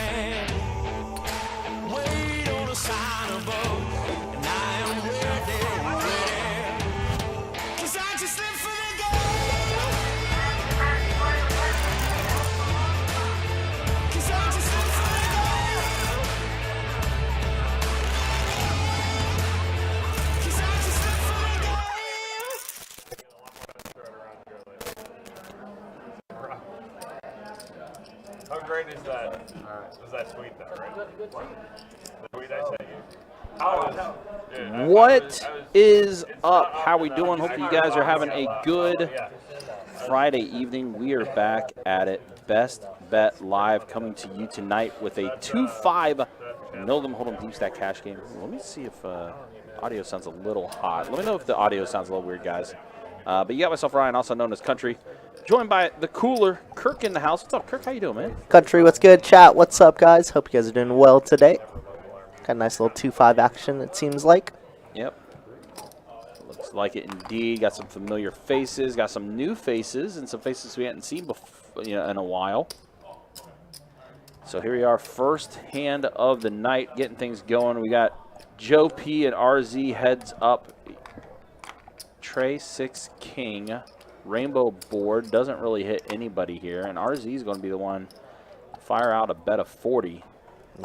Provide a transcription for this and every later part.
hand. Wait on a sign above, and I am ready, ready. 'Cause I just live for the game. 'Cause I just live for the game. 'Cause I just live for the game. How great is that? Was that sweet though, right? The tweet I sent you. What is up? How we doing? Hope you guys are having a good Friday evening. We are back at it. Best Bet Live coming to you tonight with a 2-5 Milgram Hold'em Deep Stack cash game. Let me see if audio sounds a little hot. Let me know if the audio sounds a little weird, guys. But you got myself, Ryan, also known as Country, joined by the cooler Kirk in the house. What's up, Kirk? How you doing, man? Country, what's good? Chat, what's up, guys? Hope you guys are doing well today. Got a nice little 2-5 action, it seems like. Yep. Looks like it indeed. Got some familiar faces, got some new faces, and some faces we hadn't seen before, in a while. So here we are, first hand of the night, getting things going. We got Joe P and RZ heads up. Trey 6 King. Rainbow board doesn't really hit anybody here, and RZ is going to be the one to fire out a bet of 40.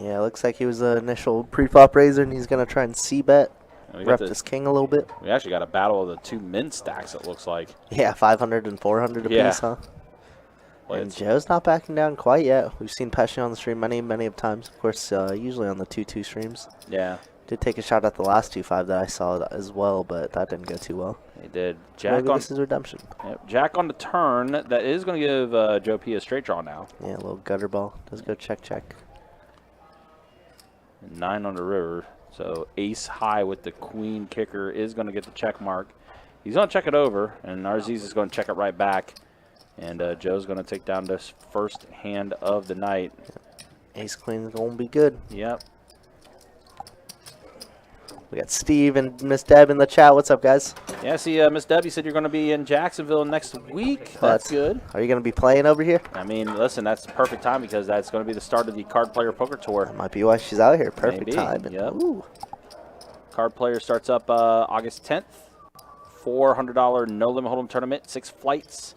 Yeah, looks like he was the initial pre-flop raiser, and he's going to try and c-bet, rep this king a little bit. We actually got a battle of the two min stacks, it looks like. Yeah, 500 and 400 apiece, huh? And Joe's not backing down quite yet. We've seen Pesci on the stream many of times. Of course, usually on the 2-2 streams. Yeah. Did take a shot at the last 2-5 that I saw as well, but that didn't go too well. He did. Maybe this is redemption. Yep, Jack on the turn. That is going to give Joe P a straight draw now. Yeah, a little gutter ball. Does go check. 9 on the river. So ace high with the queen kicker is going to get the check mark. He's going to check it over, and Arziz is going to check it right back. And Joe's going to take down this first hand of the night. Ace queen is going to be good. Yep. We got Steve and Miss Deb in the chat. What's up, guys? Yeah, see, Miss Deb, you said you're going to be in Jacksonville next week. That's good. Are you going to be playing over here? I mean, listen, that's the perfect time because that's going to be the start of the Card Player Poker Tour. That might be why she's out here. Perfect Maybe. time. Yep. Ooh. Card Player starts up August 10th. $400 no limit hold'em tournament, 6 flights,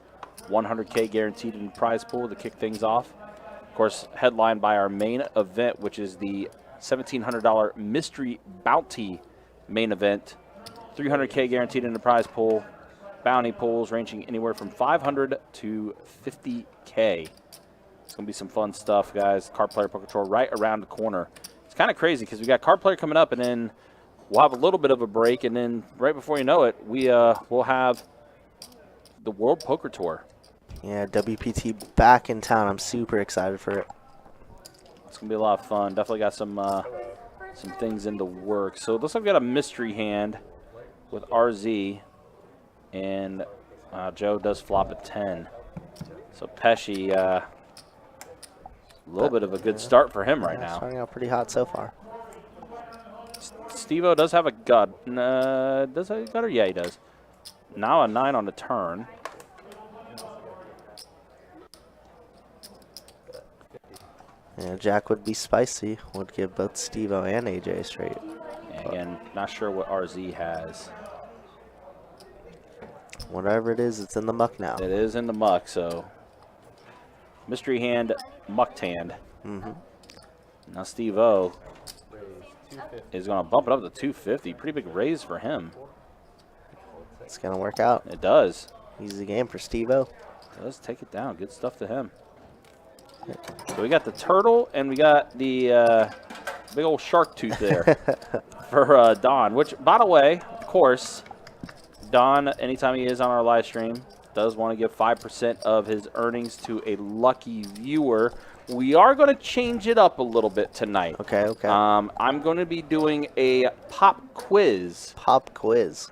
100K guaranteed in the prize pool to kick things off. Of course, headlined by our main event, which is the $1,700 mystery bounty main event. 300K guaranteed in the prize pool. Bounty pools ranging anywhere from 500 to 50K. It's going to be some fun stuff, guys. Card Player Poker Tour right around the corner. It's kind of crazy because we got Card Player coming up, and then we'll have a little bit of a break, and then right before you know it, we'll have the World Poker Tour. Yeah, WPT back in town. I'm super excited for it. It's going to be a lot of fun. Definitely got some things in the works. So it looks like we got a mystery hand with RZ, and Joe does flop a 10. So Pesci, a little bit of a good start for him right now. Starting out pretty hot so far. Steve-O does have a gut. Does he have a gutter? Yeah, he does. Now a 9 on the turn. Yeah, Jack would be spicy. Would give both Steve-O and AJ straight. And again, not sure what RZ has. Whatever it is, it's in the muck now. It is in the muck, so mystery hand, mucked hand. Now Steve-O is going to bump it up to 250. Pretty big raise for him. It's going to work out. It does. Easy game for Steve-O. Does take it down. Good stuff to him. So we got the turtle, and we got the big old shark tooth there for Don, which, by the way, of course, Don, anytime he is on our live stream, does want to give 5% of his earnings to a lucky viewer. We are going to change it up a little bit tonight. Okay. I'm going to be doing a pop quiz. Pop quiz.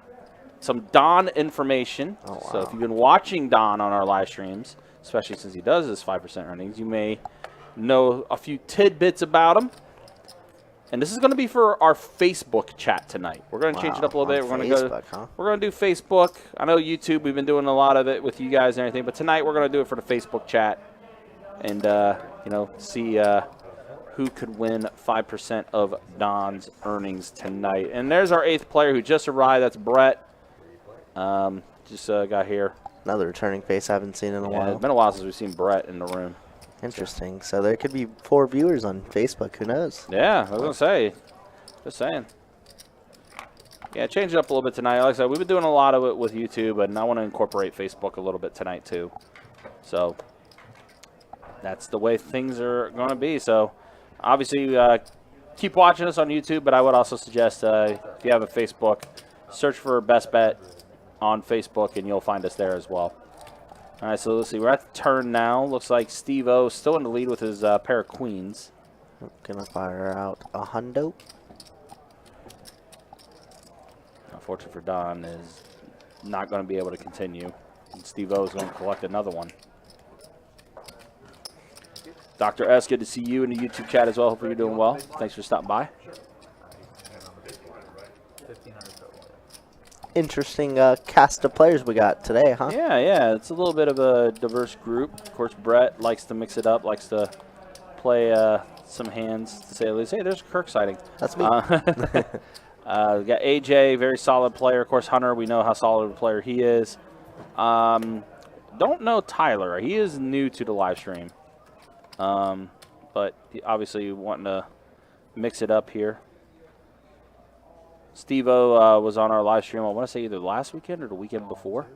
Some Don information. Oh, wow. So if you've been watching Don on our live streams, especially since he does his 5% earnings, you may know a few tidbits about him. And this is going to be for our Facebook chat tonight. We're going to change it up a little bit. We're going to go. We're going to do Facebook. I know YouTube. We've been doing a lot of it with you guys and everything, but tonight we're going to do it for the Facebook chat, and you know, see who could win 5% of Don's earnings tonight. And there's our 8th player who just arrived. That's Brett. Just got here. Another returning face I haven't seen in a while. It's been a while since we've seen Brett in the room. Interesting. So there could be 4 viewers on Facebook. Who knows? Yeah, I was going to say. Just saying. Yeah, change it up a little bit tonight. Like I said, we've been doing a lot of it with YouTube, and I want to incorporate Facebook a little bit tonight too. So that's the way things are going to be. So obviously, keep watching us on YouTube, but I would also suggest if you have a Facebook, search for Best Bet on Facebook, and you'll find us there as well. All right, so let's see. We're at the turn now. Looks like Steve-O still in the lead with his pair of queens. Gonna fire out a hundo. Unfortunately for Don, is not going to be able to continue. And Steve-O is going to collect another one. Dr. S, good to see you in the YouTube chat as well. Hopefully you're doing well. Thanks for stopping by. Interesting cast of players we got today, huh? Yeah. It's a little bit of a diverse group. Of course, Brett likes to mix it up, likes to play some hands, to say the least. Hey, there's a Kirk sighting. That's me. We got AJ, very solid player. Of course, Hunter, we know how solid a player he is. Don't know Tyler. He is new to the live stream. But he obviously wanting to mix it up here. Steve-O was on our live stream, I want to say either last weekend or the weekend before.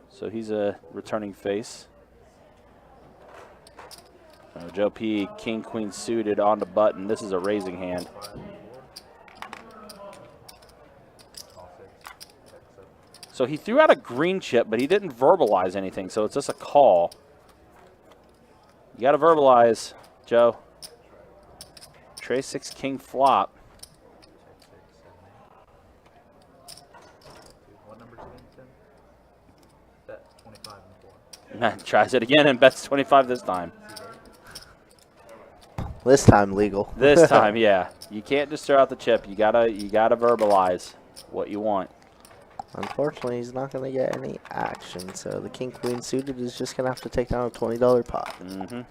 So he's a returning face. Joe P, King, Queen suited on the button. This is a raising hand. So he threw out a green chip, but he didn't verbalize anything, so it's just a call. You got to verbalize, Joe. Tray 6 King flop. Tries it again and bets 25 this time. This time legal. This time, yeah. You can't just throw out the chip. You gotta verbalize what you want. Unfortunately, he's not going to get any action, so the King Queen suited is just going to have to take down a $20 pot. Mm-hmm.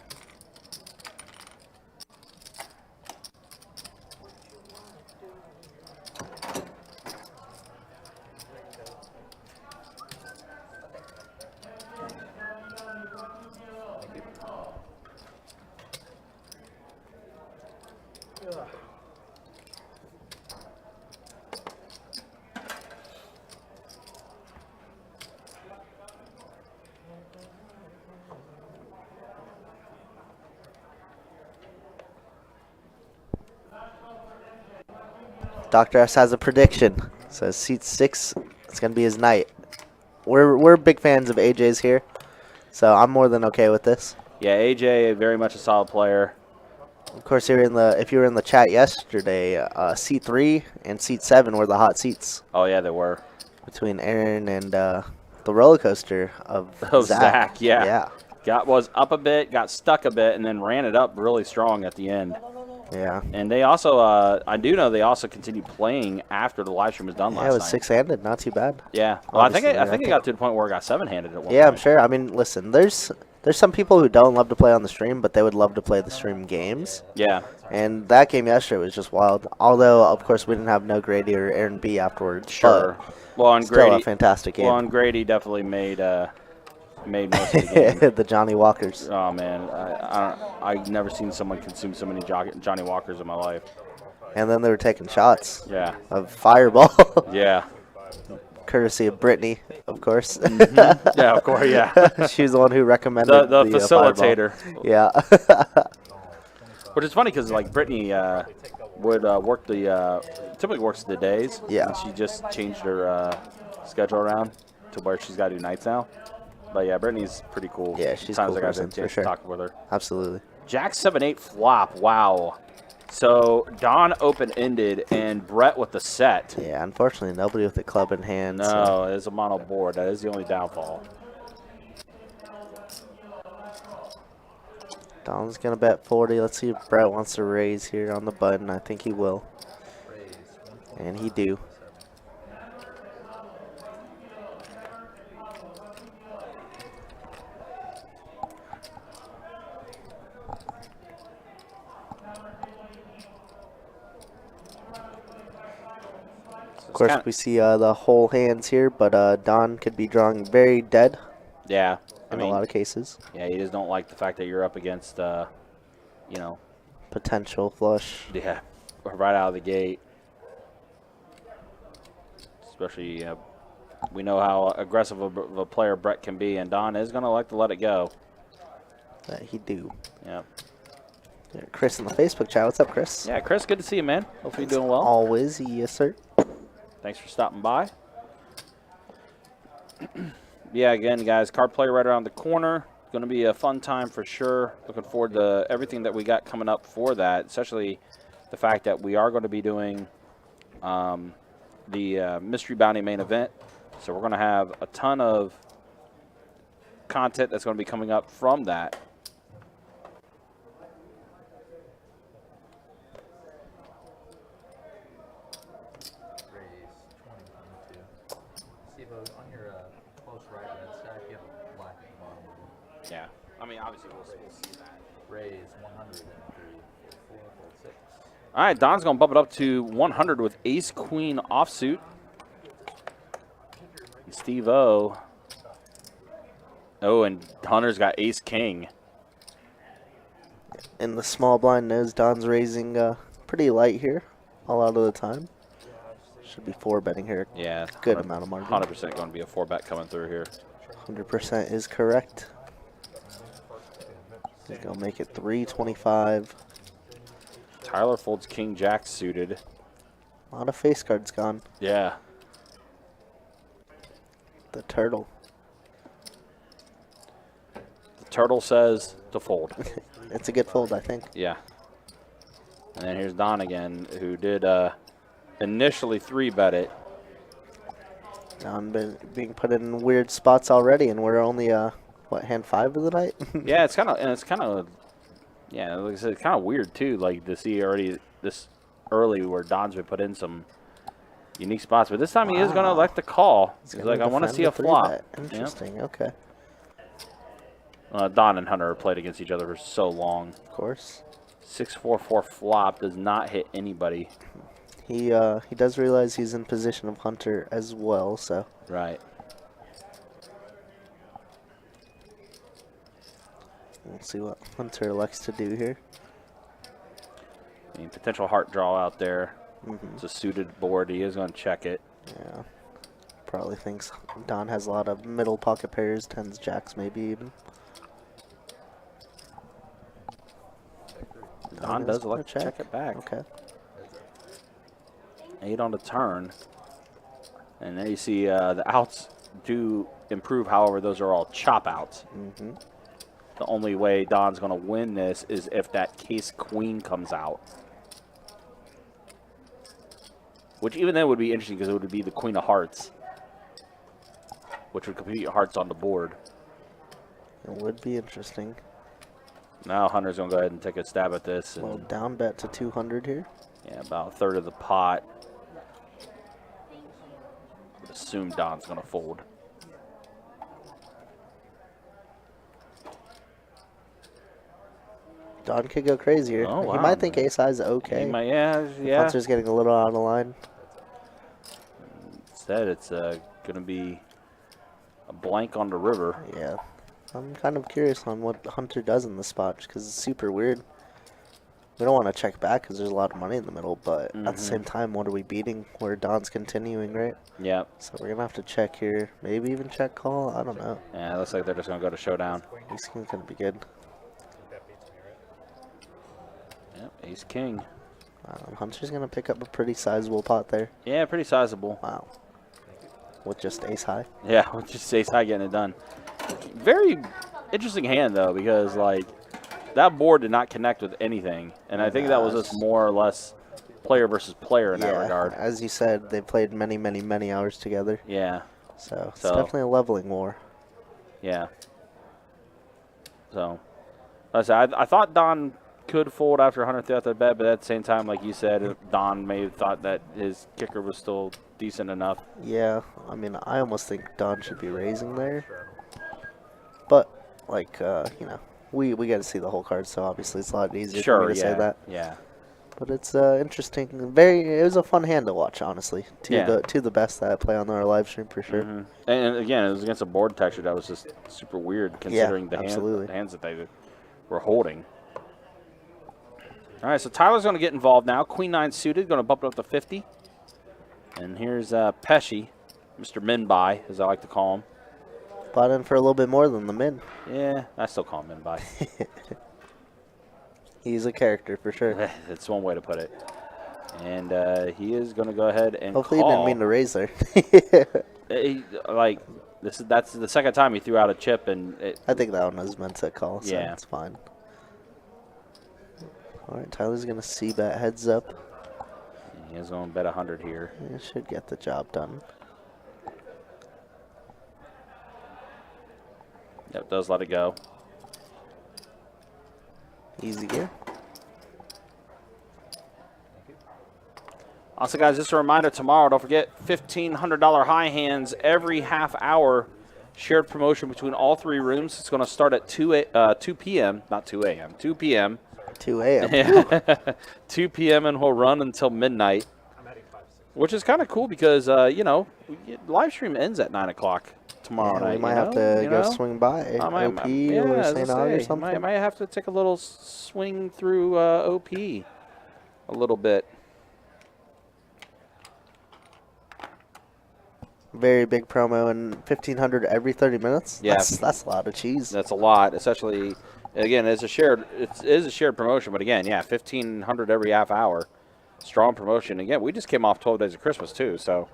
Dr. S has a prediction. Says seat 6, it's going to be his night. We're big fans of AJ's here, so I'm more than okay with this. Yeah, AJ, very much a solid player. Of course, if you were in the chat yesterday, seat 3 and seat 7 were the hot seats. Oh, yeah, they were. Between Aaron and the roller coaster of Zach. Yeah. Was up a bit, got stuck a bit, and then ran it up really strong at the end. Yeah. And they also, I do know they also continued playing after the live stream was done last night. Yeah, it was 6-handed, not too bad. Yeah. Well, I think it got to the point where it got 7-handed at one point. Yeah, I'm sure. I mean, listen, there's some people who don't love to play on the stream, but they would love to play the stream games. Yeah. And that game yesterday was just wild. Although, of course, we didn't have no Grady or Aaron B afterwards. Sure. Well, and still a fantastic game. Well, and Grady definitely made most of the game. The Johnny Walkers. Oh man, I've never seen someone consume so many Johnny Walkers in my life. And then they were taking shots. Yeah. Of Fireball. Yeah. Courtesy of Brittany, of course. Mm-hmm. Yeah, of course. Yeah. She was the one who recommended the facilitator. Yeah. Which is funny because like Brittany would work typically works the days. Yeah. And she just changed her schedule around to where she's got to do nights now. But yeah, Brittany's pretty cool. Yeah, she's Times cool I got person, a chance for sure. to talk with her. Absolutely. Jack 7-8 flop. Wow. So Don open-ended and Brett with the set. Yeah, unfortunately, nobody with the club in hand. No, so. it is a mono board. That is the only downfall. Don's going to bet 40. Let's see if Brett wants to raise here on the button. I think he will. And he do. course, we see the whole hands here, but Don could be drawing very dead Yeah. in a lot of cases. Yeah, you just don't like the fact that you're up against, you know, Potential flush. yeah, right out of the gate. Especially, we know how aggressive of a player Brett can be, and Don is going to like to let it go. That he do. Yeah. Yeah, Chris in the Facebook chat. What's up, Chris? Yeah, Chris, good to see you, man. Hopefully you're doing well. Always, yes, sir. Thanks for stopping by. Yeah, again, guys, card play right around the corner. Going to be a fun time for sure. Looking forward to everything that we got coming up for that, especially the fact that we are going to be doing the Mystery Bounty main event. So we're going to have a ton of content that's going to be coming up from that. Yeah, I mean, obviously we'll see that. Raise 100 and 3, 4, 6. All right, Don's going to bump it up to 100 with Ace-Queen offsuit. And Steve-O. Oh, and Hunter's got Ace-King. In the small blind knows Don's raising pretty light here a lot of the time. Should be 4-betting here. Yeah. Good amount of margin. 100% going to be a 4-bet coming through here. 100% is correct. He's going to make it 325. Tyler folds King Jack suited. A lot of face cards gone. Yeah. The turtle. The turtle says to fold. It's a good fold, I think. Yeah. And then here's Don again, who did initially 3-bet it. Don being put in weird spots already, and we're only, what, hand 5 of the night? Yeah, it's kind of, yeah, like I said, it's kind of weird too, like to see already this early where Don's been put in some unique spots. But this time he is going to elect the call. He's like, I want to see a flop. Interesting, yep. Okay. Don and Hunter played against each other for so long. Of course. 6-4-4 flop does not hit anybody. He does realize he's in position of Hunter as well, so. Right. We'll see what Hunter elects to do here. I mean, potential heart draw out there. Mm-hmm. It's a suited board. He is going to check it. Yeah. Probably thinks Don has a lot of middle pocket pairs, 10s, jacks, maybe even. Don does elect to check it back. Okay. 8 on the turn. And there you see the outs do improve. However, those are all chop outs. Mm-hmm. The only way Don's going to win this is if that case queen comes out. Which even then would be interesting because it would be the queen of hearts. Which would compete hearts on the board. It would be interesting. Now Hunter's going to go ahead and take a stab at this. Well, And, down bet to 200 here. yeah, about a third of the pot. Would assume Don's going to fold. Don could go crazy here. Oh, He wow, might think man. ace high is okay. He might, yeah. Hunter's getting a little out of line. Instead, it's going to be a blank on the river. Yeah. I'm kind of curious on what Hunter does in this spot because it's super weird. We don't want to check back because there's a lot of money in the middle, but at the same time, what are we beating where Don's continuing, right? Yep. So we're going to have to check here. Maybe even check call. I don't know. Yeah, it looks like they're just going to go to showdown. Ace King's going to be good. Yep, ace king. Hunter's going to pick up a pretty sizable pot there. Yeah, pretty sizable. Wow. With just ace high. Yeah, with just ace high getting it done. Very interesting hand, though, because, like, that board did not connect with anything. And I think that was just more or less player versus player in that regard. As you said, they played many, many, many hours together. Yeah. So it's definitely a leveling war. Yeah. So, like I said, I thought Don could fold after 100th at the bet, but at the same time, like you said, Don may have thought that his kicker was still decent enough. Yeah, I mean, I almost think Don should be raising there. But, like, you know, we got to see the whole card, so obviously it's a lot easier for me to say that. Yeah. But it's interesting. It was a fun hand to watch, honestly. Yeah. Two of the best that I play on our live stream for sure. And again, it was against a board texture that was just super weird considering the absolutely. hands that they were holding. All right, so Tyler's going to get involved now. Queen 9 suited, going to bump it up to 50. And here's Pesci, Mr. Min-Bai, as I like to call him. Bought in for a little bit more than the min. Yeah, I still call him Min-Bai. He's a character for sure. That's one way to put it. And he is going to go ahead and Hopefully call. he didn't mean to raise there. That's the second time he threw out a chip, and I think that one was meant to call, so Yeah. it's fine. All right, Tyler's going to c-bet heads up. he's going to bet 100 here. He should get the job done. Yep, does let it go. Easy gear. Also, guys, just a reminder, tomorrow, don't forget, $1,500 high hands every half hour. Shared promotion between all three rooms. It's going to start at 2 p.m., not 2 a.m., 2 p.m. 2 a.m. 2 p.m. and we'll run until midnight, which is kind of cool because, live stream ends at 9 o'clock tomorrow night. We might have to go swing by OP or St. Aug or something. Might have to take a little swing through OP a little bit. Very big promo, and 1,500 every 30 minutes. Yeah. That's a lot of cheese. That's a lot, especially, again, it is a shared promotion, but again, 1,500 every half hour. Strong promotion. Again, we just came off 12 days of Christmas, too, so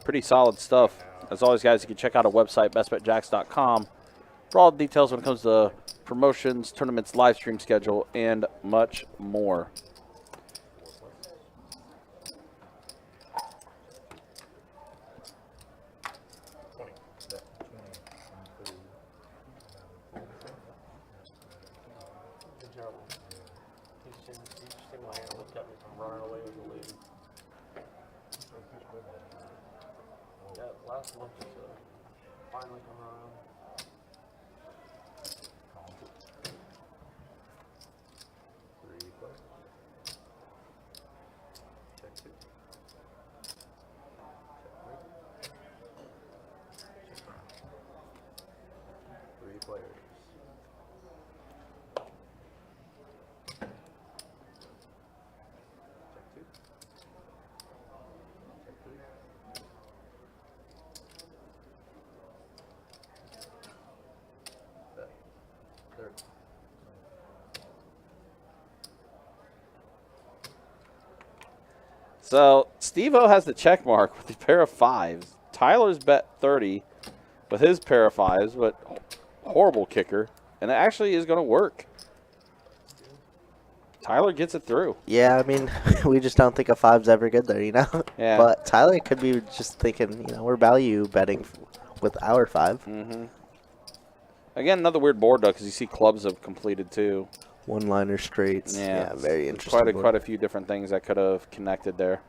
pretty solid stuff. As always, guys, you can check out our website, bestbetjacks.com, for all the details when it comes to promotions, tournaments, live stream schedule, and much more. So Steve-O has the check mark with the pair of fives. Tyler's bet 30 with his pair of fives, but horrible kicker. And it actually is going to work. Tyler gets it through. Yeah, I mean, we just don't think a five's ever good there, Yeah. But Tyler could be just thinking, we're value betting with our five. Mm-hmm. Again, another weird board, though, because you see clubs have completed, too. One-liner straights. Yeah, very interesting. Quite a few different things that could have connected there.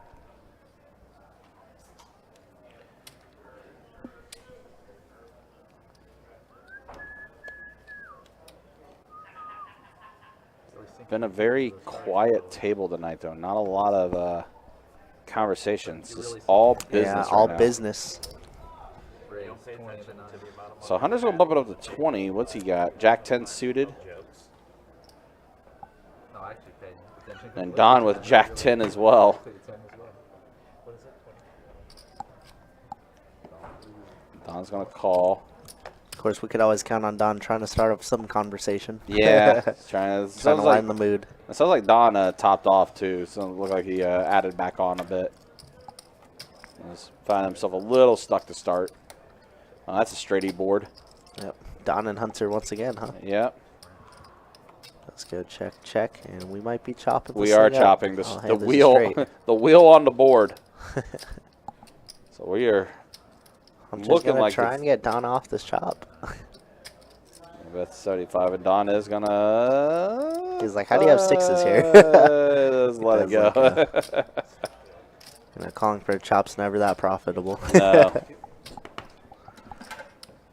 Been a very quiet table tonight, though. Not a lot of conversations. Just all business. All now. business. So Hunter's going to bump it up to 20. What's he got? Jack 10 suited. And Don with Jack 10 as well. Don's going to call. Of course, we could always count on Don trying to start up some conversation. Yeah, trying to lighten the mood. It sounds like Don topped off, too. So it looked like he added back on a bit. He's finding himself a little stuck to start. That's a straight E board. Yep. Don and Hunter once again, huh? Yep. Let's go check, and we might be chopping. We are chopping the wheel, the wheel on the board. So we are looking like try and get Don off this chop. That's 75, and Don is gonna. He's like, "How do you have sixes here?" Just let it go. Calling for chops never that profitable.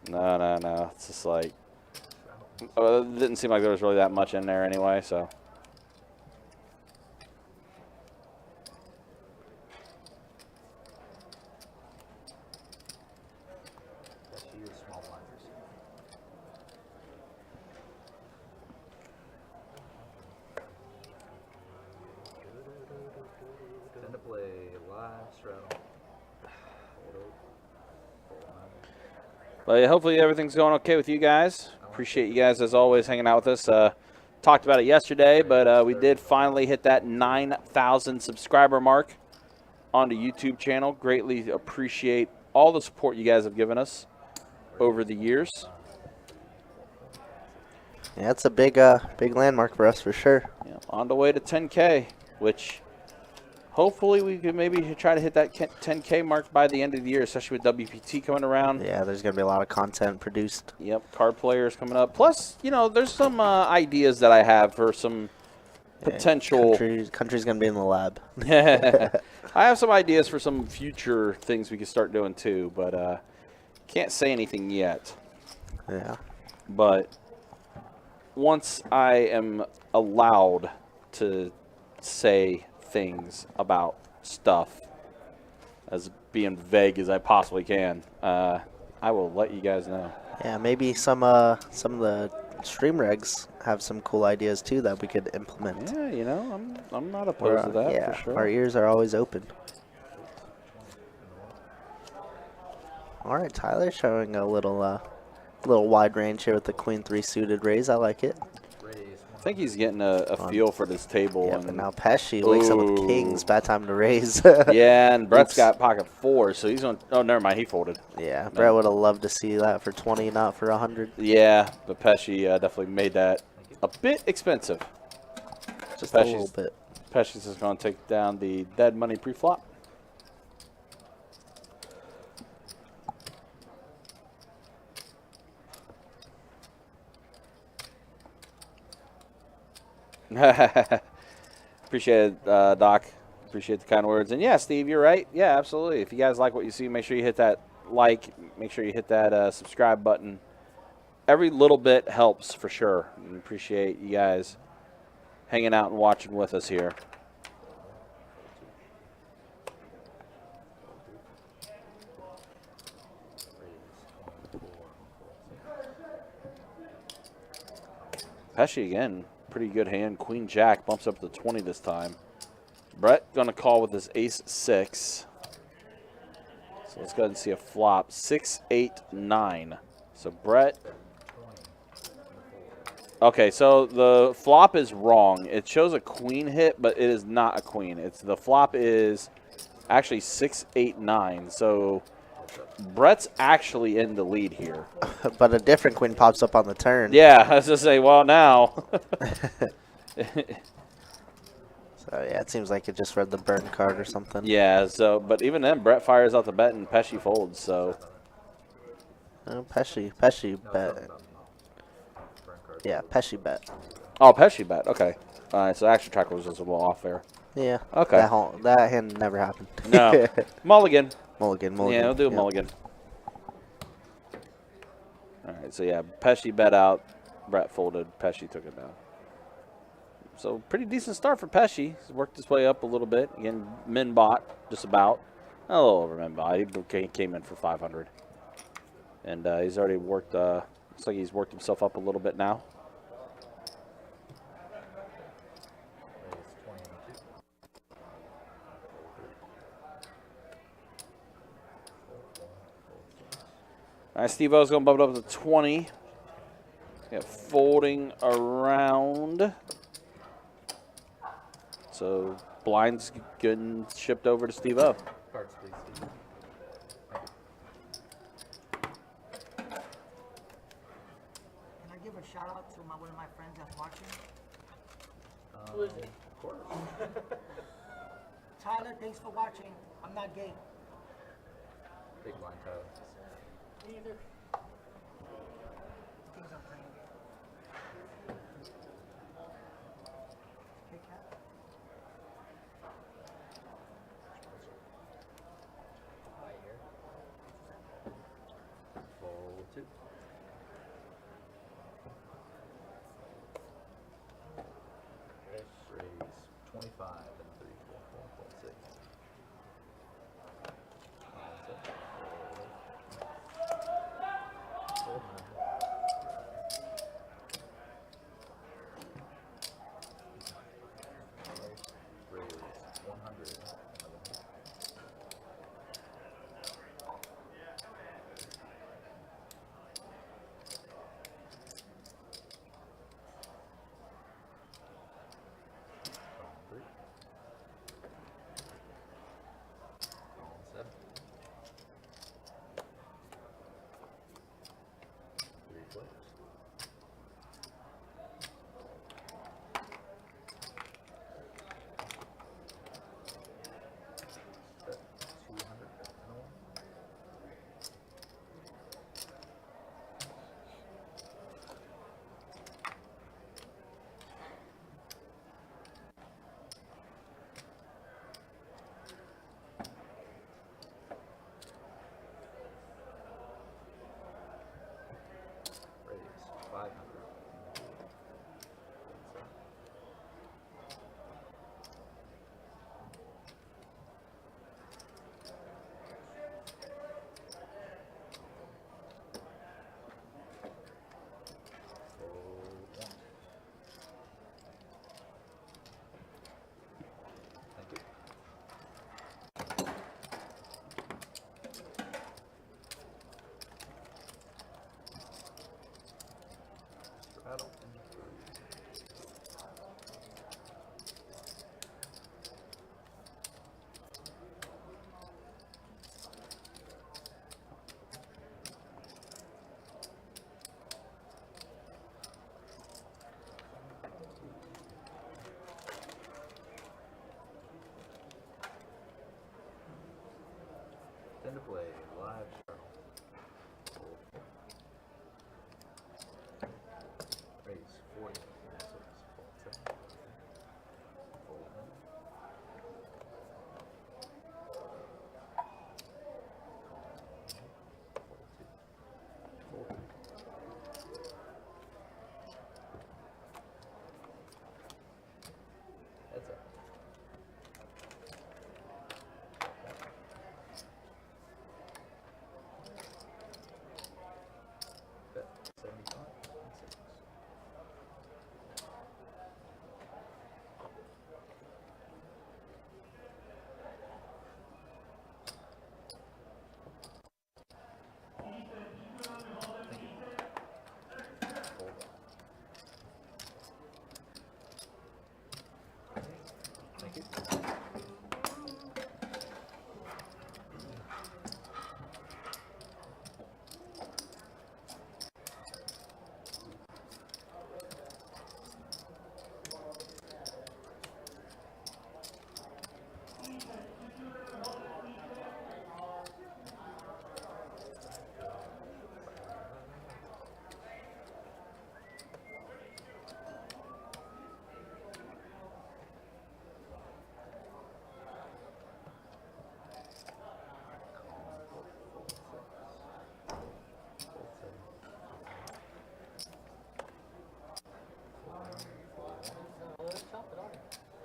No. It's just like. It didn't seem like there was really that much in there anyway, so. But yeah, hopefully everything's going okay with you guys. Appreciate you guys, as always, hanging out with us. Talked about it yesterday, but we did finally hit that 9,000 subscriber mark on the YouTube channel. Greatly appreciate all the support you guys have given us over the years. Yeah, it's a big landmark for us for sure. Yeah, on the way to 10K, which hopefully we could maybe try to hit that 10K mark by the end of the year, especially with WPT coming around. Yeah, there's going to be a lot of content produced. Yep, card players coming up. Plus, you know, there's some ideas that I have for some potential. Country's going to be in the lab. I have some ideas for some future things we could start doing too, but can't say anything yet. Yeah. But once I am allowed to say things about stuff, as being vague as I possibly can, I will let you guys know. Yeah, maybe some of the stream regs have some cool ideas too that we could implement. Yeah, you know, I'm not opposed to that, yeah, for sure. our ears are always open. All right, Tyler showing a little wide range here with the Queen 3 suited raise. I like it. I think he's getting a feel for this table. Yeah, and but now Pesci wakes up with kings. Bad time to raise. Yeah, and Brett's Oops. got pocket 4, so he's on. Oh, never mind, he folded. Yeah, Brett would have loved to see that for 20, not for 100. Yeah, but Pesci definitely made that a bit expensive. Just a little bit. Pesci's just going to take down the dead money pre-flop. Appreciate it, Doc. Appreciate the kind words. And yeah, Steve, you're right. Yeah, absolutely. If you guys like what you see, make sure you hit that like. Make sure you hit that subscribe button. Every little bit helps for sure. And appreciate you guys hanging out and watching with us here. Pesci again. Pretty good hand. Queen Jack bumps up to 20 this time. Brett gonna call with his ace 6. So let's go ahead and see a flop. 6, 8, 9. So Brett. Okay, so the flop is wrong. It shows a queen hit, but it is not a queen. The flop is actually 6, 8, 9. So Brett's actually in the lead here. But a different queen pops up on the turn. Yeah, I was just say, well, now. So yeah, it seems like it just read the burn card or something. Yeah, so, but even then, Brett fires out the bet and Pesci folds, so. Pesci bet. Yeah, Pesci bet. Oh, Pesci bet, okay. All right, so action tracker was just a little off there. Yeah. Okay. That hand never happened. No. Mulligan. Mulligan. Yeah, we'll do a mulligan. All right, so yeah, Pesci bet out. Brett folded. Pesci took it down. So pretty decent start for Pesci. He's worked his way up a little bit. Again, min bot, just about. A little over min bot. He came in for 500. And he's already worked, looks like he's worked himself up a little bit now. All right, Steve-O's going to bump it up to 20. Yeah, folding around. So blinds getting shipped over to Steve-O. Cards, please, Steve. Can I give a shout out to one of my friends that's watching? Who is it? Of course. Tyler, thanks for watching. I'm not gay. Big blind, Tyler. Neither. Things I'm playing. Hey, cat. Right here. Fold 2. Raise 25 and 3, 4, 4, 6. Raise 100. 10 to play. Live show. Raise 40. That's it. Bet 75. Thank you.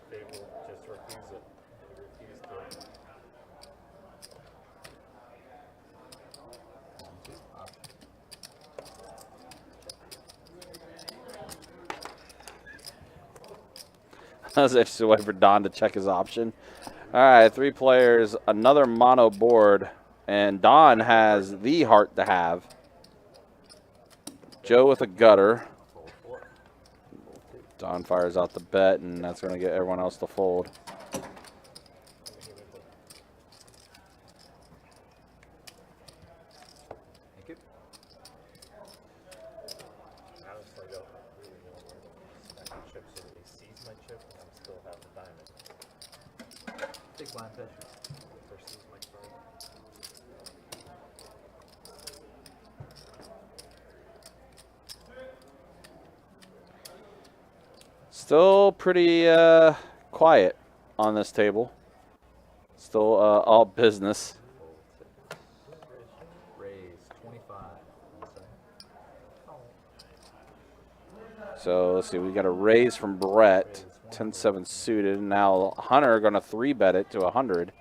They will just refuse it. They refuse to. I was actually waiting for Don to check his option. All right, 3 players, another mono board, and Don has the heart to have. Joe with a gutter. Don fires out the bet, and that's going to get everyone else to fold. Thank you. Honestly, don't really know where the stack of chips are. They seize my chip, and I'm still half a diamond. Big blind pitch versus my card. Still pretty quiet on this table. Still all business. Raise 25. So let's see, we got a raise from Brett, 10-7 suited. Now Hunter going to 3-bet it to 100.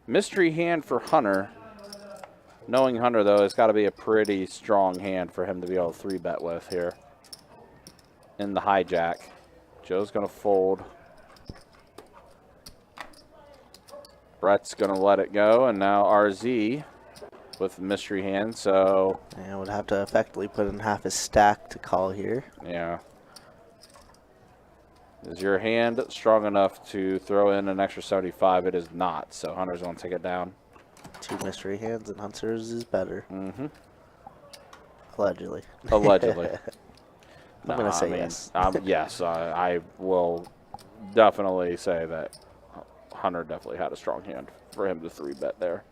Mystery hand for Hunter. Knowing Hunter, though, it's got to be a pretty strong hand for him to be able to 3-bet with here in the hijack. Joe's going to fold. Brett's going to let it go, and now RZ with mystery hand. So And would have to effectively put in half his stack to call here. yeah. Is your hand strong enough to throw in an extra 75? It is not, so Hunter's going to take it down. 2 mystery hands, and Hunter's is better. Mm-hmm. Allegedly. Allegedly. I'm going to say yes. Yes, I will definitely say that Hunter definitely had a strong hand for him to 3-bet there.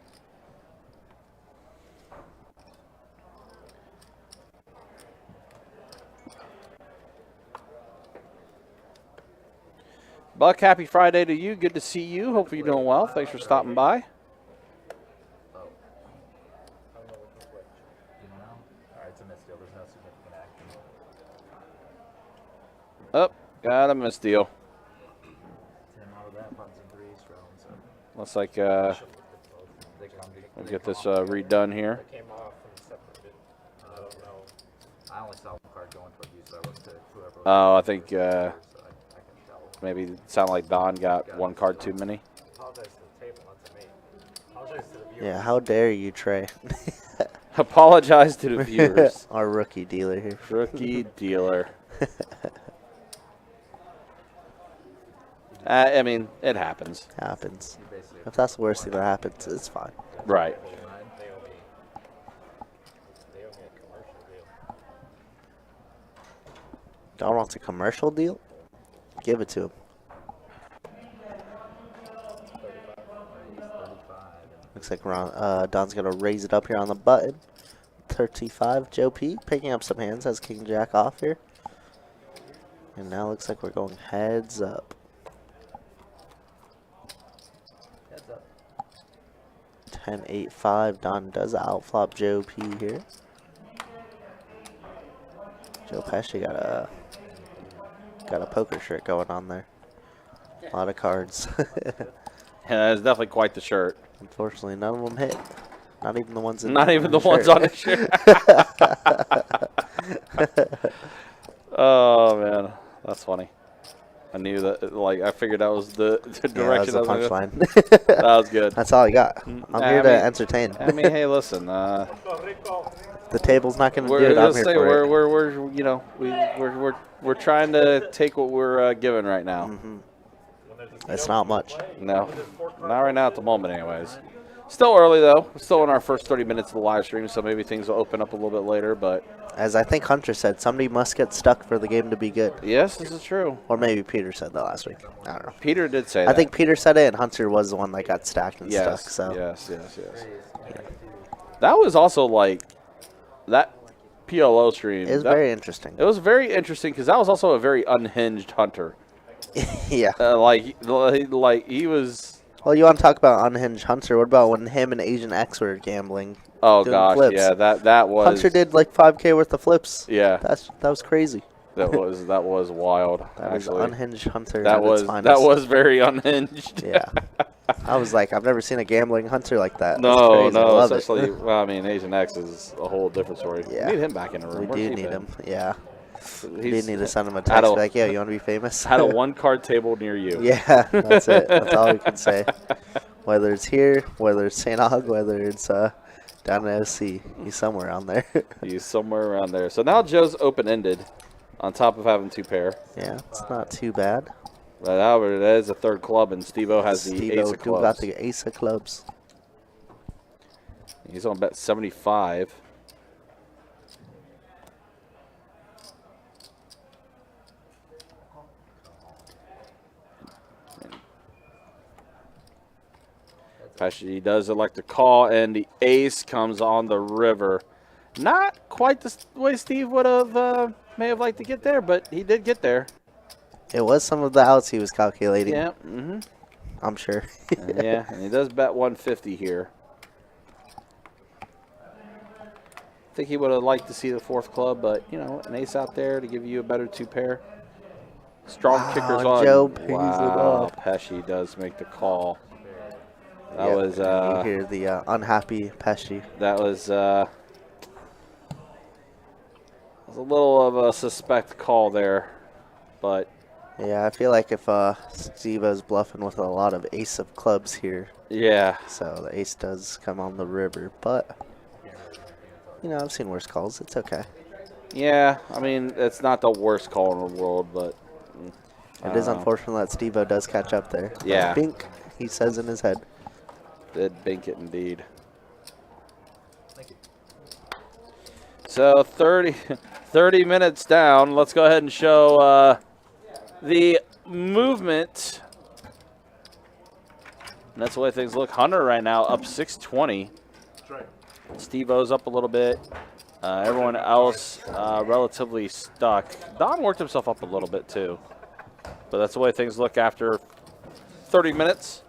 Buck, happy Friday to you. Good to see you. Hopefully you're doing well. Thanks for stopping by. You know? Alright, it's a misdeal. There's no significant action. Oh, got a misdeal. 10 out of that, buttons and 3s, throwing, so. Looks like They come we'll they get this come off. redone here. Came off and separated. I don't know. I only saw one card going toward you, so I looked to whoever. Oh, I think so I can tell. maybe it sounded like Don got one card too many. Apologize to the table, not to me. Apologize to the viewers. Yeah, how dare you, Trey? Apologize to the viewers. Our rookie dealer here. Rookie dealer. I mean, it happens. Happens. You basically If that's the worst thing that happens, it's fine. Right. They owe me a commercial deal. Don wants a commercial deal? Give it to him. 35. Looks like Don's going to raise it up here on the button. 35, Joe P. Picking up some hands, has King Jack off here. And now looks like we're going heads up. Heads up. 10-8-5. Don does outflop Joe P here. Joe Pesci got a poker shirt going on there. A lot of cards. Yeah, that's definitely quite the shirt. Unfortunately, none of them hit. Not even the ones in Not even the shirt. ones on the shirt. Oh man, that's funny. I knew that. Like, I figured that was the direction. Yeah, that was the I was gonna- punchline. That was good. That's all I got. I'm here to entertain. I mean, hey, listen. The table's not going to do We're it. I'm just here saying for it. we're you know we're trying to take what we're given right now. Mm-hmm. It's not much. No, not right now at the moment, anyways. Still early though. We're still in our first 30 minutes of the live stream, so maybe things will open up a little bit later. But As I think Hunter said, somebody must get stuck for the game to be good. yes, this is true. Or maybe Peter said that last week. I don't know. Peter did say I that. think Peter said it, and Hunter was the one that got stacked and yes, stuck. So yes. That was also like that PLO stream. it was that- very interesting. It was very interesting because that was also a very unhinged Hunter. Yeah. Like he was. Well, you want to talk about unhinged Hunter? What about when him and Asian X were gambling? Oh doing gosh, flips? yeah, that was. Hunter did like 5K worth of flips. Yeah, That was crazy. that was wild. That was actually, unhinged Hunter. that at its was finest. very unhinged. Yeah. I was like, I've never seen a gambling Hunter like that. That's No, crazy. I no, love especially. it. Well, I mean, Asian X is a whole different story. Yeah. We need him back in the room. We Where's do he need been? him. Yeah. We He's need to send him a had text a- like, yo, you want to be famous? had a one-card table near you. Yeah, that's it. That's all we can say. Whether it's here, whether it's St. Aug, whether it's down in OC, he's somewhere around there. He's somewhere around there. So now Joe's open-ended, on top of having two pair. Yeah, it's not too bad. But however, that is a third club, and Steve-O has the Steve-O ace of do got clubs. the ace of clubs. He's on bet 75. Pesci does elect a call, and the ace comes on the river. Not quite the way Steve would have may have liked to get there, but he did get there. It was some of the outs he was calculating. Yeah, I'm sure. yeah, and he does bet 150 here. I think he would have liked to see the fourth club, but you know, an ace out there to give you a better two pair. Strong Wow, kickers on. Joe pays it Wow, off. Pesci does make the call. That Yeah, was you hear the unhappy Pesci. that was a little of a suspect call there, but Yeah, I feel like if Steve-O's bluffing with a lot of ace of clubs here, yeah, so the ace does come on the river, but you know, I've seen worse calls. It's okay. yeah. I mean, it's not the worst call in the world, but It is don't know. unfortunate that Steve-O does catch up there. Yeah. Bink, he says in his head. Did bink it indeed. So 30 minutes down. Let's go ahead and show the movement. And that's the way things look. Hunter right now up 620. Steve-O's up a little bit. Everyone else relatively stuck. Don worked himself up a little bit too. But that's the way things look after 30 minutes.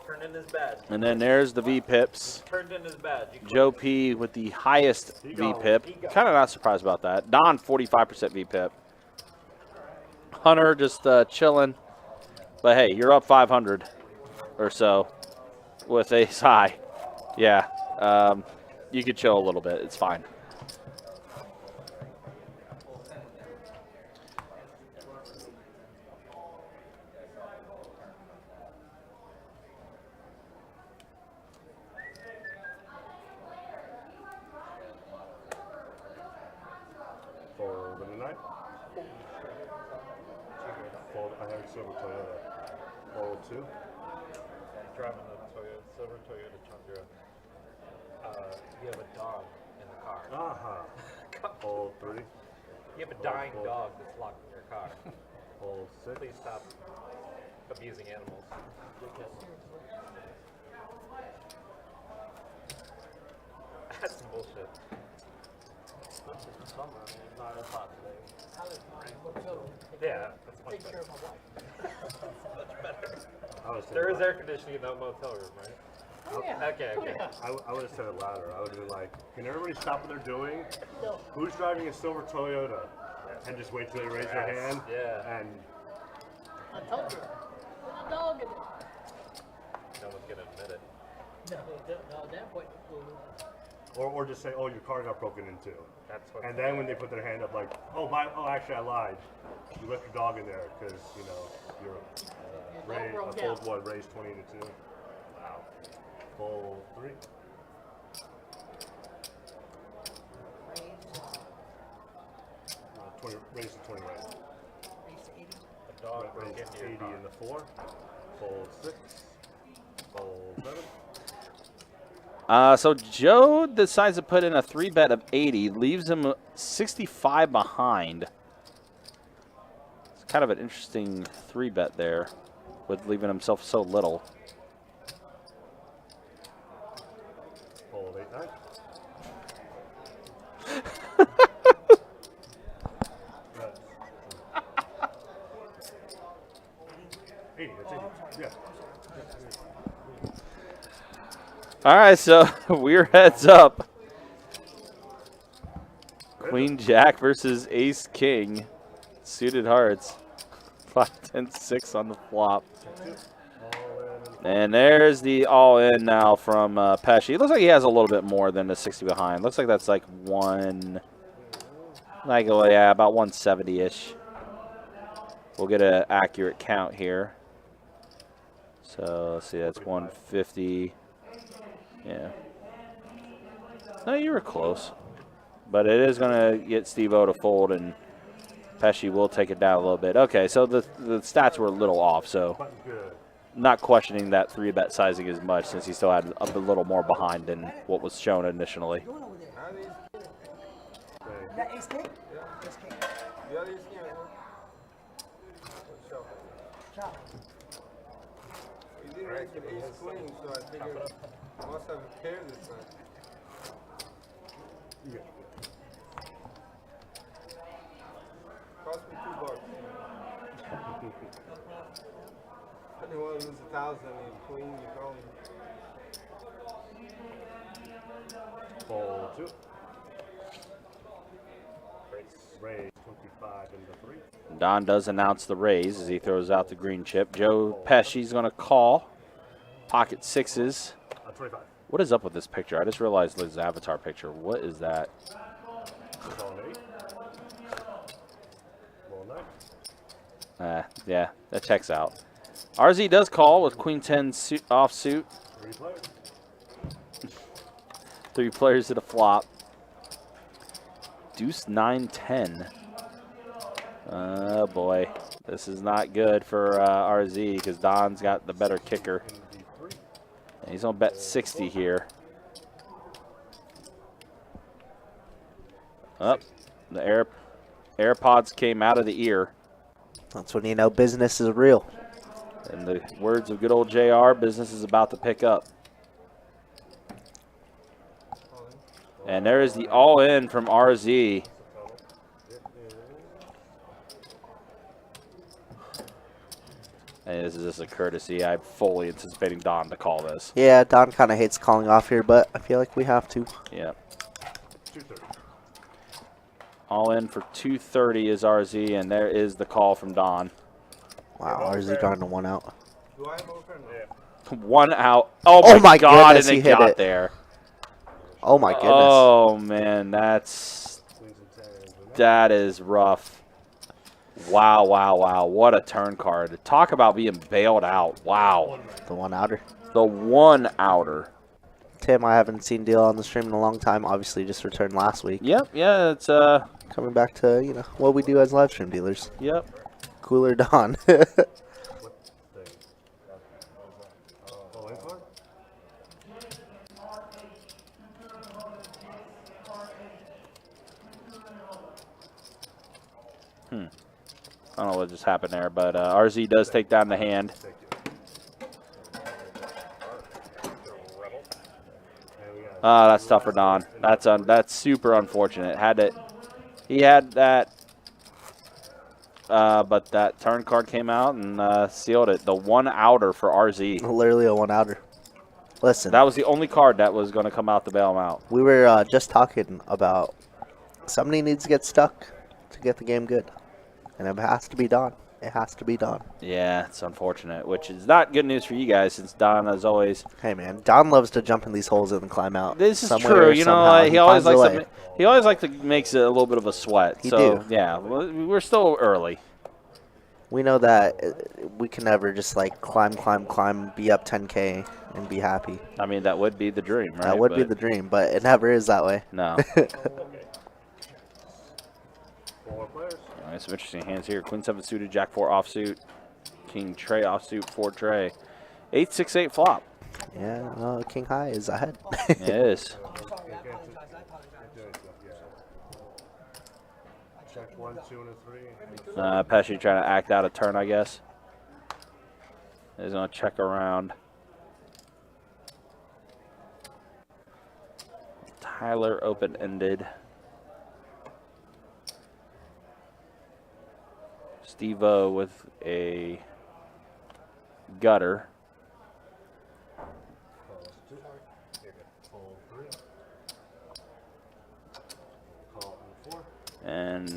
Turned in his badge. And then there's the V-Pips. Turned in his badge. Joe P with the highest V-Pip. Kind of not surprised about that. Don, 45% V-Pip. Hunter just chilling. But hey, you're up 500 or so with ace high. Yeah, you could chill a little bit. It's fine. For the night? For I have silver Toyota. 402. Driving the silver Toyota Tundra. You have a dog in the car. Aha. 403. You have a dying dog that's locked in your car. 406. Please stop abusing animals. Not as hot today. Yeah, that's much Take care better. of my wife. I would say There is louder. air conditioning in that motel room, right? Oh, yeah. Okay, okay. I would have said it louder. I would have been like, can everybody stop what they're doing? No. Who's driving a silver Toyota? And just wait till they raise their Yes, hand. yeah. And I told you. There's a dog in there. No one's gonna admit it. No, at that point, or just say, oh, your car got broken into. That's what. And then when they put their hand up, like, oh, actually, I lied. You left your dog in there because you're dog broke a full down. what, raised 20 to 2. Wow. Full 3. Raised to 20 right. A dog broke Raised into 80 your car. in the 4. Full 6. Full 7. So Joe decides to put in a 3-bet of 80, leaves him 65 behind. It's kind of an interesting 3-bet there, with leaving himself so little. Full 8 9. That's 80. That's 80. Yeah. All right, so we're heads up. Queen Jack versus Ace King. Suited hearts. 5, 10, 6 on the flop. And there's the all-in now from Pesci. It looks like he has a little bit more than the 60 behind. Looks like that's like about 170-ish. We'll get an accurate count here. So let's see, that's 150. Yeah. No, you were close. But it is going to get Steve-O to fold, and Pesci will take it down a little bit. Okay, so the stats were a little off, so Button's good. not questioning that 3-bet sizing as much since he still had a little more behind than what was shown initially. doing over there? Okay. You got ace king? Ace king. Chop. You didn't make an ace queen, so I figured you must have a pair this time. Yeah. Cost me $2. I didn't want to lose 1,000 and queen, you call me. Full 2. Raise 25 into 3. Don does announce the raise as he throws out the green chip. Joe Pesci's going to call. Pocket sixes. 25. What is up with this picture? I just realized his avatar picture. What is that? Full 8. Full 9. Yeah, that checks out. RZ does call with Queen 10 offsuit. 3 players. 3 players to the flop. Deuce 9, 10. Oh boy, this is not good for RZ because Don's got the better kicker. And he's gonna bet 60 here. Up, the AirPods came out of the ear. That's when you know business is real. In the words of good old JR, business is about to pick up. And there is the all-in from RZ. And this is just a courtesy. I'm fully anticipating Don to call this. Yeah, Don kind of hates calling off here, but I feel like we have to. Yeah. 230. All in for 230 is RZ, and there is the call from Don. Wow, RZ darn the 1 out. Do I have over? No. 1 out. Oh Oh, my God, goodness, and he it hit got it. there. Oh my goodness. Oh, man, that is rough. Wow, wow, wow. What a turn card. Talk about being bailed out. Wow. The 1 outer. The 1 outer. Tim, I haven't seen Deal on the stream in a long time. Obviously, just returned last week. Yep, yeah, it's, Coming back to, what we do as live stream dealers. yep. Cooler Don. Full 8 card. I don't know what just happened there, but RZ does take down the hand. Thank you. And we got That's tough for Don. That's super unfortunate. Had it He had that, but that turn card came out and sealed it. The one outer for RZ. Literally a one-outer. Listen, That was the only card that was going to come out to bail him out. we were just talking about somebody needs to get stuck to get the game good. And it has to be Don. It has to be Don. Yeah, it's unfortunate, which is not good news for you guys since Don, as always. Hey, man. Don loves to jump in these holes and climb out. This is somewhere true. or You somehow. know, he always finds a likes way. to. He always likes to makes it a little bit of a sweat. He so do. yeah, we're still early. We know that we can never just like climb, be up 10K and be happy. I mean, that would be the dream, right? That would be But the dream, but it never is that way. no. 4 players. All right, some interesting hands here. Queen 7 suited, Jack 4 offsuit, King Trey offsuit, 4 Trey. 8-6-8 flop. Yeah, King High is ahead. It is. Check 1, 2, and a 3. Pesci trying to act out a turn, I guess. He's going to check around. Tyler open-ended. Steve-O with a gutter. Fold 3. Call on 4. And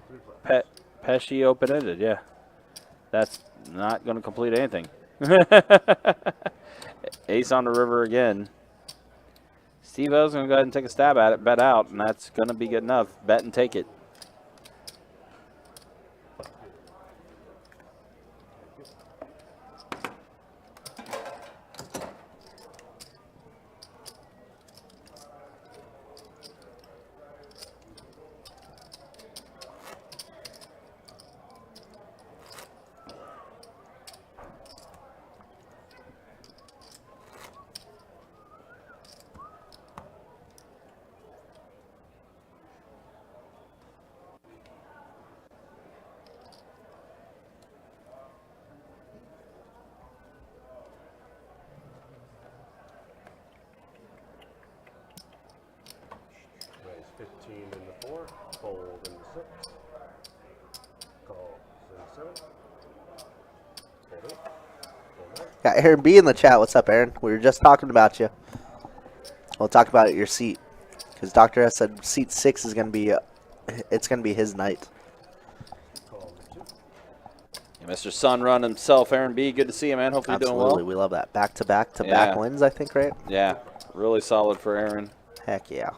3 players. Pesci open-ended, yeah. That's not going to complete anything. Ace on the river again. Steve-O's going to go ahead and take a stab at it, bet out, and that's going to be good enough. Bet and take it. Raise 15 in the 4. Fold in the 6. Call in the 7. Fold 8. Fold 9. Got Aaron B in the chat. What's up, Aaron? We were just talking about you. We'll talk about your seat. Because Dr. S said seat 6 is going to be, it's going to be his night. Call in 2. Yeah, Mr. Sunrun himself, Aaron B. Good to see you, man. Hopefully you're doing Absolutely. well. We love that. Back-to-back Yeah. wins, I think, right? Yeah, really solid for Aaron. Heck yeah.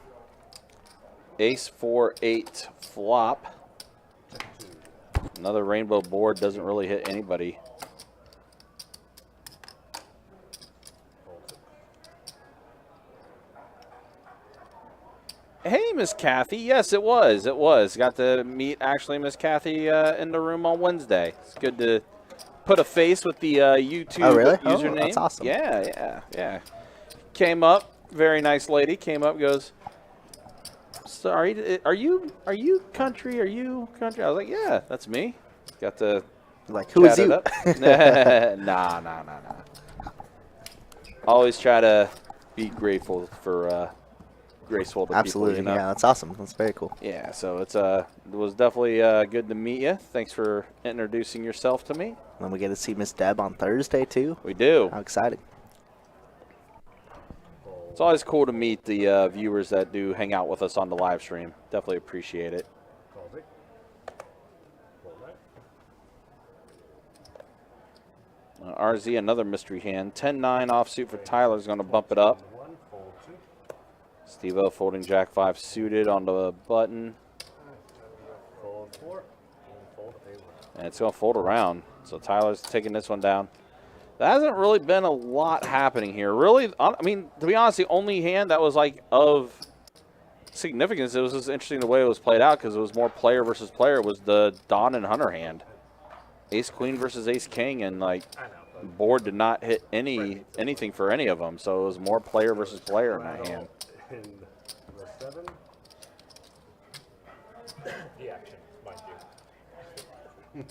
Ace 4-8 flop. Another rainbow board doesn't really hit anybody. Hey, Miss Kathy. Yes, it was. It was. Got to meet actually Miss Kathy in the room on Wednesday. It's good to put a face with the YouTube Oh, really? Oh, username. that's awesome. Yeah. Came up, very nice lady. Came up, goes, "Sorry, are you country? Are you country?" I was like, "Yeah, that's me." Got to Like, who is chat it you? up. Nah. Always try to be grateful for graceful to Absolutely. people. You know? Yeah, that's awesome. That's very cool. Yeah, so it was definitely good to meet you. Thanks for introducing yourself to me. And we get to see Miss Deb on Thursday, too. We do. How exciting. It's always cool to meet the viewers that do hang out with us on the live stream. Definitely appreciate it. Call 8. Fold 9. RZ, another mystery hand. 10-9 offsuit for Tyler's going to bump it up. 1. Fold 2. Steve-O folding Jack 5 suited on the button. Fold 4. And fold 8. And it's going to fold around. So Tyler's taking this one down. There hasn't really been a lot happening here. Really, I mean, to be honest, the only hand that was like of significance, it was just interesting the way it was played out because it was more player versus player, was the Don and Hunter hand. Ace Queen versus Ace King, and like the board did not hit anything for any of them. So it was more player versus player in that hand. In the 7. The action, mind you.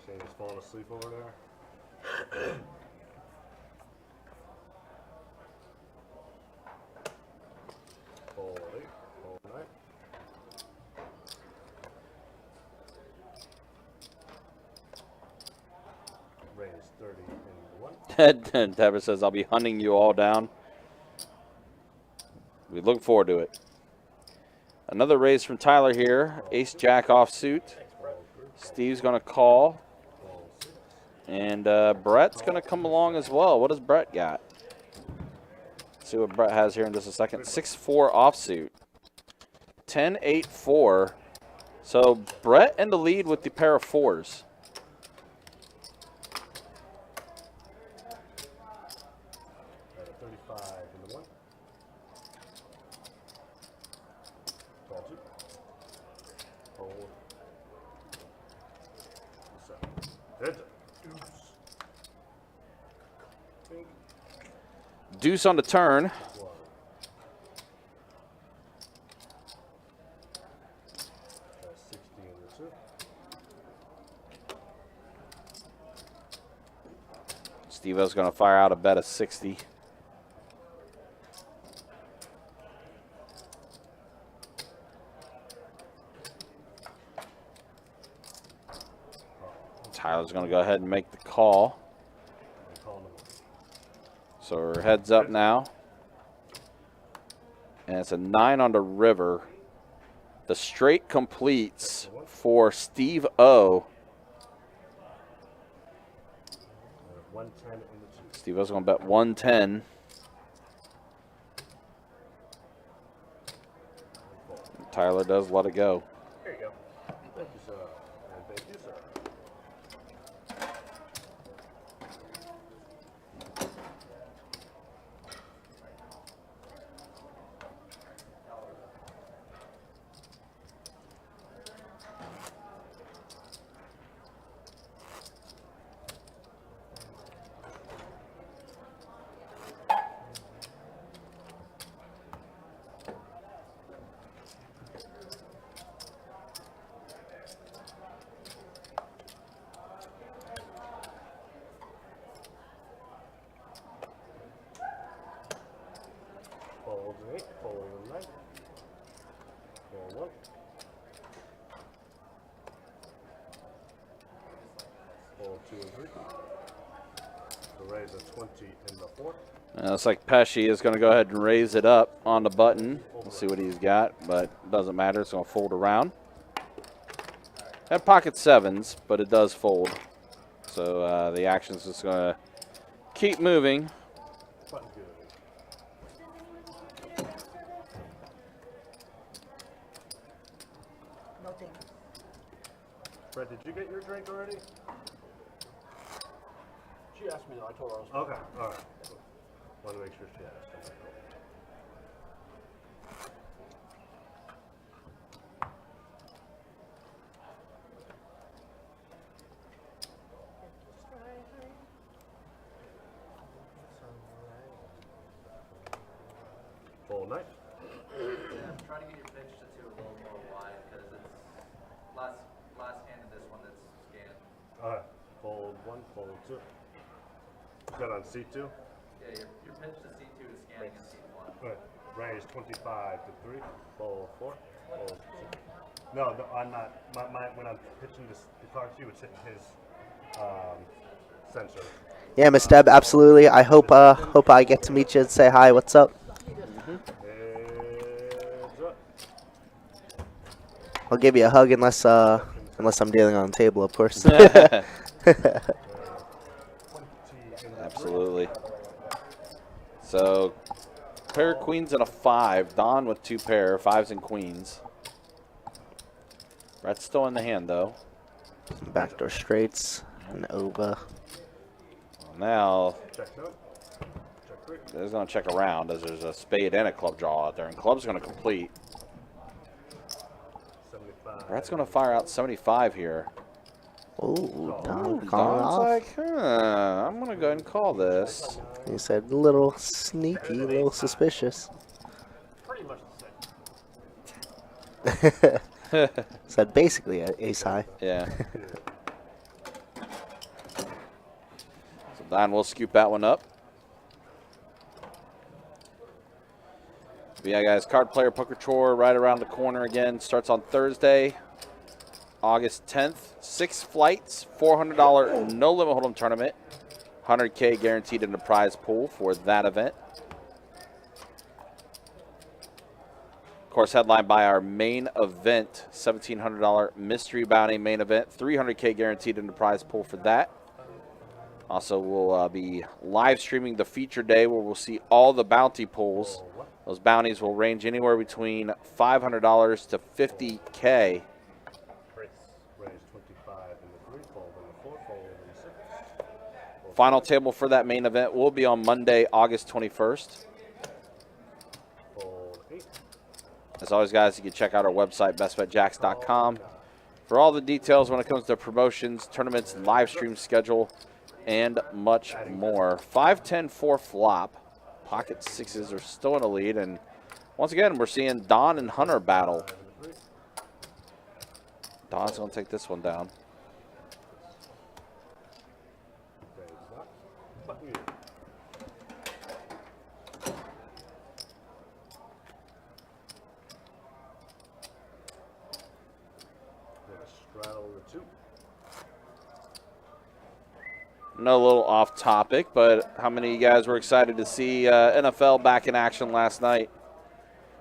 Shane is falling asleep over there. Fold 8. Fold Deborah says, I'll be hunting you all down. We look forward to it. Another raise from Tyler here. Ace Jack offsuit. Steve's going to call. And Brett's going to come along as well. What does Brett got? Let's see what Brett has here in just a second. 6-4 offsuit. 10-8-4. So Brett in the lead with the pair of fours. At a 35 in the 1. 12 2. Fold. 7. Dead. Deuce. Deuce on the turn. 1. That's 60 in the 2. Steve-O's going to fire out a bet of 60. Tyler's going to go ahead and make the call. So we're heads up now. And it's a 9 on the river. The straight completes for Steve O. 110 in the 2. Steve O's going to bet 110. Tyler does let it go. There you go. Thank you, sir. And thank you, sir. Fold an 8, fold a 9. Fold 1. Fold 2 and 3. So raise a 20 in the 4. Looks like Pesci is going to go ahead and raise it up on the button. We'll see what he's got, but it doesn't matter. It's going to fold around. Had pocket sevens, but it does fold. So the action's just going to keep moving. Button good. No thank you. Brett, did you get your drink already? She asked me, though. I told her I was. Okay, alright. Want to make sure she asked. Full night. Try to get your pitch to two a little more wide because it's last hand of this one that's scanned. Alright. Fold 1, fold 2. Is that on C2? Yeah, your pitch to C2 is scanning in C1. Right. Raise 25 to 3. Fold 4. Fold 2. No, I'm not. When I'm pitching the card to you, it's hitting his sensor. Yeah, Miss Deb, absolutely. I hope I get to meet you and say hi. What's up? Heads up. I'll give you a hug unless I'm dealing on the table, of course. 20 in the Absolutely. So, pair of queens and a 5. Don with 2 pair, 5s and queens. Brett's still in the hand, though. Backdoor straights and over. Well, now, check note. Check 3. they're going to check around as there's a spade and a club draw out there, and club's going to complete. 75. Brett's going to fire out 75 here. Ooh, Don Don's calling off. like, I'm going to go ahead and call this. He said a little sneaky, a little suspicious. Pretty much the same. Said basically ace high. Yeah. So Don will scoop that one up. But yeah, guys, Card Player Poker Tour right around the corner again. Starts on Thursday, August 10th. 6 flights, $400 no limit hold'em tournament. 100K guaranteed in the prize pool for that event. Of course, headlined by our main event, $1,700 mystery bounty main event, 300K guaranteed in the prize pool for that. Also, we'll be live streaming the feature day where we'll see all the bounty pools. Those bounties will range anywhere between $500 to $50K. Chris raised 25 in the 3-fold and the 4-fold and the 6. Final table for that main event will be on Monday, August 21st. Fold 8. As always, guys, you can check out our website, bestbetjacks.com, for all the details when it comes to promotions, tournaments, live stream schedule, and much more. 5-10 4 flop. Pocket sixes are still in the lead, and once again, we're seeing Don and Hunter battle. Don's going to take this one down. Straddle the 2. No, a little off topic, but how many of you guys were excited to see NFL back in action last night? It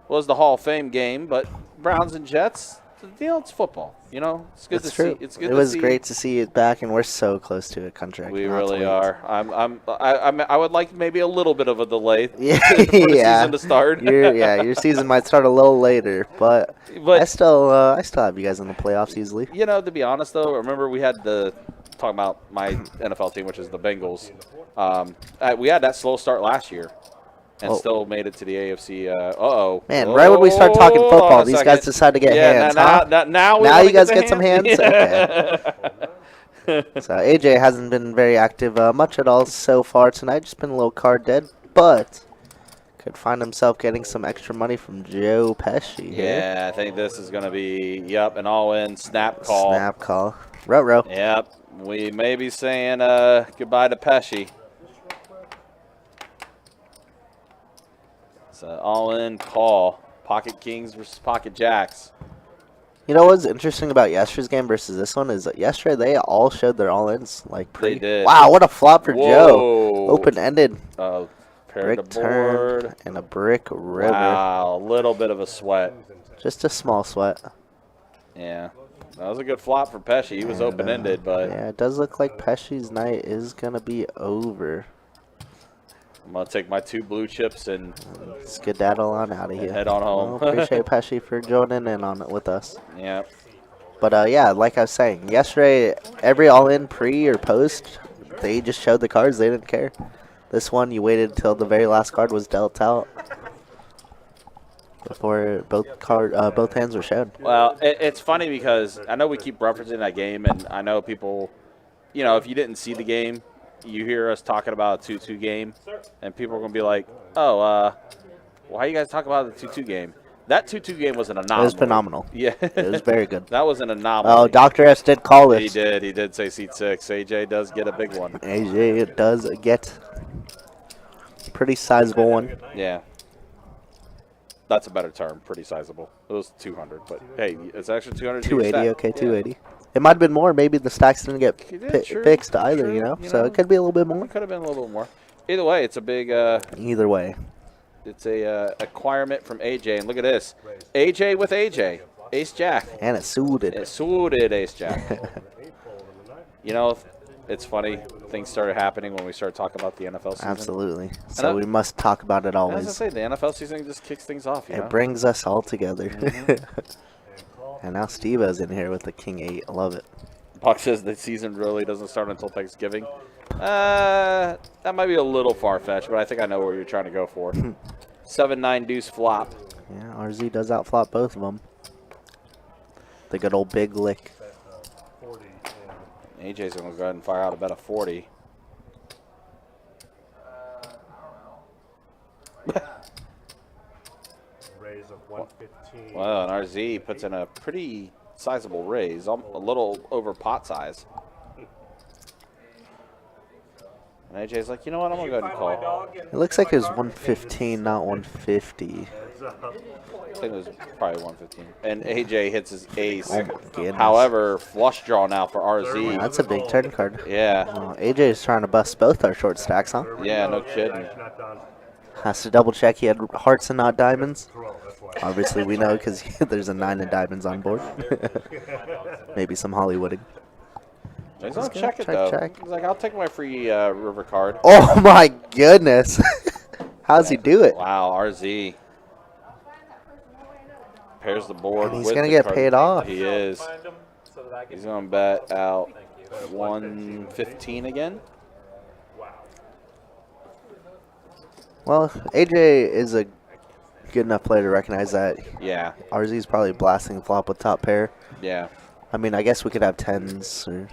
was the Hall of Fame game, but Browns and Jets, you know, it's football. You know, it's good That's to true. see. It's good. It was great to see it back, and we're so close to a contract. We Cannot really wait. are. I would like maybe a little bit of a delay Yeah, for the yeah. season to start. Your season might start a little later, but But I still have you guys in the playoffs easily. you know, to be honest though, remember we had talking about my NFL team, which is the Bengals. We had that slow start last year, and Oh. still made it to the AFC. Man, right when we start talking Hold football, on a these second. guys decide to get Yeah, hands, now, huh? now we Now wanna you guys the get some hands? So AJ hasn't been very active much at all so far tonight. Just been a little card dead, but could find himself getting some extra money from Joe Pesci here. Yeah, I think this is going to be, an all-in snap call. Snap call. Ruh-roh. Yep, we may be saying goodbye to Pesci. It's an all-in call. Pocket Kings versus Pocket Jacks. You know what's interesting about yesterday's game versus this one is that yesterday they all showed their all-ins. Like They did. Wow, what a flop for Joe. Whoa. Open-ended. Pair Brick to board. turn and a brick river. Wow, a little bit of a sweat. Just a small sweat. Yeah, that was a good flop for Pesci. He was And, open-ended, but yeah, it does look like Pesci's night is going to be over. I'm going to take my 2 blue chips and Skedaddle on out of here. head on home. Well, appreciate Pesci for joining in on it with us. Yeah. But, yeah, like I was saying, yesterday, every all-in pre or post, they just showed the cards. They didn't care. This one, you waited until the very last card was dealt out before both hands were shown. Well, it's funny because I know we keep referencing that game, and I know people, if you didn't see the game, you hear us talking about a 2-2 game, and people are going to be like, oh, why you guys talk about the 2-2 game? That 2-2 game was an anomaly. It was phenomenal. Yeah. It was very good. That was an anomaly. Oh, Dr. S did call this. He did say seat 6. AJ does get a big one. AJ does get a pretty sizable one. Yeah. That's a better term, pretty sizable. It was 200, but hey, it's actually 200. 280, okay, 280. It might have been more. Maybe the stacks didn't get True, fixed either, true, So it could be a little bit more. It could have been a little bit more. Either way, it's a big. Either way. It's a acquirement from AJ, and look at this. AJ with AJ, Ace Jack. And it suited. It suited Ace Jack. It's funny. Things started happening when we started talking about the NFL season. Absolutely. So we must talk about it As I always. say, the NFL season just kicks things off. It brings us all together. And now Steve-O's in here with the King 8. I love it. Buck says the season really doesn't start until Thanksgiving. That might be a little far-fetched, but I think I know where you're trying to go for. 7-9 deuce flop. Yeah, RZ does outflop both of them. The good old big lick. AJ's going to go ahead and fire out a bet of 40. Raise of 115. Well, and RZ puts in a pretty sizable raise, a little over pot size. And AJ's like, you know what, I'm going to go ahead and call. It looks like it was 115, not 150. Heads up. I think it was probably 115. And AJ hits his ace. Oh my goodness. However, flush draw now for RZ. That's a big turn card. Yeah. Oh, AJ is trying to bust both our short stacks, huh? Yeah, no kidding. Not done. Has to double check he had hearts and not diamonds. Throw, that's why. Obviously, we know because there's a 9 of diamonds on board. Maybe some Hollywooding. He's gonna go. check it Check, though. check. He's like, I'll take my free river card. Oh my goodness. How's he do it? Wow, RZ pairs the board. And he's with gonna the get card. paid off. He is. Find 'em so that I can. He's gonna bet out 115 again. Well, AJ is a good enough player to recognize that. Yeah, RZ is probably blasting flop with top pair. yeah. I mean, I guess we could have 10s or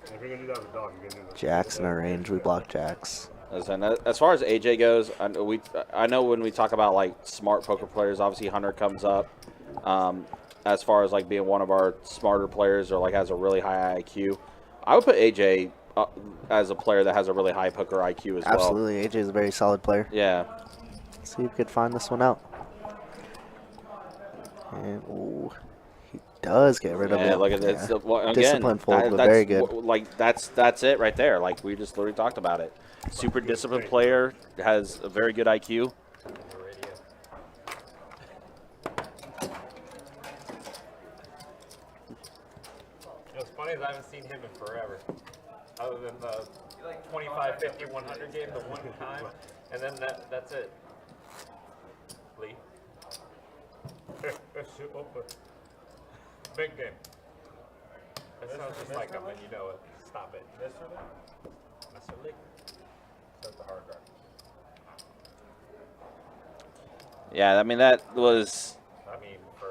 If you're gonna do that with dog, you're gonna do that. jacks in our range. We block jacks. Listen, as far as AJ goes, I know when we talk about like smart poker players, obviously Hunter comes up. As far as like being one of our smarter players or like has a really high IQ, I would put AJ as a player that has a really high poker IQ as well. Absolutely. AJ is a very solid player. Yeah. See if we could find this one out. And, ooh, he does get rid of it. Yeah, look at this. Yeah. Well, again, Discipline fold, but that's very good. Like that's it right there. Like we just literally talked about it. Super disciplined player, has a very good IQ. What's funny is I haven't seen him in forever. Other than the 25, 50, 100 game the one time, and then that's it. Lee. Big game. That sounds just like him, and you know it. Stop it. Mr. Lee. That's the hard drive. Yeah, I mean that was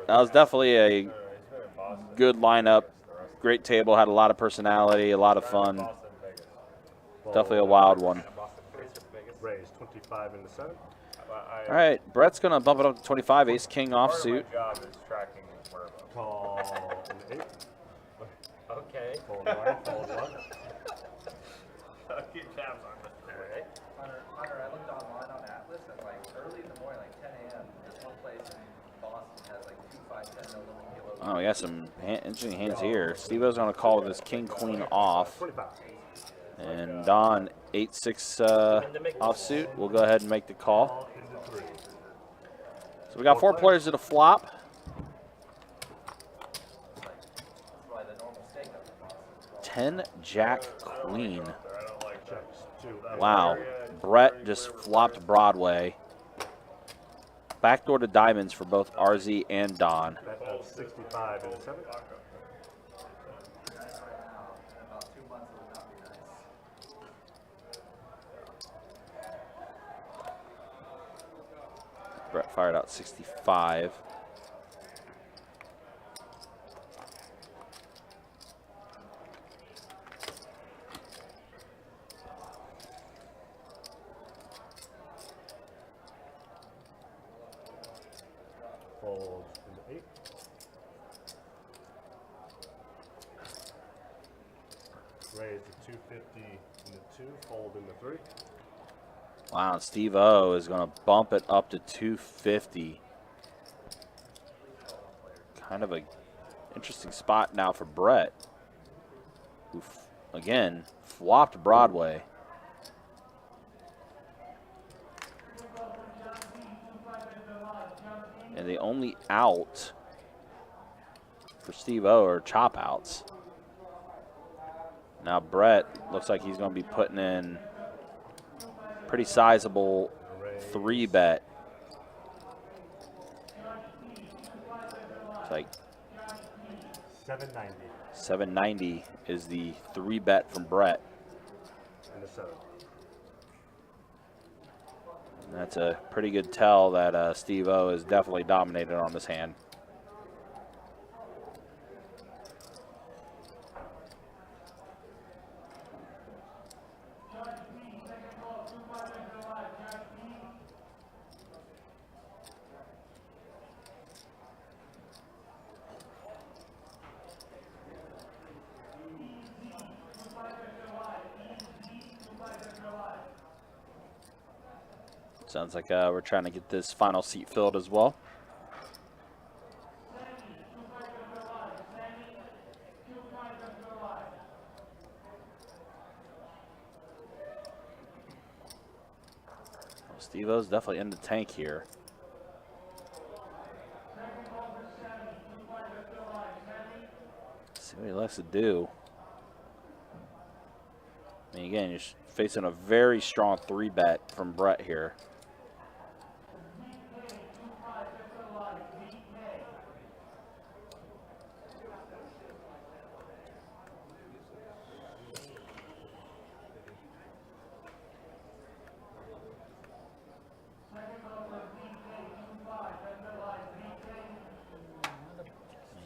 definitely a good lineup. Great table, had a lot of personality, a lot of fun. Definitely a wild one. Raise 25 in the 7. All right, Brett's gonna bump it up to 25. Ace King offsuit. Job is tracking where Call in the 8. Okay. Fold 1, fold 1. Keep tabs on this. Right? Hunter, I looked online on Atlas at like early in the morning, like 10 a.m. This one place in Boston has like 2, 5, 10 no limit kilos. Oh, we got some interesting hands here. Steve-O's gonna call with his King Queen off, 25. and Don 8-6 offsuit. We'll go ahead and make the call. So we got 4 players at a flop. Probably the normal stake up in Boston. 10 Jack Queen. Checks 2. Wow. Brett just flopped Broadway. Backdoor to diamonds for both RZ and Don. Bet 65 in the 7. In about 2 months, it would not be nice. Brett fired out 65. Fold in the 8. Raise the 250 in the 2. Fold in the 3. Wow, Steve-O is going to bump it up to 250. Kind of a interesting spot now for Brett, who, again, flopped Broadway. And the only out for Steve-O are chop outs. Now Brett looks like he's going to be putting in pretty sizable 3-bet. It's like 790 790 is the 3-bet from Brett. in the 7. That's a pretty good tell that Steve-O is definitely dominated on this hand. Sounds like we're trying to get this final seat filled as well. Steve-O's definitely in the tank here. See what he likes to do. I mean, again, you're facing a very strong 3-bet from Brett here.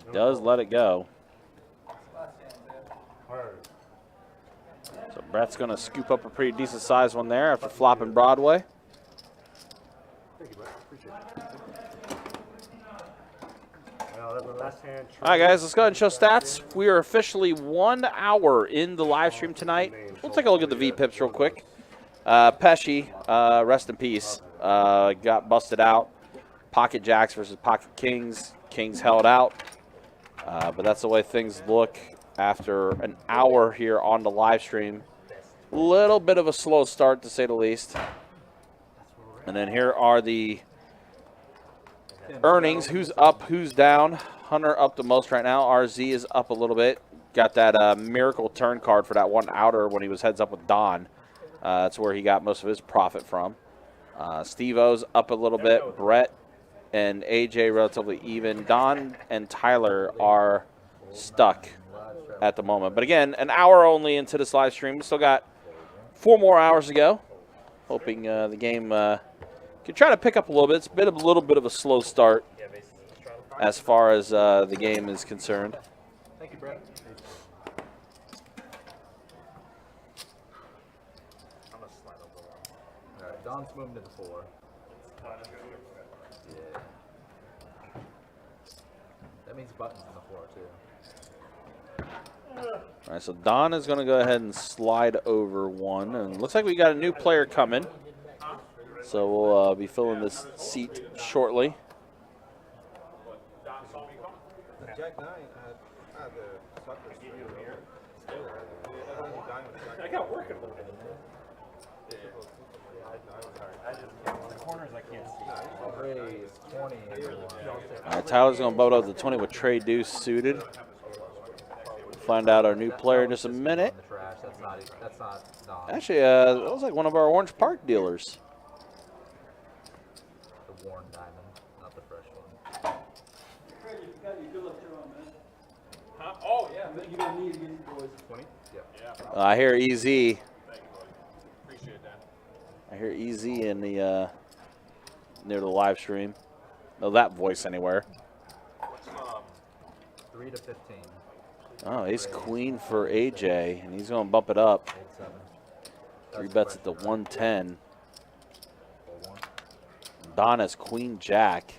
He does let it go. So Brett's going to scoop up a pretty decent sized one there after flopping Broadway. Thank you, Brett. Appreciate it. Well, that's the last hand. All right, guys, let's go ahead and show stats. We are officially 1 hour in the live stream tonight. We'll take a look at the V-Pips real quick. Pesci, rest in peace, got busted out. Pocket Jacks versus Pocket Kings. Kings held out. But that's the way things look after an hour here on the live stream. Little bit of a slow start, to say the least. And then here are the earnings. Who's up, who's down. Hunter up the most right now. RZ is up a little bit. Got that miracle turn card for that one outer when he was heads up with Don. That's where he got most of his profit from. Steve-O's up a little bit. Brett and AJ relatively even. Don and Tyler are stuck at the moment. But again, an hour only into this live stream. We still got 4 more hours to go. Hoping the game can try to pick up a little bit. It's been a little bit of a slow start as far as the game is concerned. Thank you, Brett. All right, Don's moving to the 4. Yeah. That means buttons in the 4 too. All right, so Don is going to go ahead and slide over one. And looks like we got a new player coming. So we'll be filling this seat shortly. Jack 9 had the suckers here. I got working a little bit. The corners I can't see. Raise 20. All right, Tyler's going to boat up the 20 with Trey Deuce suited. Find out our new player in just a minute. The trash. That's not Don. Actually, that was like one of our Orange Park dealers. The worn diamond, not the fresh one. Huh? Oh, yeah. You're gonna need to get these boys. 20? Yep. I hear EZ. Thank you, buddy. Appreciate that. I hear EZ in the near the live stream. No, that voice anywhere. What's 3 to 15. Oh, ace queen for AJ, and he's going to bump it up. 8-7. 3 bets at the 110. Don has queen jack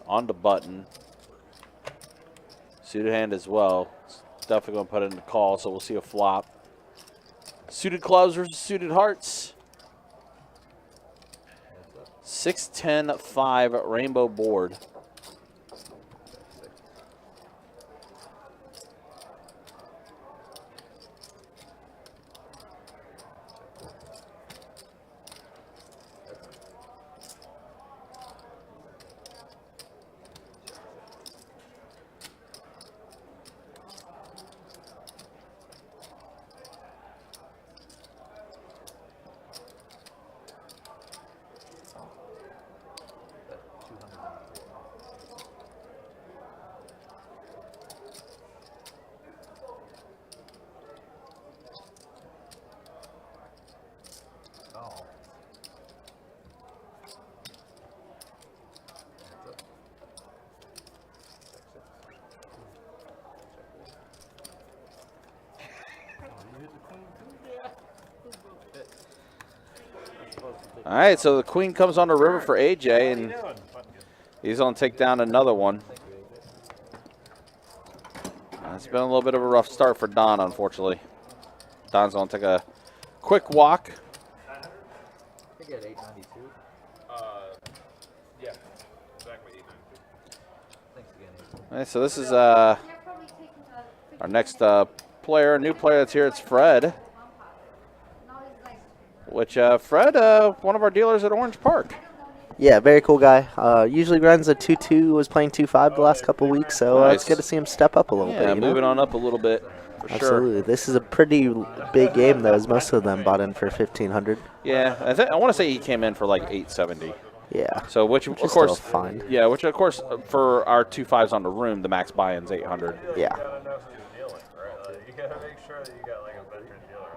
on the button. Suited hand as well. Definitely going to put it in the call, so we'll see a flop. Suited clubs versus suited hearts. 6-10-5 rainbow board. All right, so the queen comes on the river for AJ, and he's going to take down another one. It's been a little bit of a rough start for Don, unfortunately. Don's going to take a quick walk. think you had 892. Yeah, exactly 892. Thanks again. All right, so this is our next player, new player that's here. It's Fred. Which Fred, one of our dealers at Orange Park. Yeah, very cool guy. Usually runs a 2-2, was playing 2-5 the last couple weeks, so it's good to see him step up a little Yeah, bit. moving on up a little bit, for Absolutely. This is a pretty big game, though, as most of them bought in for 1,500. Yeah, I want to say he came in for like 870. Yeah. So which Which of is course, still fine. yeah, which of course for our 2.5s on the room, the max buy-in's 800. Yeah. You gotta know who you're dealing, right? Like, you gotta make sure that you got like a veteran dealer.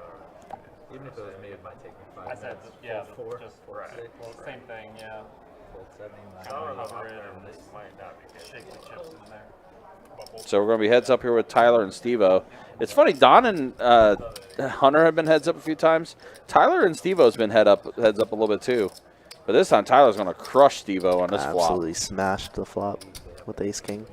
Even if it was me, it might take me 5 I said, minutes. yeah, Fold 4. just right. Well, same thing, yeah. Fold 7. Some of them out there might not be shaking the chips in there. So we're going to be heads up here with Tyler and Steve-O. It's funny, Don and Hunter have been heads up a few times. Tyler and Steve-O's been heads up a little bit too. But this time Tyler's going to crush Steve-O on this flop. Absolutely smashed the flop with ace king.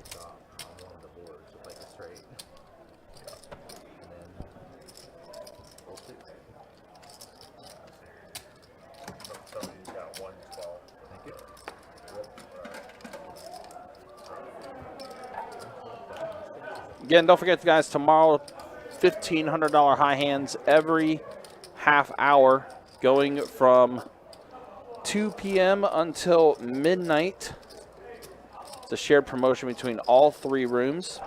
Somebody's got 112. Again, don't forget, guys, tomorrow, $1,500 high hands every half hour going from 2 p.m. until midnight. It's a shared promotion between all 3 rooms.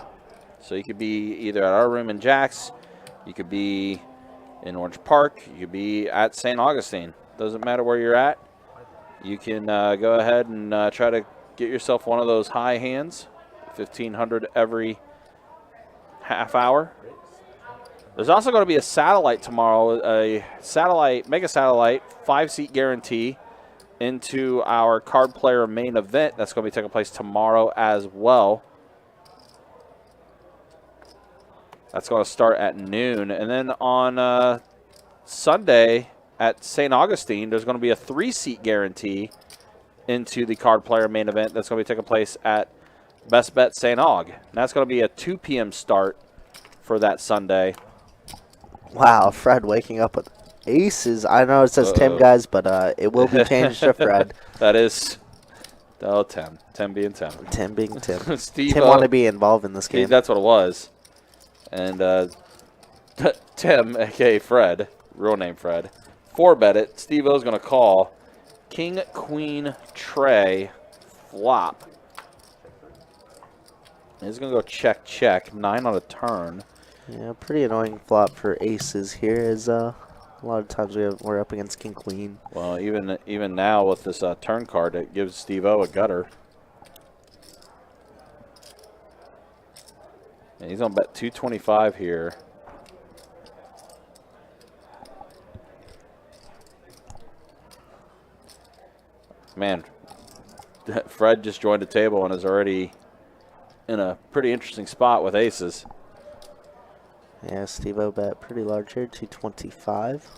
So you could be either at our room in Jack's, you could be in Orange Park, you could be at St. Augustine. Doesn't matter where you're at. You can go ahead and try to get yourself one of those high hands, 1,500 every half hour. There's also going to be a satellite tomorrow, a satellite, mega satellite, 5-seat guarantee into our card player main event. That's going to be taking place tomorrow as well. That's going to start at noon. And then on Sunday at St. Augustine, there's going to be a 3-seat guarantee into the card player main event. That's going to be taking place at Best Bet St. Aug. And that's going to be a 2 p.m. start for that Sunday. Wow, Fred waking up with aces. I know it says Tim, guys, but it will be changed to Fred. That is, oh, Tim. Tim being Tim. Tim being Tim. Steve, Tim wanted to be involved in this game. That's what it was. And Tim, a.k.a. Fred, real name Fred, 4-bet it. Steve-O's going to call King, Queen, Tray, flop. He's going to go check, check, 9 on a turn. Yeah, pretty annoying flop for aces here. Is a lot of times we're up against king queen. Well, even now with this turn card, it gives Steve-O a gutter. And he's going to bet 225 here. Man, Fred just joined the table and is already in a pretty interesting spot with aces. Yeah, Steve-O bet pretty large here, 225.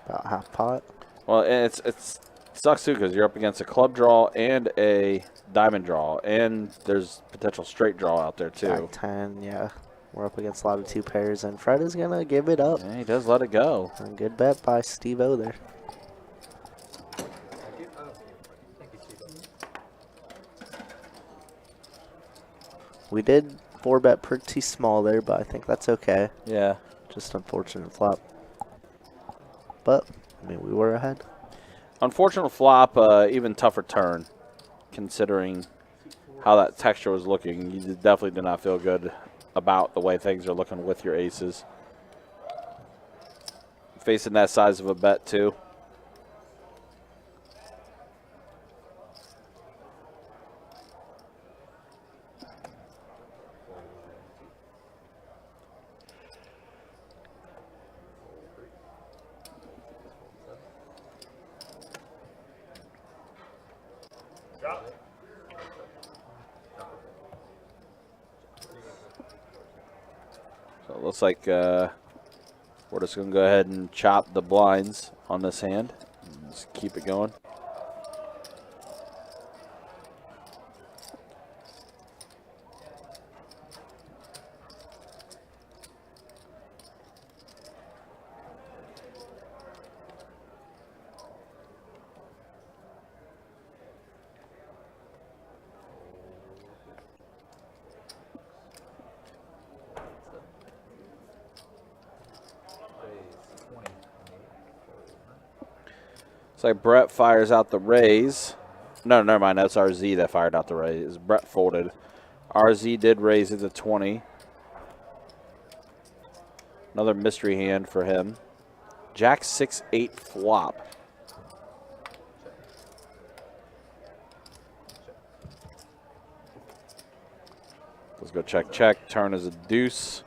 About half pot. Well, and it sucks too because you're up against a club draw and a diamond draw, and there's potential straight draw out there too. Back 10, yeah. We're up against a lot of 2 pairs, and Fred is going to give it up. Yeah, he does let it go. A good bet by Steve-O there. We did 4-bet pretty small there, but I think that's okay. Yeah. Just unfortunate flop. But, I mean, we were ahead. Unfortunate flop, even tougher turn, considering how that texture was looking. You definitely did not feel good about the way things are looking with your aces. Facing that size of a bet, too. So it looks like we're just going to go ahead and chop the blinds on this hand. Just keep it going. Looks like Brett fires out the raise. No, never mind. That's RZ that fired out the raise. Brett folded. RZ did raise it to 20. Another mystery hand for him. Jack 6-8 flop. Let's go check, check. Turn is a deuce.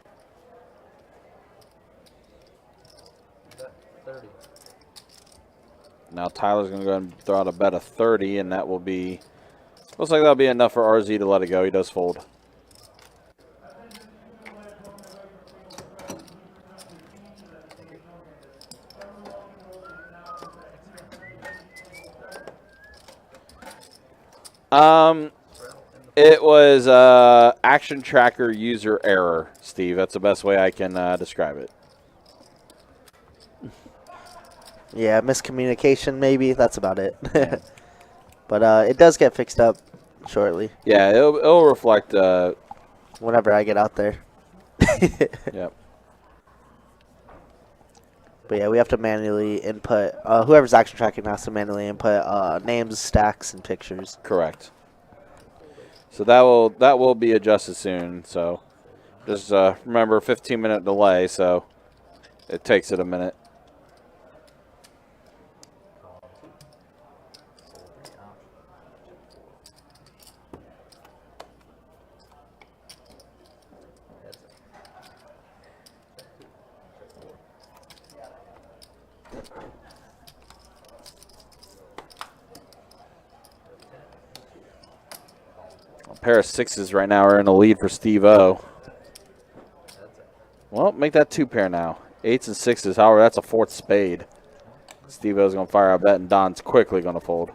30. Now Tyler's going to go ahead and throw out a bet of 30, and that will be, looks like that'll be enough for RZ to let it go. He does fold. It was action tracker user error, Steve. That's the best way I can describe it. Yeah, miscommunication maybe. That's about it. But it does get fixed up shortly. Yeah, it'll reflect. Whenever I get out there. Yep. But yeah, we have to manually input. Whoever's action tracking has to manually input names, stacks, and pictures. Correct. So that will be adjusted soon. So just remember, 15-minute delay. So it takes it a minute. A pair of sixes right now are in the lead for Steve-O. Well, make that two pair now. Eights and sixes. However, that's a fourth spade. Steve-O's going to fire a bet, and Don's quickly going to fold.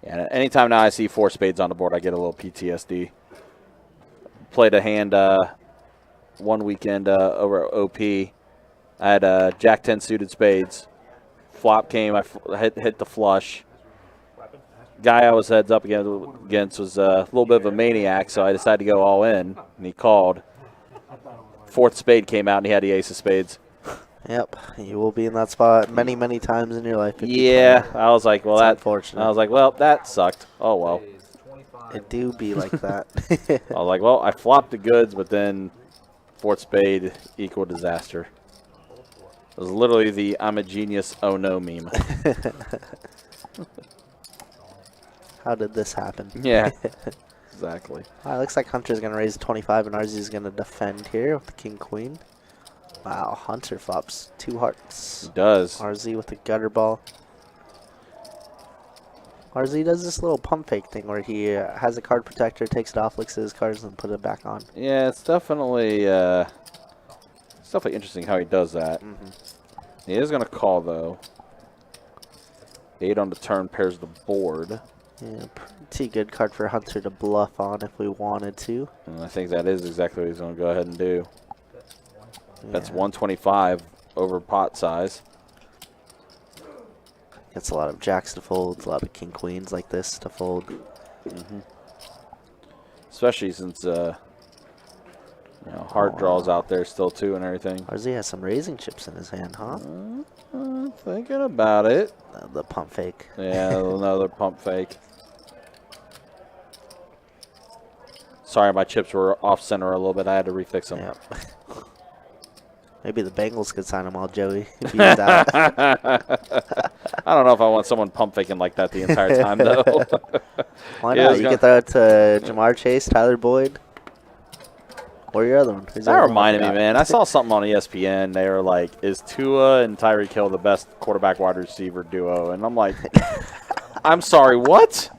Yeah, anytime now I see four spades on the board, I get a little PTSD. Played a hand one weekend over at OP. I had Jack 10 suited spades. Flop came, I hit the flush. Guy I was heads up against was a little bit of a maniac, so I decided to go all in, and he called. Fourth spade came out, and he had the ace of spades. Yep, you will be in that spot many, many times in your life. Yeah, I was like, well, It's unfortunate. I was like, well, that sucked. Oh well. It do be like that. I was like, well, I flopped the goods, but then fourth spade equal disaster. It was literally the "I'm a genius, oh no" meme. How did this happen? Yeah, exactly. It looks like Hunter's going to raise 25 and RZ is going to defend here with the king queen. Wow, Hunter flops two hearts. He does. RZ with the gutter ball. RZ does this little pump fake thing where he has a card protector, takes it off, looks at his cards, and put it back on. Yeah, it's definitely interesting how he does that. He is going to call, though. 8 on the turn pairs the board. Yeah, pretty good card for Hunter to bluff on if we wanted to. And I think that is exactly what he's going to go ahead and do. That's Yeah. 125 over pot size. Gets a lot of jacks to fold, a lot of king queens like this to fold. Especially since hard draws out there still too and everything. RZ has some raising chips in his hand, huh? Thinking about it. The pump fake. Yeah, another pump fake. Sorry, my chips were off center a little bit. I had to refix them. Yep. Maybe the Bengals could sign him all Joey if he was out. I don't know if I want someone pump faking like that the entire time, though. Why Yeah, not? it's You gonna- get that to Jamar Chase, Tyler Boyd, or your other one. Who's the That other one I reminded me, forgot? man. I saw something on ESPN. They were like, is Tua and Tyreek Hill the best quarterback wide receiver duo? And I'm like, I'm sorry, what?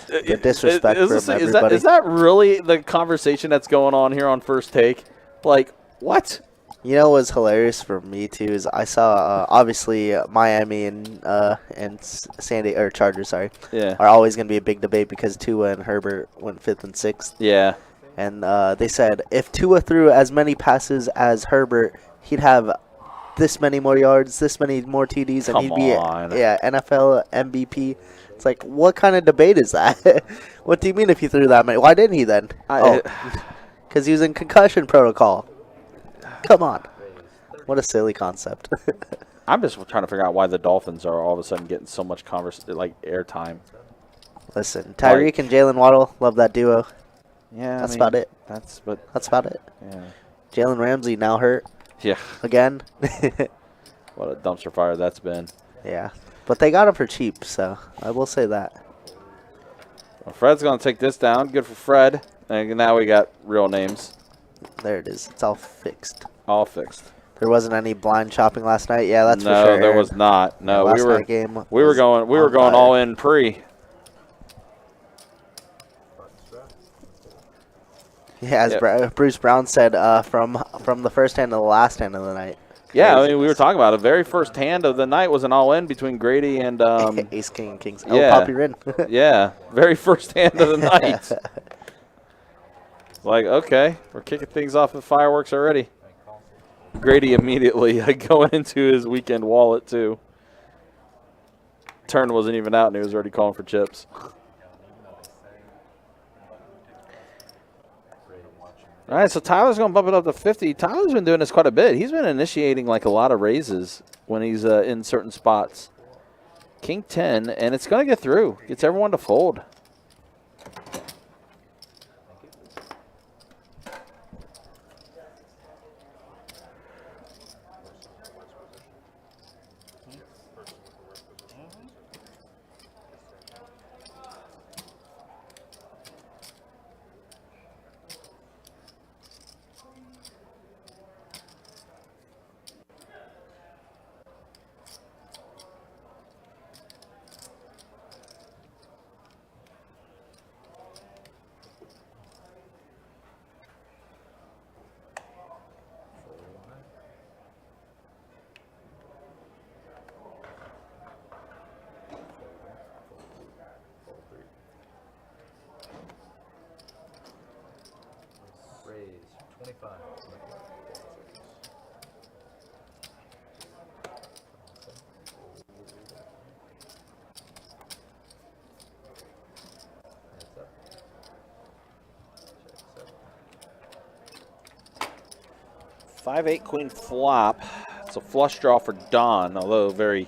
The disrespect from everybody. Is that really the conversation that's going on here on First Take? Like, what? You know what was hilarious for me too is I saw obviously Miami and Chargers Yeah. are always going to be a big debate because Tua and Herbert went 5th and 6th, Yeah. and they said if Tua threw as many passes as Herbert, he'd have this many more yards, this many more TDs, and Come he'd be on. NFL MVP. It's like, what kind of debate is that? What do you mean if he threw that many? Why didn't he then? Because he was in concussion protocol. Come on. What a silly concept. I'm just trying to figure out why the Dolphins are all of a sudden getting so much airtime. Listen, Tyreek and Jalen Waddle, love that duo. Yeah, That's about it. That's about it. Yeah. Jalen Ramsey now hurt. Yeah. Again. What a dumpster fire that's been. Yeah. But they got him for cheap, so I will say that. Well, Fred's going to take this down. Good for Fred. And now we got real names. There it is. It's all fixed. All fixed. There wasn't any blind shopping last night. Yeah, that's for No, sure. there Aaron. was not. No, Yeah, we were going all in pre. Yeah, as Bruce Brown said, from the first hand to the last hand of the night. Yeah, I mean, we were talking about it. The very first hand of the night was an all-in between Grady and Ace King and Kings. Yeah, Poppy Rin. Yeah, very first hand of the night. Like, okay, we're kicking things off with fireworks already. Grady immediately going into his weekend wallet too. Turn wasn't even out, and he was already calling for chips. All right, so Tyler's going to bump it up to 50. Tyler's been doing this quite a bit. He's been initiating like a lot of raises when he's in certain spots. King 10, and it's going to get through. Gets everyone to fold. Raise 25. Heads up. Check 5-8 queen flop. It's a flush draw for Don, although a very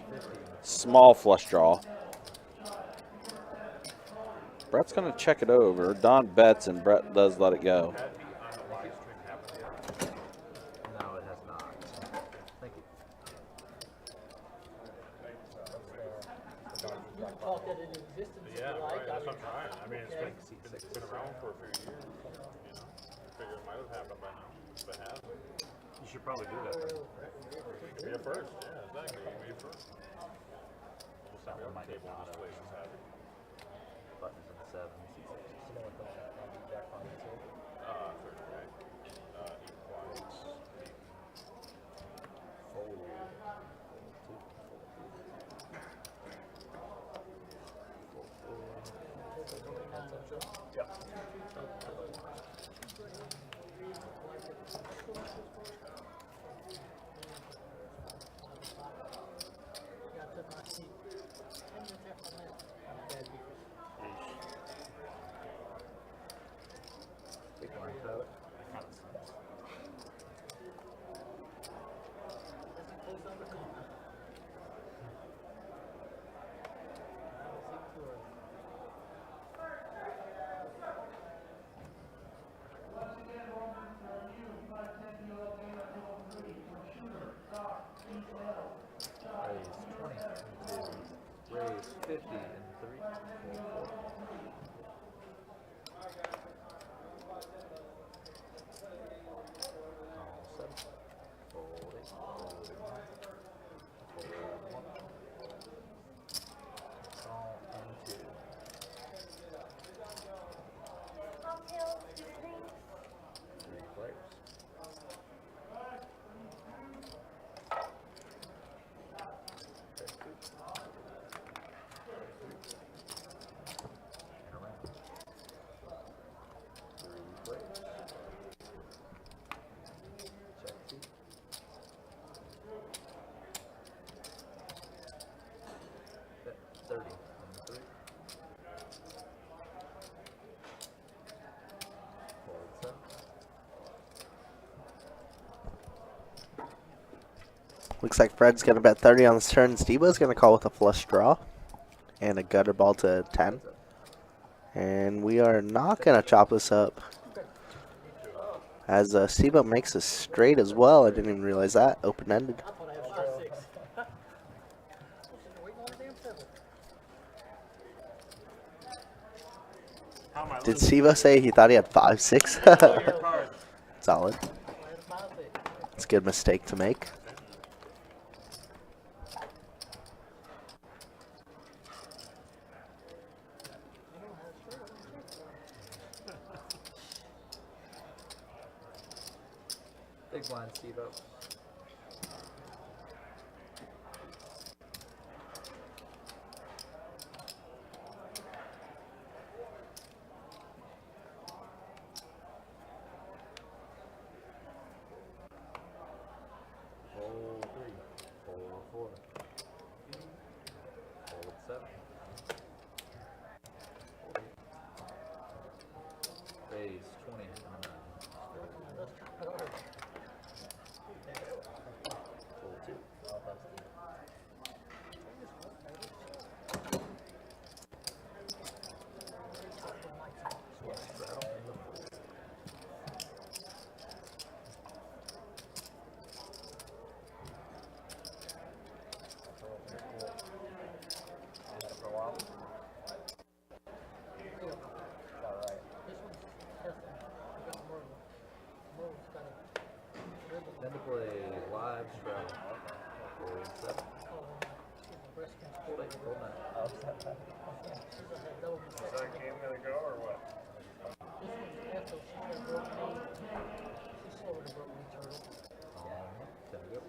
small flush draw. Brett's going to check it over. Don bets, and Brett does let it go. No, it has not. Thank you. You can talk that it exists if you like. That's what I'm trying. I mean, it's been around for a few years. You know, I figure it might have happened by now, if it hasn't. You should probably do that. Be a first, yeah, exactly. Be a first. Just have one table in this place is having. Buttons on the 7. Looks like Fred's going to bet 30 on this turn. Steve-O's going to call with a flush draw and a gutter ball to 10. And we are not going to chop this up. As Steve-O makes a straight as well. I didn't even realize that. Open-ended. Did Steve-O say he thought he had 5-6? Solid. It's a good mistake to make. Big blind, Steve-O. Fold 3. Fold 4. Fold 7. Fold 8. Raise 20. Fold 2. Then to play live straddle. Fold 7. Fold 8. Fold 9. Is that game gonna go or what? Ten to go.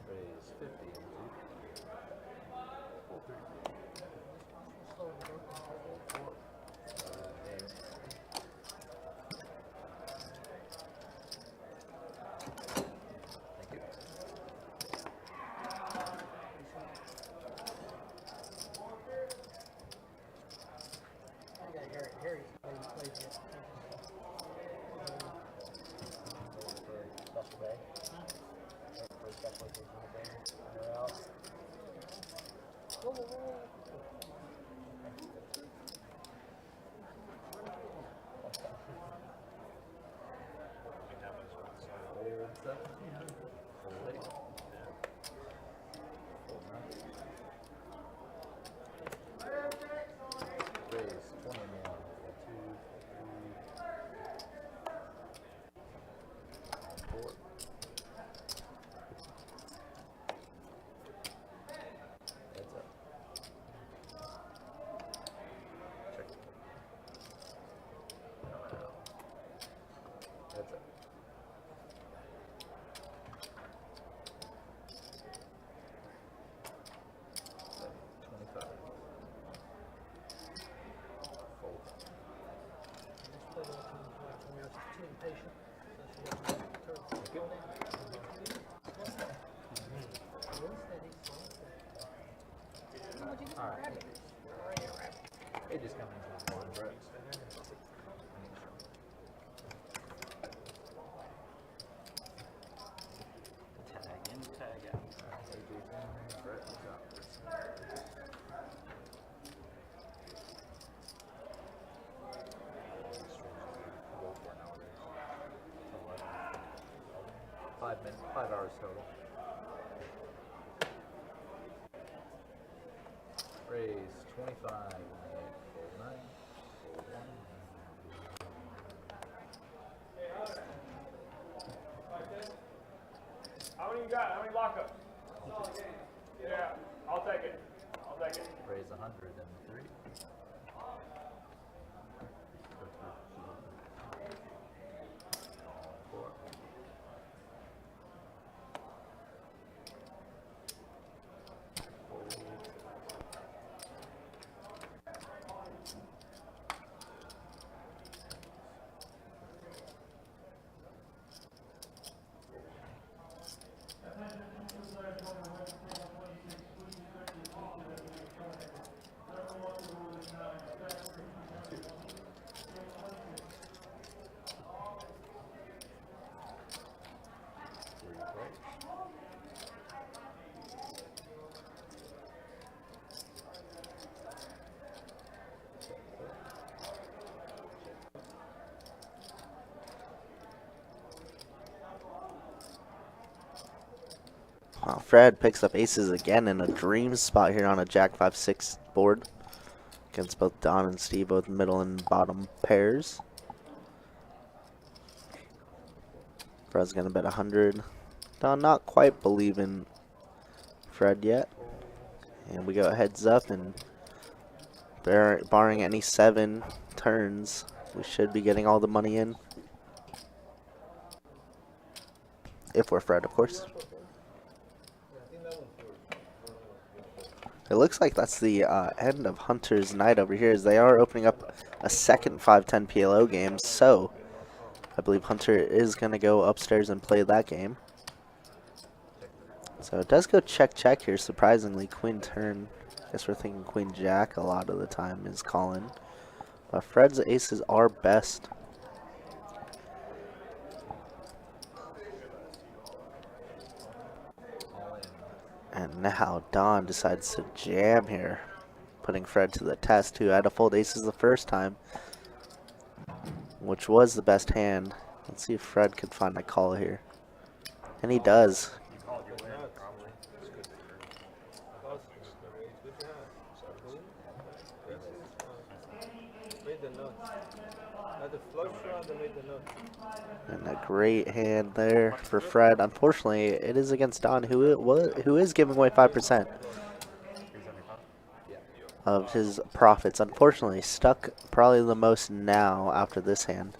Raise 50 and 2. Fold 3. Fold 4. And thank you. Fold 7. Fold 8. Fold 9. Raise 20 and 1. Fold 2, 3. 4. Heads up. Check. Heads up. 25. Fold. Thank you. Alright. It just comes into one, bro. Tag in, tag out. Five minutes, 5 hours total. Raise 25 and 8, fold 9, fold 1. How many you got? How many lockups? Yeah, I'll take it. I'll take it. Raise 103. Four. Fold. Fred picks up aces again in a dream spot here on a Jack 5-6 board against both Don and Steve, both middle and bottom pairs. Fred's gonna bet 100. Don not quite believing Fred yet, and we go heads up, and barring any 7 turns, we should be getting all the money in. If we're Fred, of course. It looks like that's the end of Hunter's night over here, as they are opening up a second 5-10 PLO game. So I believe Hunter is going to go upstairs and play that game. So it does go check here, surprisingly. Queen turn. I guess we're thinking Queen Jack a lot of the time is calling. But Fred's aces are best. And now Don decides to jam here, putting Fred to the test, who had to fold aces the first time, which was the best hand. Let's see if Fred could find a call here. And he does. And a great hand there for Fred. Unfortunately, it is against Don, who is giving away 5% of his profits. Unfortunately, stuck probably the most now after this hand.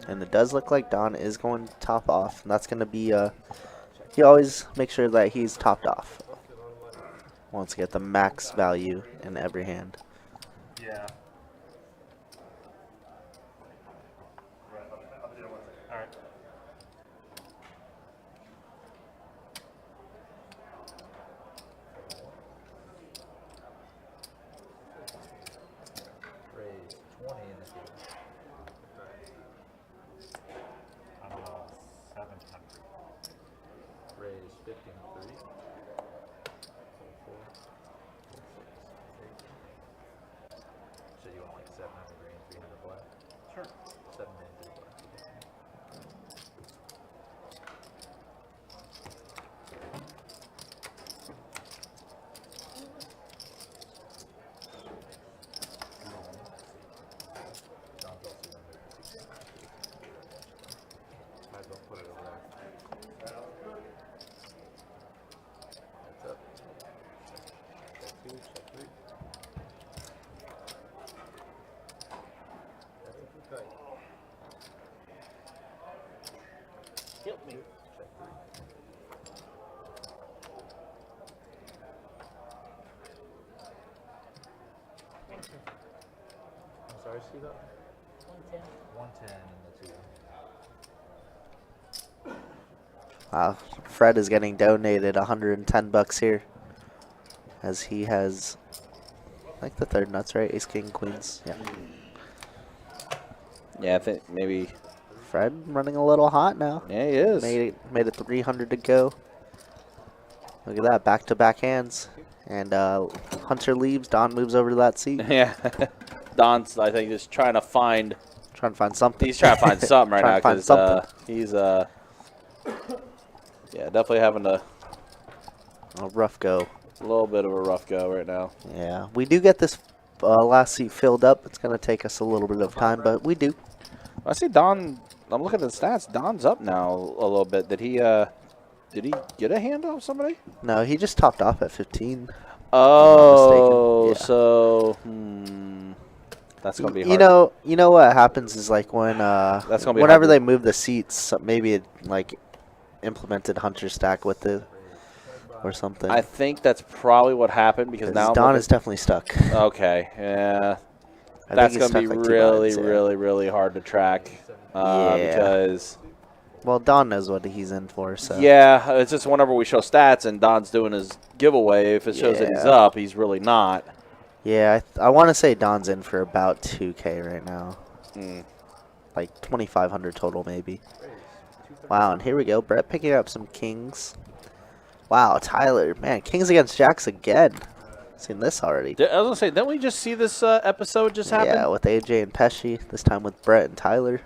And it does look like Don is going to top off. And that's going to be, he always makes sure that he's topped off. Wants to get the max value in every hand. Yeah. All right. Raise 20 in the game. 700. Raise 50 and 30. 4, 6, 8. So you want like 700 green, 300 black? Sure. 7 and 3 black. Might as well put it over there. That's up. Check 2, check 3. That's too tight. Help me. Check 3. I'm sorry, see that? 110 in the 2. Fred is getting donated $110 here, as he has, like, the third nuts, right? Ace, king, queens. Yeah. Yeah, I think maybe. Fred running a little hot now. Yeah, he is. Made it 300 to go. Look at that, back-to-back hands. And Hunter leaves. Don moves over to that seat. Yeah. Don's, I think, just trying to find. Trying to find something. He's trying to find something right now, Trying to find because he's yeah, definitely having a rough go. little bit of a rough go right now. Yeah, we do get this last seat filled up. It's going to take us a little bit of time, but we do. I see Don. I'm looking at the stats. Don's up now a little bit. Did he get a hand off somebody? No, he just topped off at 15. Oh, Yeah. so that's gonna be hard. You know what happens is, like, when That's gonna be whenever hard. they move the seats, maybe it like implemented Hunter stack with it or something. I think that's probably what happened, because 'Cause now Don is definitely stuck. okay. Yeah, I that's think he's gonna be stuck like 2 really, lines, yeah. really, really hard to track Yeah. because Well, Don knows what he's in for, so. Yeah, it's just whenever we show stats and Don's doing his giveaway, if it shows that he's Yeah. up, he's really not. Yeah, I want to say Don's in for about 2K right now. Mm. Like 2,500 total, maybe. Wow, and here we go. Brett picking up some kings. Wow, Tyler. Man, kings against jacks again. Seen this already. I was going to say, didn't we just see this episode just happen? Yeah, with AJ and Pesci. This time with Brett and Tyler.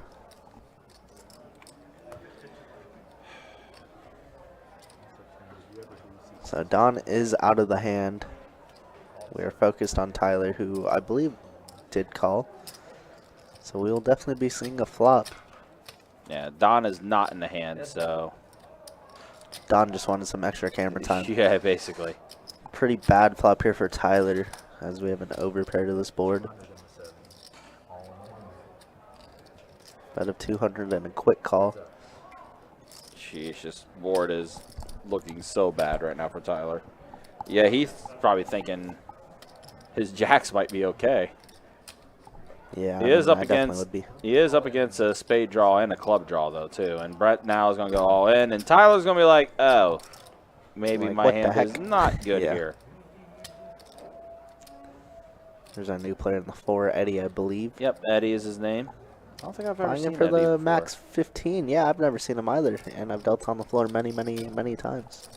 So Don is out of the hand. We are focused on Tyler, who I believe did call. So we will definitely be seeing a flop. Yeah, Don is not in the hand, so. Don just wanted some extra camera time. Yeah, basically. Pretty bad flop here for Tyler, as we have an overpair to this board. Bet of 200 and a quick call. Sheesh, this board is looking so bad right now for Tyler. Yeah, he's probably thinking his jacks might be okay. Yeah, He is up I definitely against would be. he is up against a spade draw and a club draw though too. And Brett now is gonna go all in, and Tyler's gonna be like, oh, maybe Like, my what the hand is heck? not good Yeah. here. There's our new player in the 4, Eddie, I believe. Yep, Eddie is his name. I don't think I've ever Buying seen it for Eddie the before. max 15. Yeah, I've never seen him either, and I've dealt on the floor many, many, many times.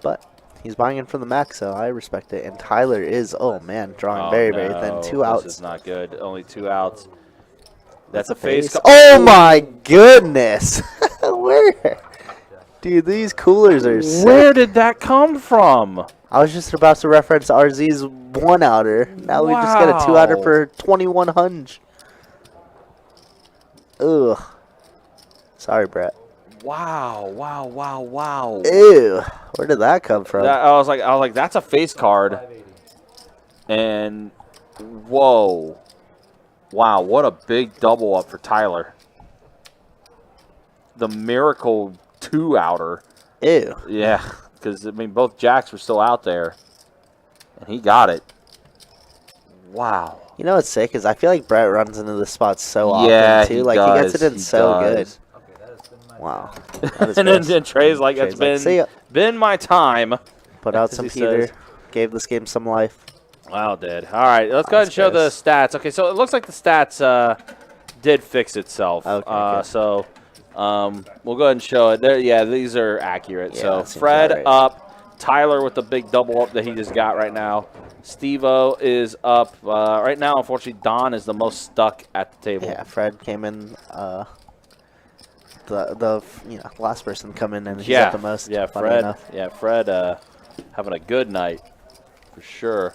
But he's buying in for the max, so I respect it. And Tyler is, oh man, drawing Oh, very, very thin. no, 2 outs. This is not good. Only 2 outs. That's a Face. face. Oh my goodness! Where? Dude, these coolers are sick. Where did that come from? I was just about to reference RZ's 1-outer. Now we just get a 2-outer Wow. for 2,100. Ugh. Sorry, Brett. Wow! Wow! Wow! Wow! Ew. Where did that come from? I was like, that's a face card. And whoa. Wow, what a big double up for Tyler. The miracle 2-outer. Ew. Yeah, because, I mean, both jacks were still out there. And he got it. Wow. You know what's sick is I feel like Brett runs into this spot so often, Yeah, too. he Like, does. he gets it in He so does. Okay, that has been my good. Wow. That is And then gross. Trey's like, it's Trey's "See ya." been my time. Put out as some he heater. says. Gave this game some life. Wow, did. All right, let's go ahead and That's show the gross. stats. Okay, so it looks like the stats did fix itself. Okay, good. So we'll go ahead and show it. There, yeah, these are accurate. Yeah, So that seems Fred about right. up, Tyler with the big double up that he just got right now. Steve-O is up. Right now, unfortunately, Don is the most stuck at the table. Yeah, Fred came in. The last person come in and he's Yeah, up the most. yeah, funny Fred. enough. Yeah, Fred having a good night for sure.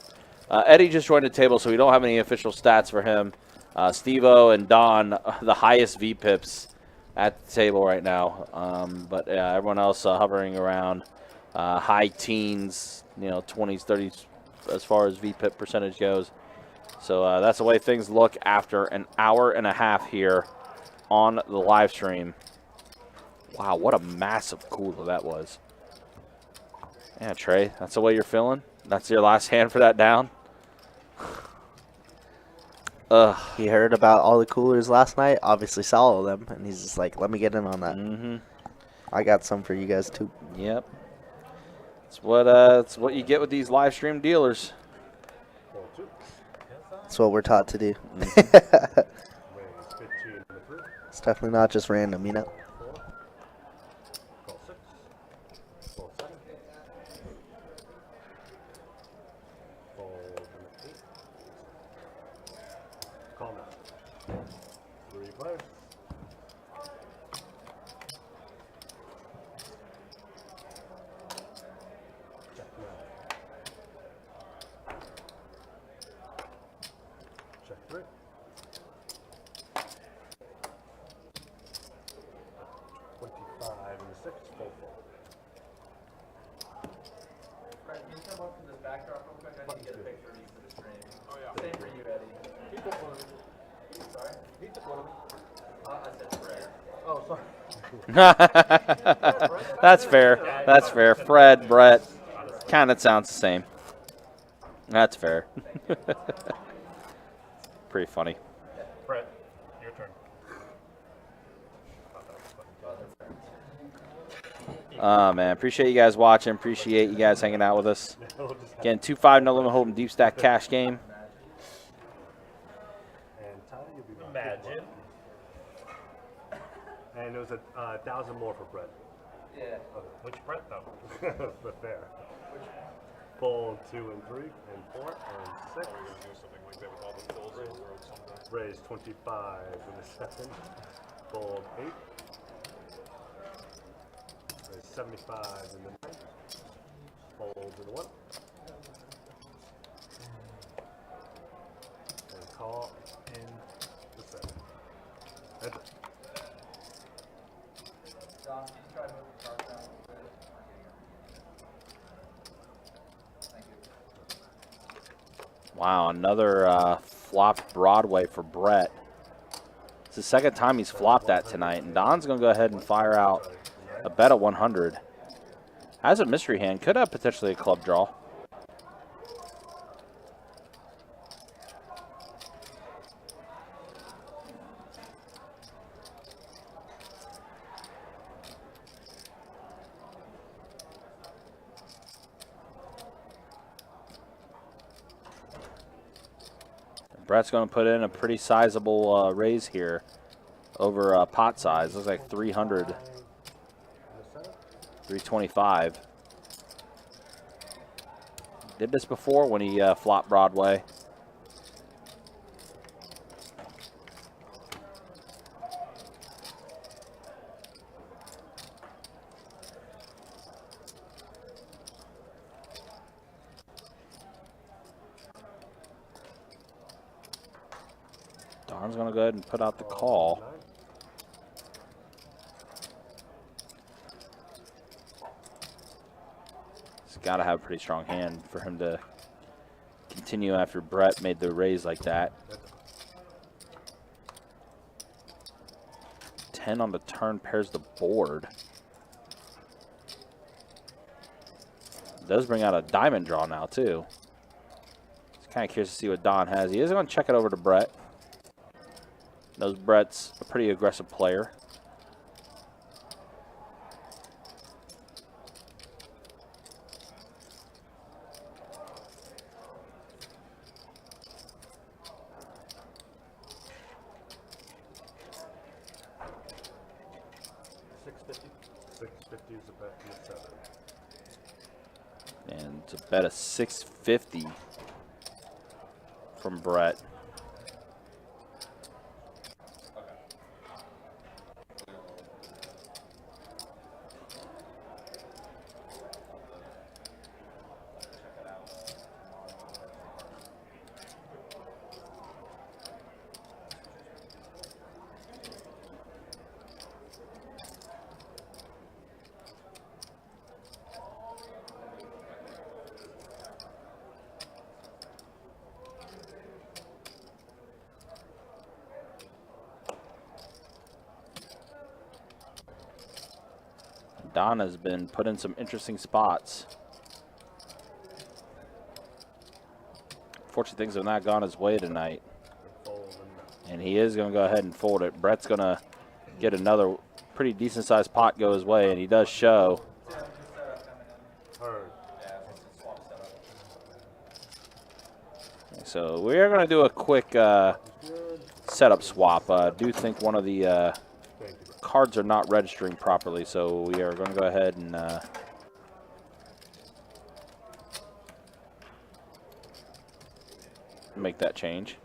Eddie just joined the table, so we don't have any official stats for him. Steve-O and Don, the highest VPIPs at the table right now. But yeah, everyone else hovering around high teens, 20s, 30s as far as VPIP percentage goes. So that's the way things look after an hour and a half here on the live stream. Wow, what a massive cooler that was. Yeah, Trey, that's the way you're feeling? That's your last hand for that down? Ugh. He heard about all the coolers last night, obviously saw all of them, and he's just like, let me get in on that. Mm-hmm. I got some for you guys, too. Yep. It's what you get with these live stream dealers. That's what we're taught to do. Range 15 in the 3. It's definitely not just random, you know? Call 6. Call 7. Fold in the 8. Call now. 3 players. Check now. Check 3. 25 and the 6. Fold. Right, can you come up to this backdrop real quick? I need to get a picture of you for the stream. Oh, yeah. Same for you, Eddie. He took one of them. Sorry? He took one of them. I said Fred. Oh, sorry. That's fair. That's fair. Fred, Brett, kind of sounds the same. That's fair. Pretty funny. Brett, your turn. Oh, man. Appreciate you guys watching. Appreciate you guys hanging out with us. We'll just have- Again, 2-5 no limit hold'em deep stack cash game. And Tyler, you'll be back. Imagine. And it was 1,000 more for Brett. Yeah. Which Brett, though? But fair. Fold 2 and 3 and 4 and 6. We're going to do something like that with all the fills over or something. Raise 25 in the second. Fold 8. Raise 75 in the ninth. Fold in the 1. And call in the 7. That's it. Don, can you try to move the cards down a little bit? Thank you. Wow, another flopped Broadway for Brett. It's the second time he's flopped that tonight, and Don's going to go ahead and fire out a bet of 100. Has a mystery hand, could have potentially a club draw. Brett's going to put in a pretty sizable raise here over pot size. Looks like 300, 325. Did this before when he flopped Broadway. Don's going to go ahead and put out the call. He's got to have a pretty strong hand for him to continue after Brett made the raise like that. 10 on the turn pairs the board. Does bring out a diamond draw now, too. Just kind of curious to see what Don has. He is going to check it over to Brett. Knows Brett's a pretty aggressive player. $650 is a bet in the 7. And it's a bet of 650 from Brett. Don has been put in some interesting spots. Fortunately, things have not gone his way tonight. And he is going to go ahead and fold it. Brett's going to get another pretty decent-sized pot go his way, and he does show. So we are going to do a quick setup swap. I do think one of the cards are not registering properly, so we are going to go ahead and make that change.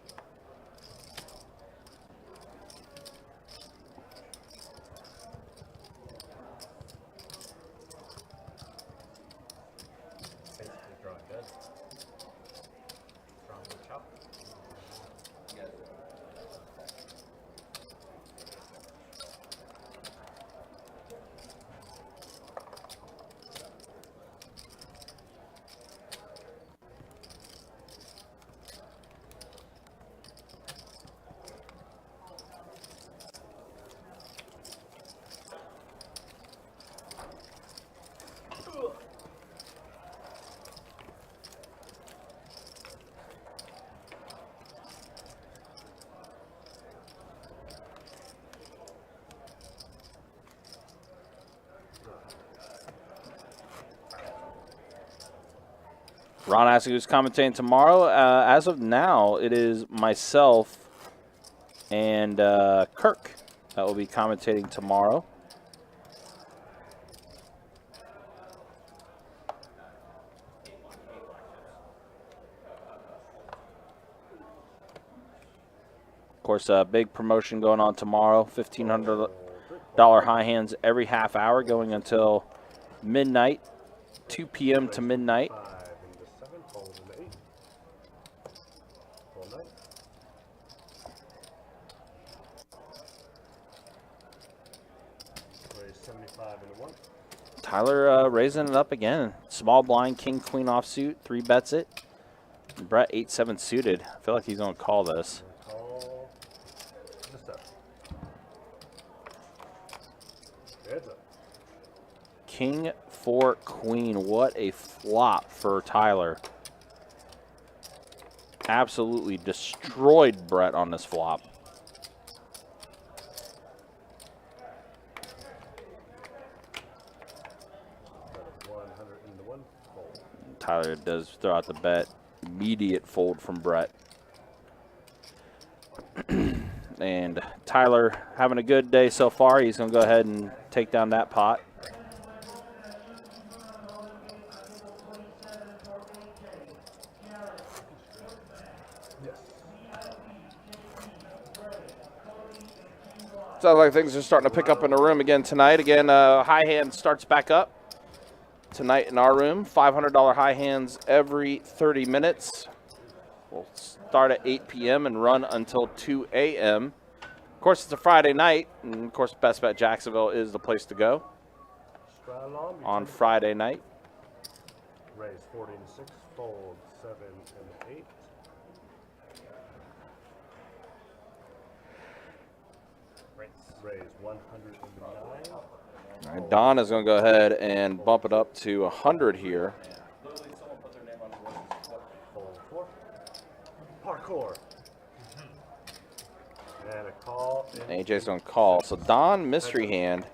Ron asks who's commentating tomorrow. As of now, it is myself and Kirk that will be commentating tomorrow. Of course, a big promotion going on tomorrow. $1,500 high hands every half hour going until midnight, 2 p.m. to midnight. 5 into 7, fold into 8. Fold 9. Raise 75 into 1. Tyler raising it up again. Small blind, king, queen offsuit, 3 bets it. And Brett 8-7 suited. I feel like he's going to call this. Call the 7. Heads up. King 4 queen. What a flop for Tyler. Absolutely destroyed Brett on this flop. Got a 100 into 1. Fold. Tyler does throw out the bet. Immediate fold from Brett. And Tyler having a good day so far. He's going to go ahead and take down that pot. Sounds like things are starting to pick up in the room again tonight. Again, high hand starts back up tonight in our room. $500 high hands every 30 minutes. We'll start at 8 p.m. and run until 2 a.m. Of course, it's a Friday night, and of course, Best Bet Jacksonville is the place to go Straddle on. on Friday night. Raise 40 into 6. Fold 7 into 8. Raise 100 into 9. All right, Don is going to go ahead and bump it up to 100 here. Fold 4. Parkour. And a call. AJ's going to call. So Don, mystery hand.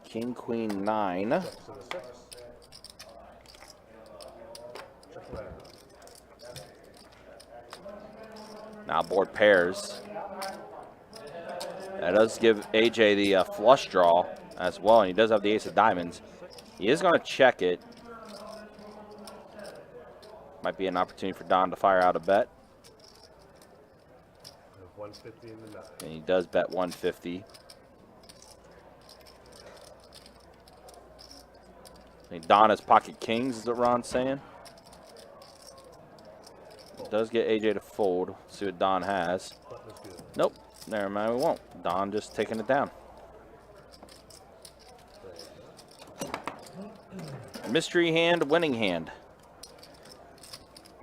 King, queen, 9. To the 6. Check it out. Now board pairs. That does give AJ the flush draw as well, and he does have the ace of diamonds. He is going to check it. Might be an opportunity for Don to fire out a bet. 150 into 9. And he does bet 150. I think Don has pocket kings, is what Ron's saying. It does get AJ to fold. See what Don has. Button is good. Nope. Never mind, we won't. Don just taking it down. Mystery hand, winning hand.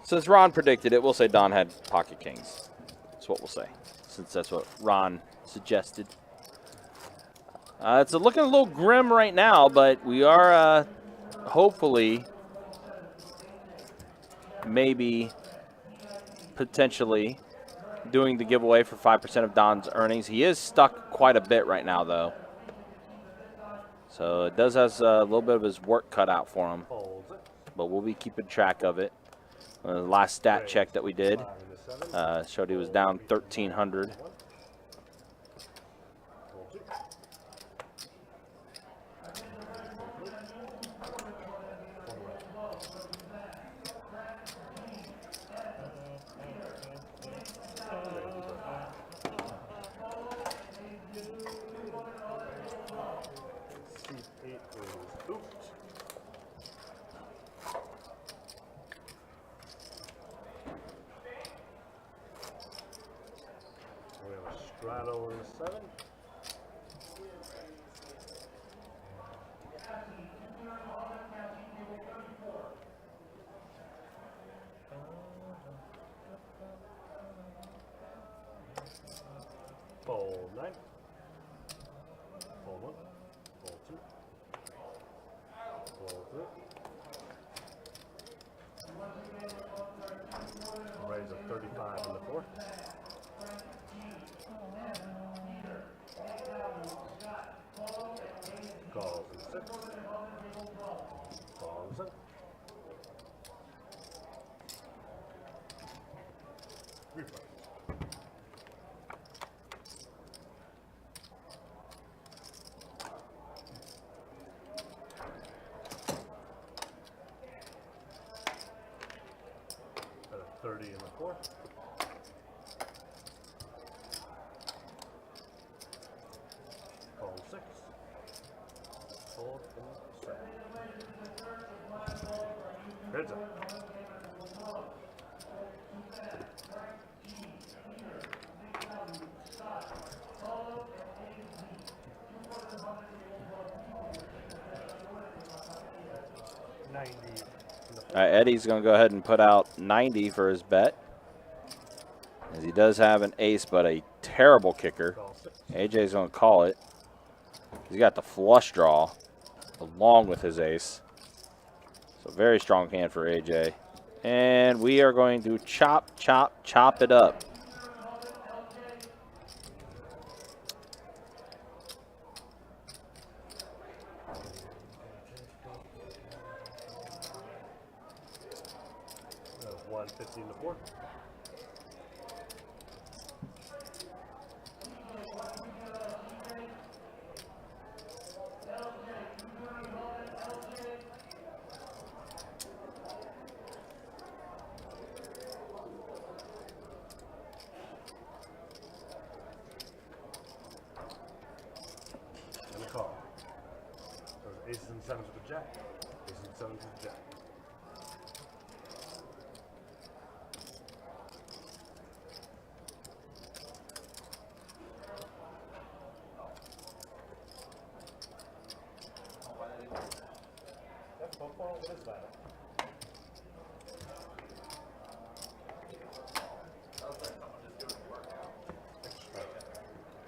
Since Ron predicted it, we'll say Don had pocket kings. That's what we'll say, since that's what Ron suggested. It's looking a little grim right now, but we are hopefully, maybe, potentially doing the giveaway for 5% of Don's earnings. He is stuck quite a bit right now, though. So it does have a little bit of his work cut out for him. Folds it. But we'll be keeping track of it. The last stat check that we did 5 into 7. showed he was down 1,300. Fold 2. Seat 8 is ooped. We have a straddle in the 7. Fold 9. Fold 1. Fold 2. Fold 3. Raise a 35 in the 4. Call Call and 7. Replay. At a 30 in the 4. Call 6. Fold and 7. Heads up. Eddie's going to go ahead and put out 90 for his bet, as he does have an ace, but a terrible kicker. Call 6. AJ's going to call it. He's got the flush draw along with his ace. So very strong hand for AJ. And we are going to chop, chop, chop it up. That's 150 in the 4. And a call. There's aces and 7s with the jack. Aces and 7s with the jack. That's football. What is that?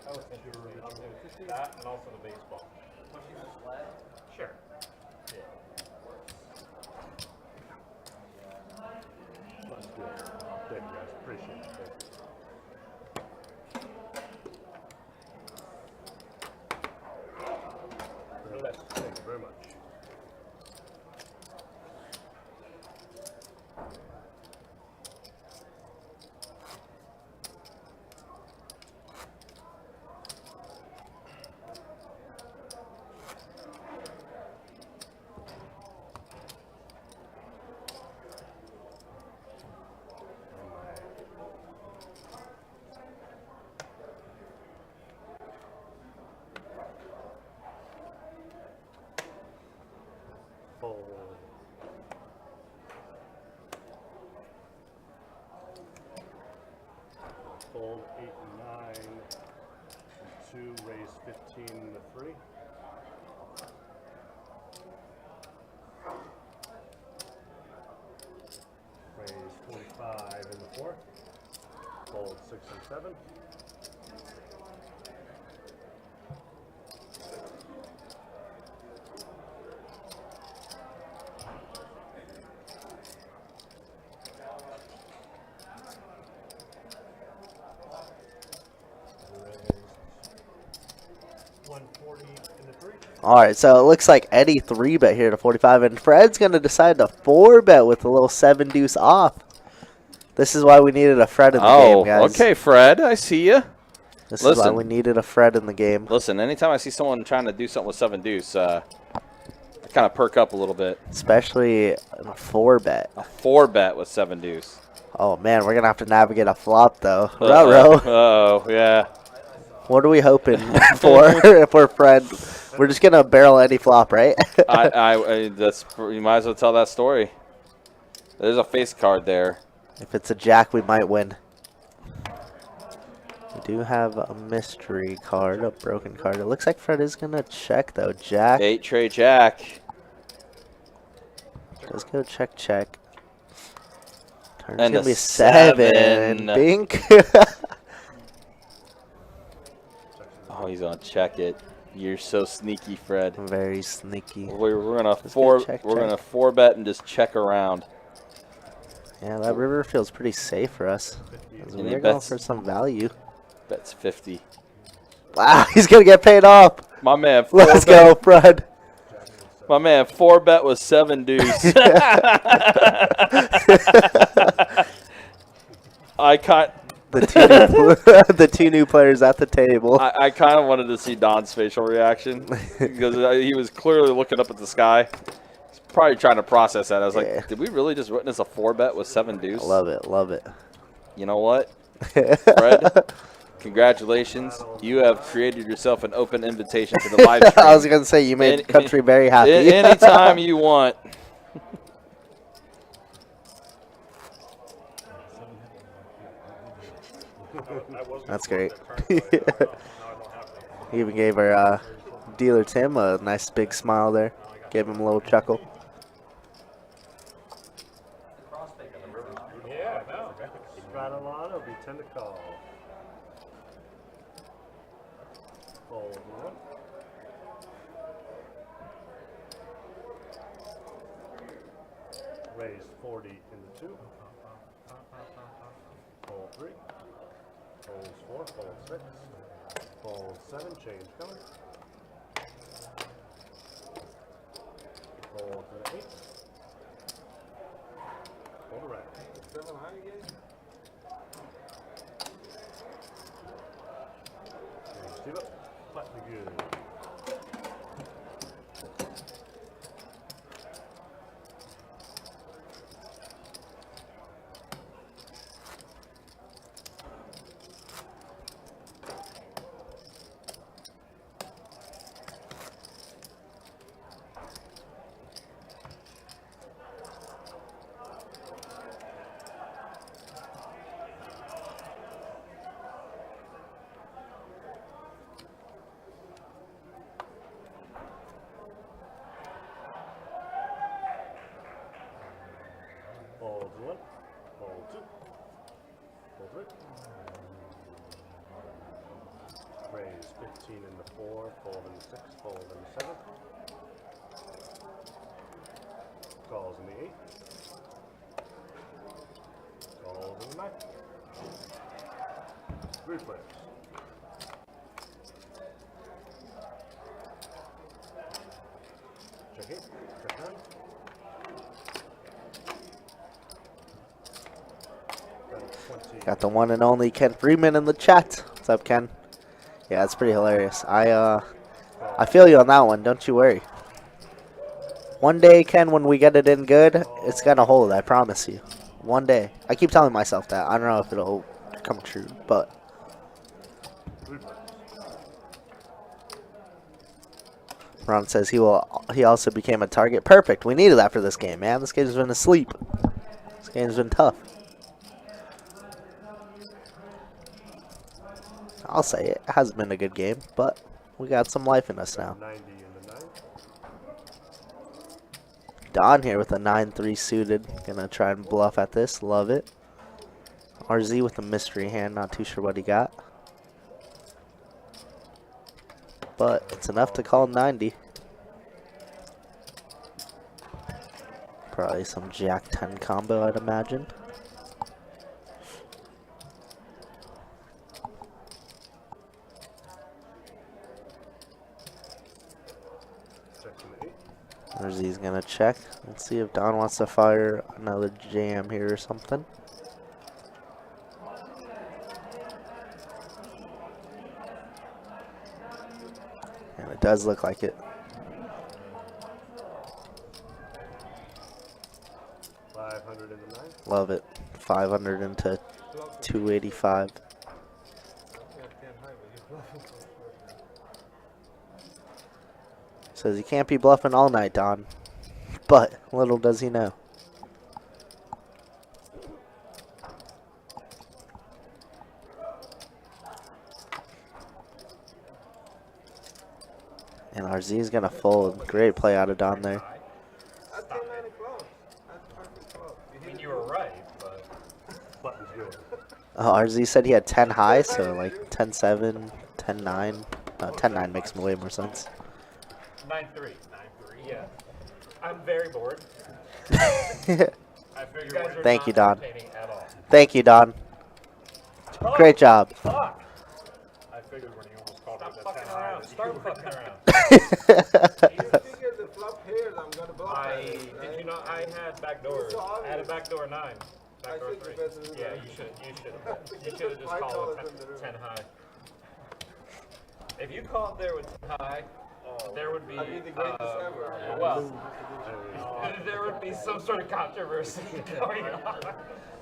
I was thinking that and also the baseball. Pushing the sled. Sure. That's good. Thank you guys. Appreciate it. Thank you. Thank you very much. Fold. Fold 8 and 9. And 2, raise 15 to 3. Raise 45 in the 4. Fold 6 and 7. Raise 140 in the 3. All right, so it looks like Eddie 3-bet here to 45, and Fred's going to decide to 4-bet with a little 7 deuce off. This is why we needed a Fred in the game, guys. Okay, Fred, I see you. This is why we needed a Fred in the game. Listen, anytime I see someone trying to do something with 7 deuce, I kind of perk up a little bit. Especially in a 4-bet. A 4-bet with 7 deuce. Oh, man, we're going to have to navigate a flop, though. Ruh-roh. Oh, yeah. What are we hoping for if we're Fred? We're just going to barrel any flop, right? You might as well tell that story. There's a face card there. If it's a jack, we might win. We do have a mystery card, a broken card. It looks like Fred is going to check, though. Jack. 8 tray jack. Let's go check, check. Turn's And going to a be 7. 7. Bink. Oh, he's gonna check it. You're so sneaky, Fred. Very sneaky. We're gonna check, we're check. gonna 4-bet and just check around. Yeah, that river feels pretty safe for us. And he We're going bets- for some value. Bets 50. Wow, he's going to get paid off. My man. Let's 4-bet. go, Fred. My man, 4-bet was 7 deuce. I kind The two new players at the table. I kind of wanted to see Don's facial reaction because he was clearly looking up at the sky. He's probably trying to process that. I was Yeah. like, did we really just witness a 4-bet with 7 deuce? Love it, love it. You know what, Fred? Congratulations. You have created yourself an open invitation to the live stream. I was going to say, you made the country very happy. Anytime you want. That's great. He even gave our dealer Tim a nice big smile there. Gave him a little chuckle. Yeah, no. Straddle line, it'll be 10 to call. Fold 1. Raise 40 in the 2. Fold 3. Folds 4, fold 6. Fold 7, change color. Fold to the 8. Fold around. 7 high again? Steve up. Flatly good. Fold 1, fold 2, fold 3. Raise 15 in the 4, fold in the 6, fold in the 7. Calls in the 8. Calls in the 9. 3 players. Check 8, check 9. Got the one and only Ken Freeman in the chat. What's up, Ken? Yeah, it's pretty hilarious. I feel you on that one. Don't you worry. One day, Ken, when we get it in good, it's gonna hold. I promise you. One day. I keep telling myself that. I don't know if it'll come true, but. Ron says he also became a target. Perfect. We needed that for this game, man. This game's been asleep. This game's been tough. I'll say it. It hasn't been a good game, but we got some life in us now. 90 in the 9. Don here with a 9-3 suited. Gonna try and bluff at this. Love it. RZ with a mystery hand. Not too sure what he got. But it's enough to call 90. Probably some Jack 10 combo, I'd imagine. RZ's gonna check. Let's see if Don wants to fire another jam here or something. And it does look like it. $500 in the 9. Love it. 500 into 285. Says he can't be bluffing all night, Don. But little does he know. And RZ is gonna fold. Great play out of Don there. That's 10 9 close. That's perfect close. I mean, you were right, but Button's good. RZ said he had 10 high, so like 10-7, 10-9. No, 10-9 makes way more sense. 9-3. 9-3, yeah. I'm very bored. I figured you guys are Thank you, not Don. entertaining at all. Thank you, Don. Great job. Fuck! I figured when you almost called it a 10 high. Start fucking around. You figure the flop here Did you know I had backdoor? I had a backdoor 9. Backdoor should 3. be better than Yeah, that. you should have just called with 10 high. If you called there with 10 high, there would be I'd be the greatest ever. well, there would be some sort of controversy going on.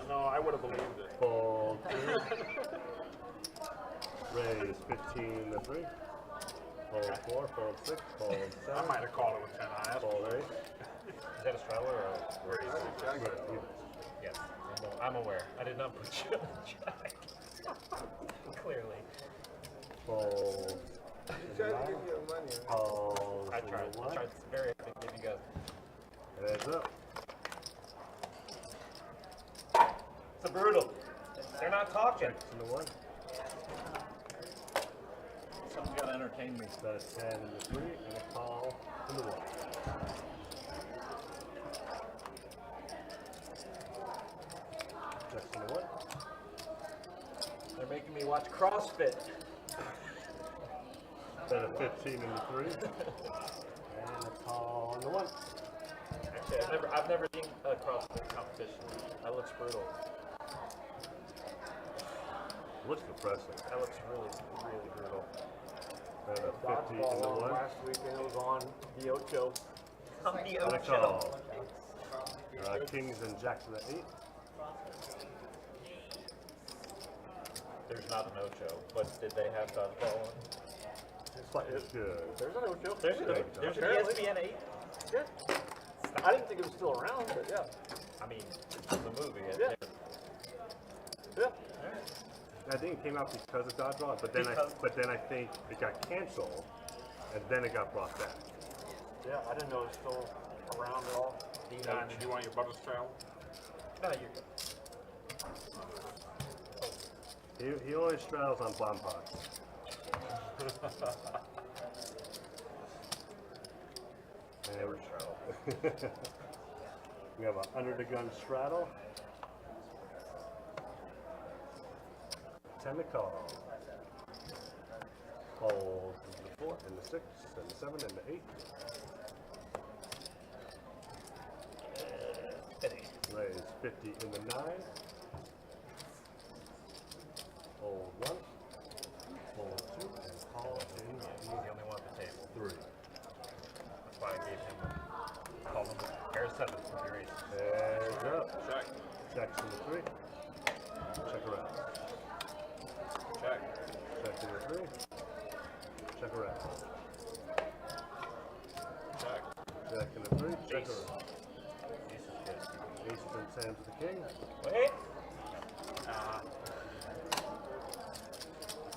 No, I would have believed it. Fold 3. Raise 15 to 3. Fold 4, fold 6, fold 7. I might have called it with 10 high. Fold 8. Is that a straddle or a raise? Yes, I'm aware. I did not put you on the jack. Clearly. Fold. He tried to give you money. Fold. I tried very hard to give you guys. Heads up. It's a brutal. They're not talking. Checks in the 1. Someone's got to entertain me. Got a 10 in the 3 and a call in the 1. Checks in the 1. They're making me watch CrossFit. Got a 15 in the 3 and a call in the 1. Actually, I've never seen a CrossFit competition. That looks brutal. Looks depressing. That looks really, really brutal. Got a 50 in the 1 Last weekend it was on the Ocho. On the and a Ocho. call. Kings and jacks to the 8. There's not an Ocho, but did they have dodgeball on? It's good. There's an Ocho. There's an Apparently. ESPN 8. Yeah. I didn't think it was still around, but yeah. I mean, it's the movie. Yeah. Yeah. I think it came out because of dodgeball, but then I think it got canceled, and then it got brought back. Yeah, I didn't know it was still around at all. D9, did you want your butter straddle? No, you're good. He always straddles on bomb pots. Never straddle. We have an under the gun straddle. 10 to call. Fold the 4 and the 6 and the 7 and the 8. Raise 50 in the 9. Fold 1. Fold 2 and call in He's the only one at the table. 3. That's why I gave him a call him pair of 7 with your ace. Heads up. Check. Checks in the 3. Check around. Check. Check in the 3. Check around. Check. Check in the 3. Check Ace. around. Ace is good. Ace and 10 to the king. Wait.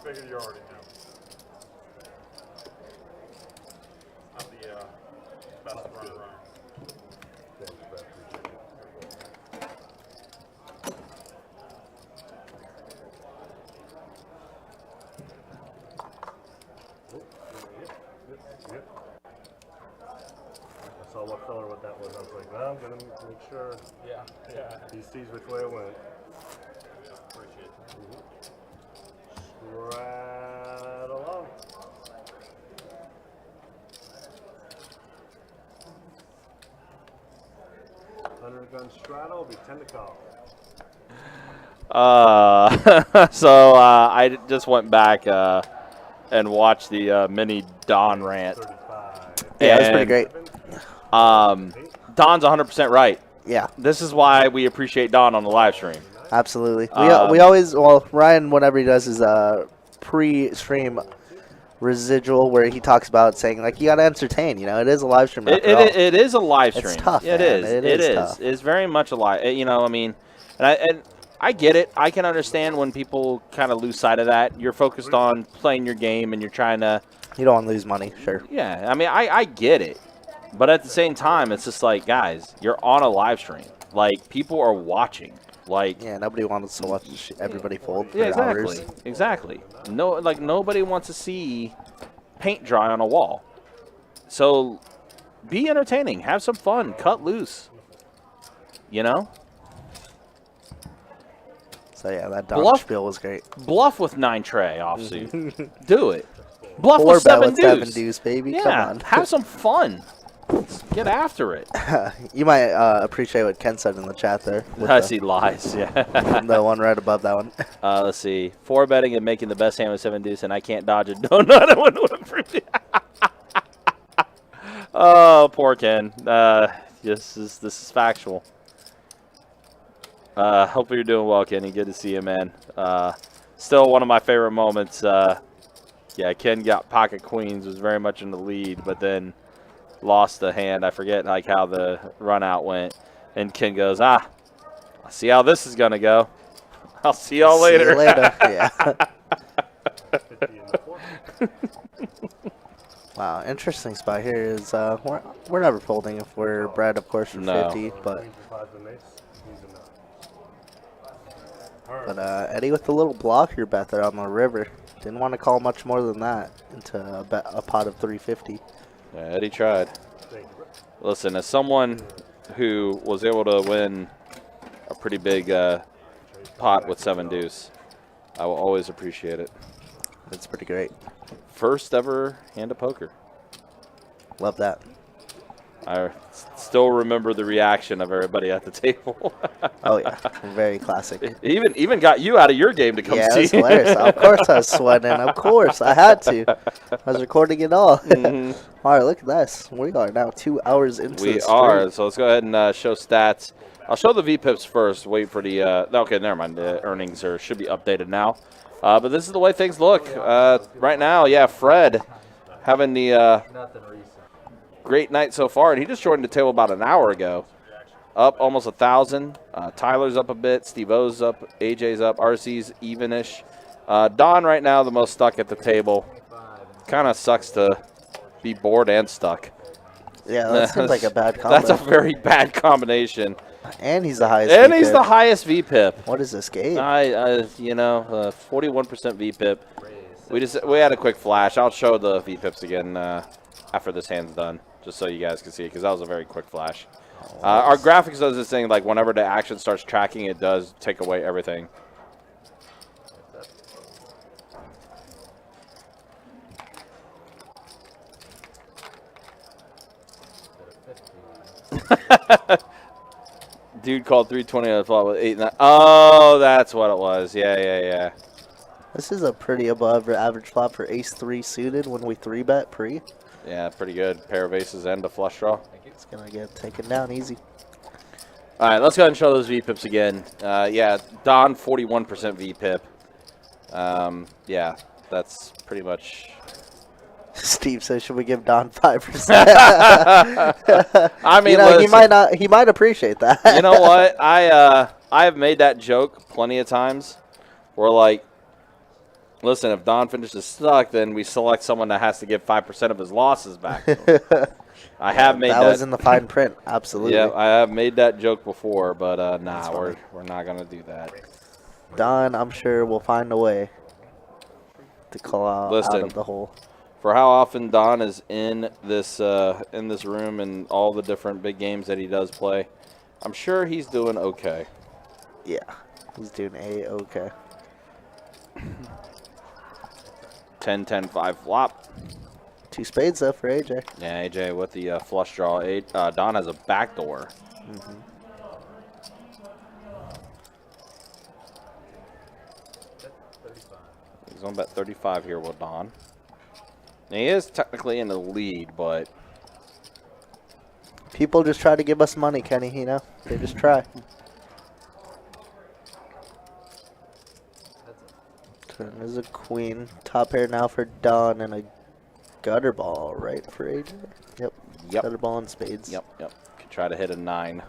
Figured you already knew. I'm the best runner around. Thanks, Brad. Appreciate it. Oh, yep. I saw what color what that was. I was like, well, I'm gonna make sure Yeah. he sees which way it went. Appreciate it. Right along. Under gun straddle will be 10 to call. So I just went back and watched the mini Don rant. 35. Yeah, that's pretty great. Don's 100% right. Yeah, This is why we appreciate Don on the live stream. absolutely. We always, well, Ryan, whenever he does his pre-stream residual where he talks about saying, like, you got to entertain, it is a live stream after all. It is a live stream. It's tough, It man. is. It It is is. tough. It's very much a live. I mean, and I get it. I can understand when people kind of lose sight of that. You're focused on playing your game and you're trying to. You don't want to lose money, sure. Yeah, I mean, I get it. But at the same time, it's just like, guys, you're on a live stream. Like, people are watching. Like, Yeah, nobody wants to watch everybody fold for yeah, exactly. hours. Exactly. No, like, nobody wants to see paint dry on a wall. So be entertaining. Have some fun. Cut loose. So, yeah, that Don Bluff. spiel was great. Bluff with 9 tray offsuit. Do it. Bluff Four with bet 7 with 7 deuce. deuce, baby. Yeah, Come on. have some fun. Let's get after it. You might appreciate what Ken said in the chat there. with I the- see lies. Yeah. The one right above that one. Let's see. 4 betting and making the best hand with 7 deuce, and I can't dodge a donut. I wouldn't appreciate. Oh, poor Ken. This is factual. Hopefully you're doing well, Kenny. Good to see you, man. Still one of my favorite moments. Yeah, Ken got pocket queens, was very much in the lead, but then lost the hand. I forget like how the run out went, and Ken goes, I see how this is gonna go. I'll see y'all later. See you later. Yeah. 50 in the 4. Wow, interesting spot here is we're never folding if we're bred, of course, for No. 50, but Queens and 5s and ace. Queens and 9s. Eddie with the little blocker bet there on the river didn't want to call much more than that into a pot of 350. Yeah, Eddie tried. Thank you, bro. Listen, as someone who was able to win a pretty big pot with 7 deuce, I will always appreciate it. That's pretty great. First ever hand of poker. Love that. I still remember the reaction of everybody at the table. Oh yeah, very classic. even got you out of your game to come Yeah, see. it was hilarious. Of course I was sweating. Of course I had to. I was recording it all. All right, look at this. We are now 2 hours into We the stream. are. So let's go ahead and show stats. I'll show the VPIPs first. Wait for the okay, never mind. The earnings should be updated now. But this is the way things look right now. Yeah, Fred having the Nothing recent. great night so far, and he just joined the table about an hour ago. Up almost 1,000. Tyler's up a bit. Steve O's up. AJ's up. RC's evenish. Don right now the most stuck at the table. Kind of sucks to be bored and stuck. Yeah, that seems like a bad combo. That's a very bad combination. And he's the highest. And he's VPIP. the highest VPIP. What is this game? 41% VPIP. We had a quick flash. I'll show the VPIPs again after this hand's done, just so you guys can see it, because that was a very quick flash. Our graphics does this thing, like whenever the action starts tracking, it does take away everything. Dude called 320 on the flop with 8-9. Oh, that's what it was. Yeah. This is a pretty above average flop for ace-3 suited when we 3-bet pre. Yeah, pretty good. Pair of aces and a flush draw. It's going to get taken down easy. All right, let's go ahead and show those VPIPs again. Yeah, Don, 41% VPIP. Yeah, that's pretty much... Steve says, "Should we give Don 5%?" I mean, you know, listen, he might not. He might appreciate that. You know what? I have made that joke plenty of times. We're like, listen, if Don finishes stuck, then we select someone that has to give 5% of his losses back. I have made that. That was in the fine print. Absolutely. Yeah, I have made that joke before, but nah, funny. we're not gonna do that. Don, I'm sure will find a way to call out of the hole. For how often Don is in this room and all the different big games that he does play, I'm sure he's doing okay. Yeah, he's doing okay. 10-10-5 flop. 2 spades though for AJ. Yeah, AJ with the flush draw. Don has a backdoor. He's on bet 35 here with Don. And he is technically in the lead, but People just try to give us money, Kenny. You know, they just try. There's a queen. Top pair now for Don and a gutter ball, right, for AJ? Yep. Gutter ball and spades. Yep. Could try to hit a 9.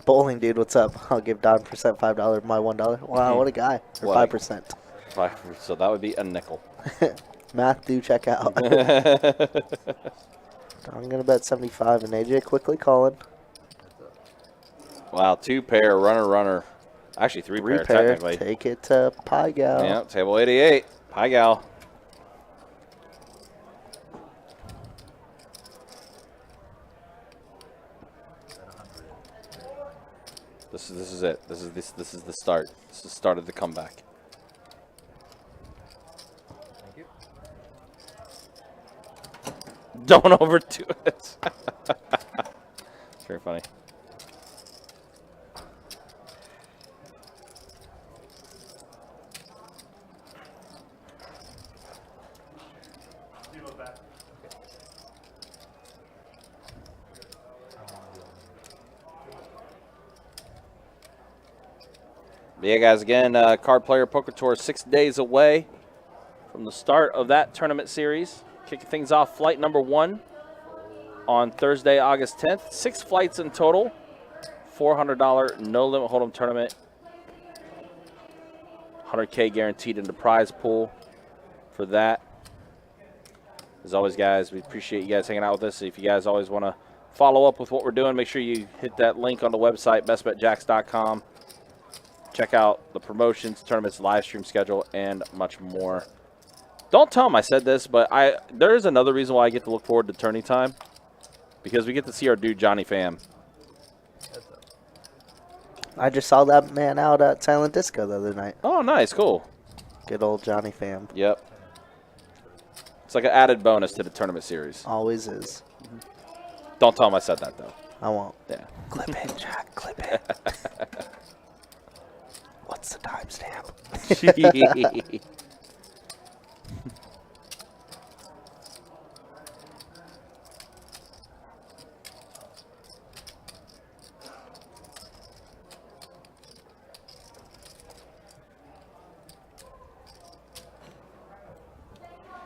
Bowling dude, what's up? I'll give Don percent $5, my $1. Wow, what a guy. Or What a- 5%. So that would be a nickel. Math, do check out. I'm going to bet 75 and AJ quickly calling. Wow, 2 pair, runner. Actually, 3 pair, Pair, technically. take it to Pie Gal. Yeah, table 88. Pie Gal. This is it. This is the start. This is the start of the comeback. Thank you. Don't overdo it. Very funny. But yeah, guys, again, Card Player Poker Tour 6 days away from the start of that tournament series. Kicking things off, flight number 1 on Thursday, August 10th. 6 flights in total. $400 no-limit hold'em tournament. 100K guaranteed in the prize pool for that. As always, guys, we appreciate you guys hanging out with us. If you guys always want to follow up with what we're doing, make sure you hit that link on the website, bestbetjacks.com. Check out the promotions, tournaments, live stream schedule, and much more. Don't tell them I said this, but there is another reason why I get to look forward to tourney time. Because we get to see our dude, Johnny Pham. I just saw that man out at Silent Disco the other night. Oh, nice. Cool. Good old Johnny Pham. Yep. It's like an added bonus to the tournament series. Always is. Don't tell him I said that, though. I won't. Yeah. Clip it, Jack. Clip it. What's the timestamp?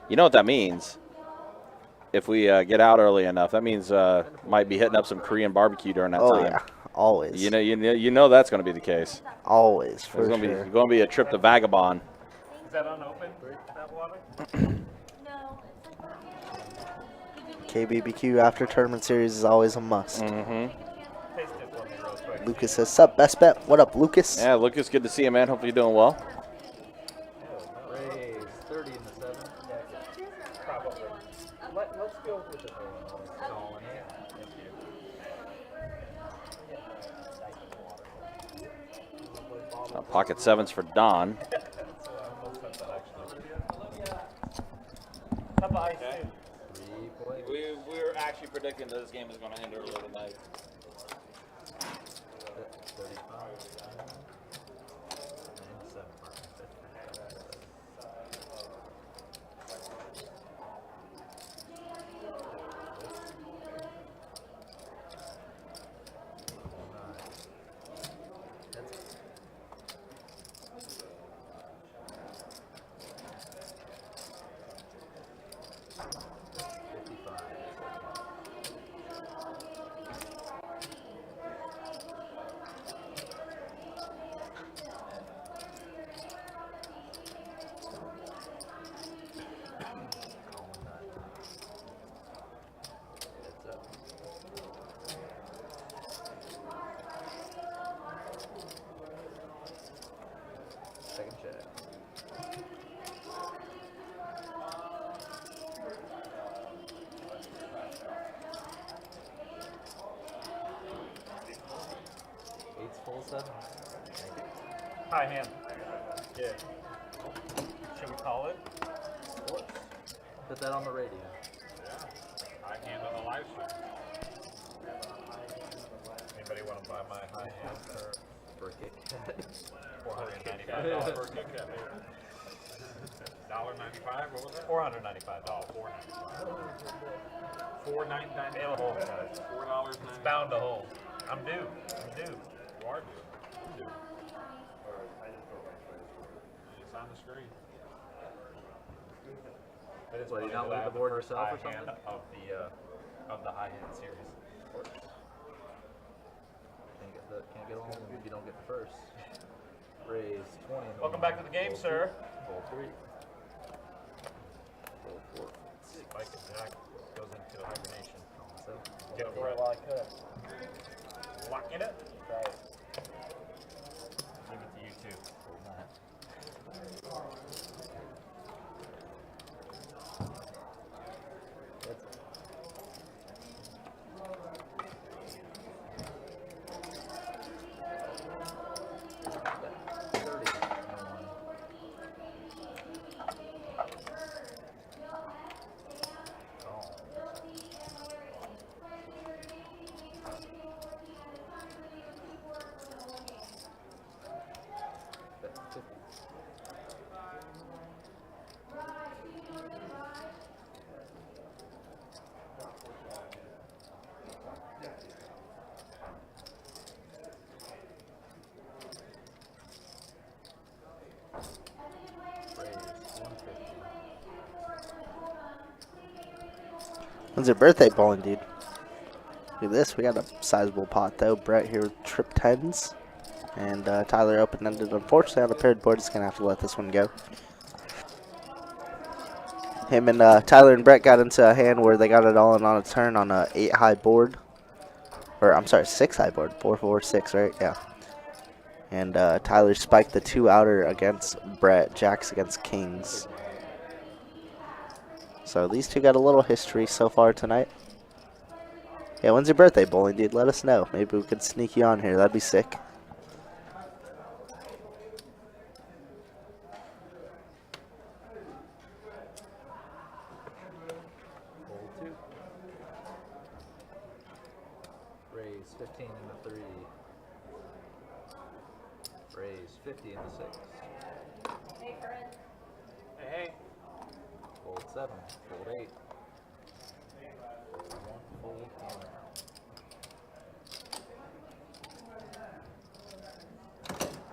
You know what that means? If we get out early enough, that means might be hitting up some Korean barbecue during that time. Oh, yeah. Always. You know that's going to be the case. Always, for It's sure. going to be a trip to Vagabond. Is that unopened, that water? KBBQ after tournament series is always a must. Mm-hmm. Taste it for me real quick. Lucas says, "Sup, best bet." What up, Lucas? Yeah, Lucas, good to see you, man. Hopefully you're doing well. Raise 30 in the 7. Probably. Let's go with the Nolan. Pocket sevens for Don. We were actually predicting that this game is going to end early tonight. 35. Second check. Eight's full 7. High hand. Yeah. Should we call it? Put that on the radio. High hand on the live stream. Anybody want to buy my high hand For a kick. $495 for a Kit Kat? $1.95? What was that? $495. $4.99 available, guys. $4.99. It's bound to hold. I'm due. You are due. I'm due. It's on the screen. But it's What, you funny not that I leave have the board first yourself or high hand something? of the high hand series. Can't get home if you don't get the first. Raise 20. Welcome back to the game, sir. Roll 3. Roll 4. Spike and Jack goes into hibernation. 7. Get for it while I could. Lock in it. Right. Give it to you too. Roll 9. That's it. When's your birthday bowling, dude? Look at this. We got a sizable pot, though. Brett here with trip 10s. And Tyler open-ended. Unfortunately, on a paired board, he's going to have to let this one go. Him and Tyler and Brett got into a hand where they got it all in on a turn on a 8-high board. Or, I'm sorry, 6-high board. 4, 4, 6, right? Yeah. And Tyler spiked the 2 outer against Brett. Jacks against kings. So these two got a little history so far tonight. Yeah, when's your birthday, bowling dude? Let us know. Maybe we could sneak you on here. That'd be sick. Fold 2. Raise 15 in the 3. Raise 50 in the 6. Hey. Fold 7. Fold 8. Fold 1. Fold 1.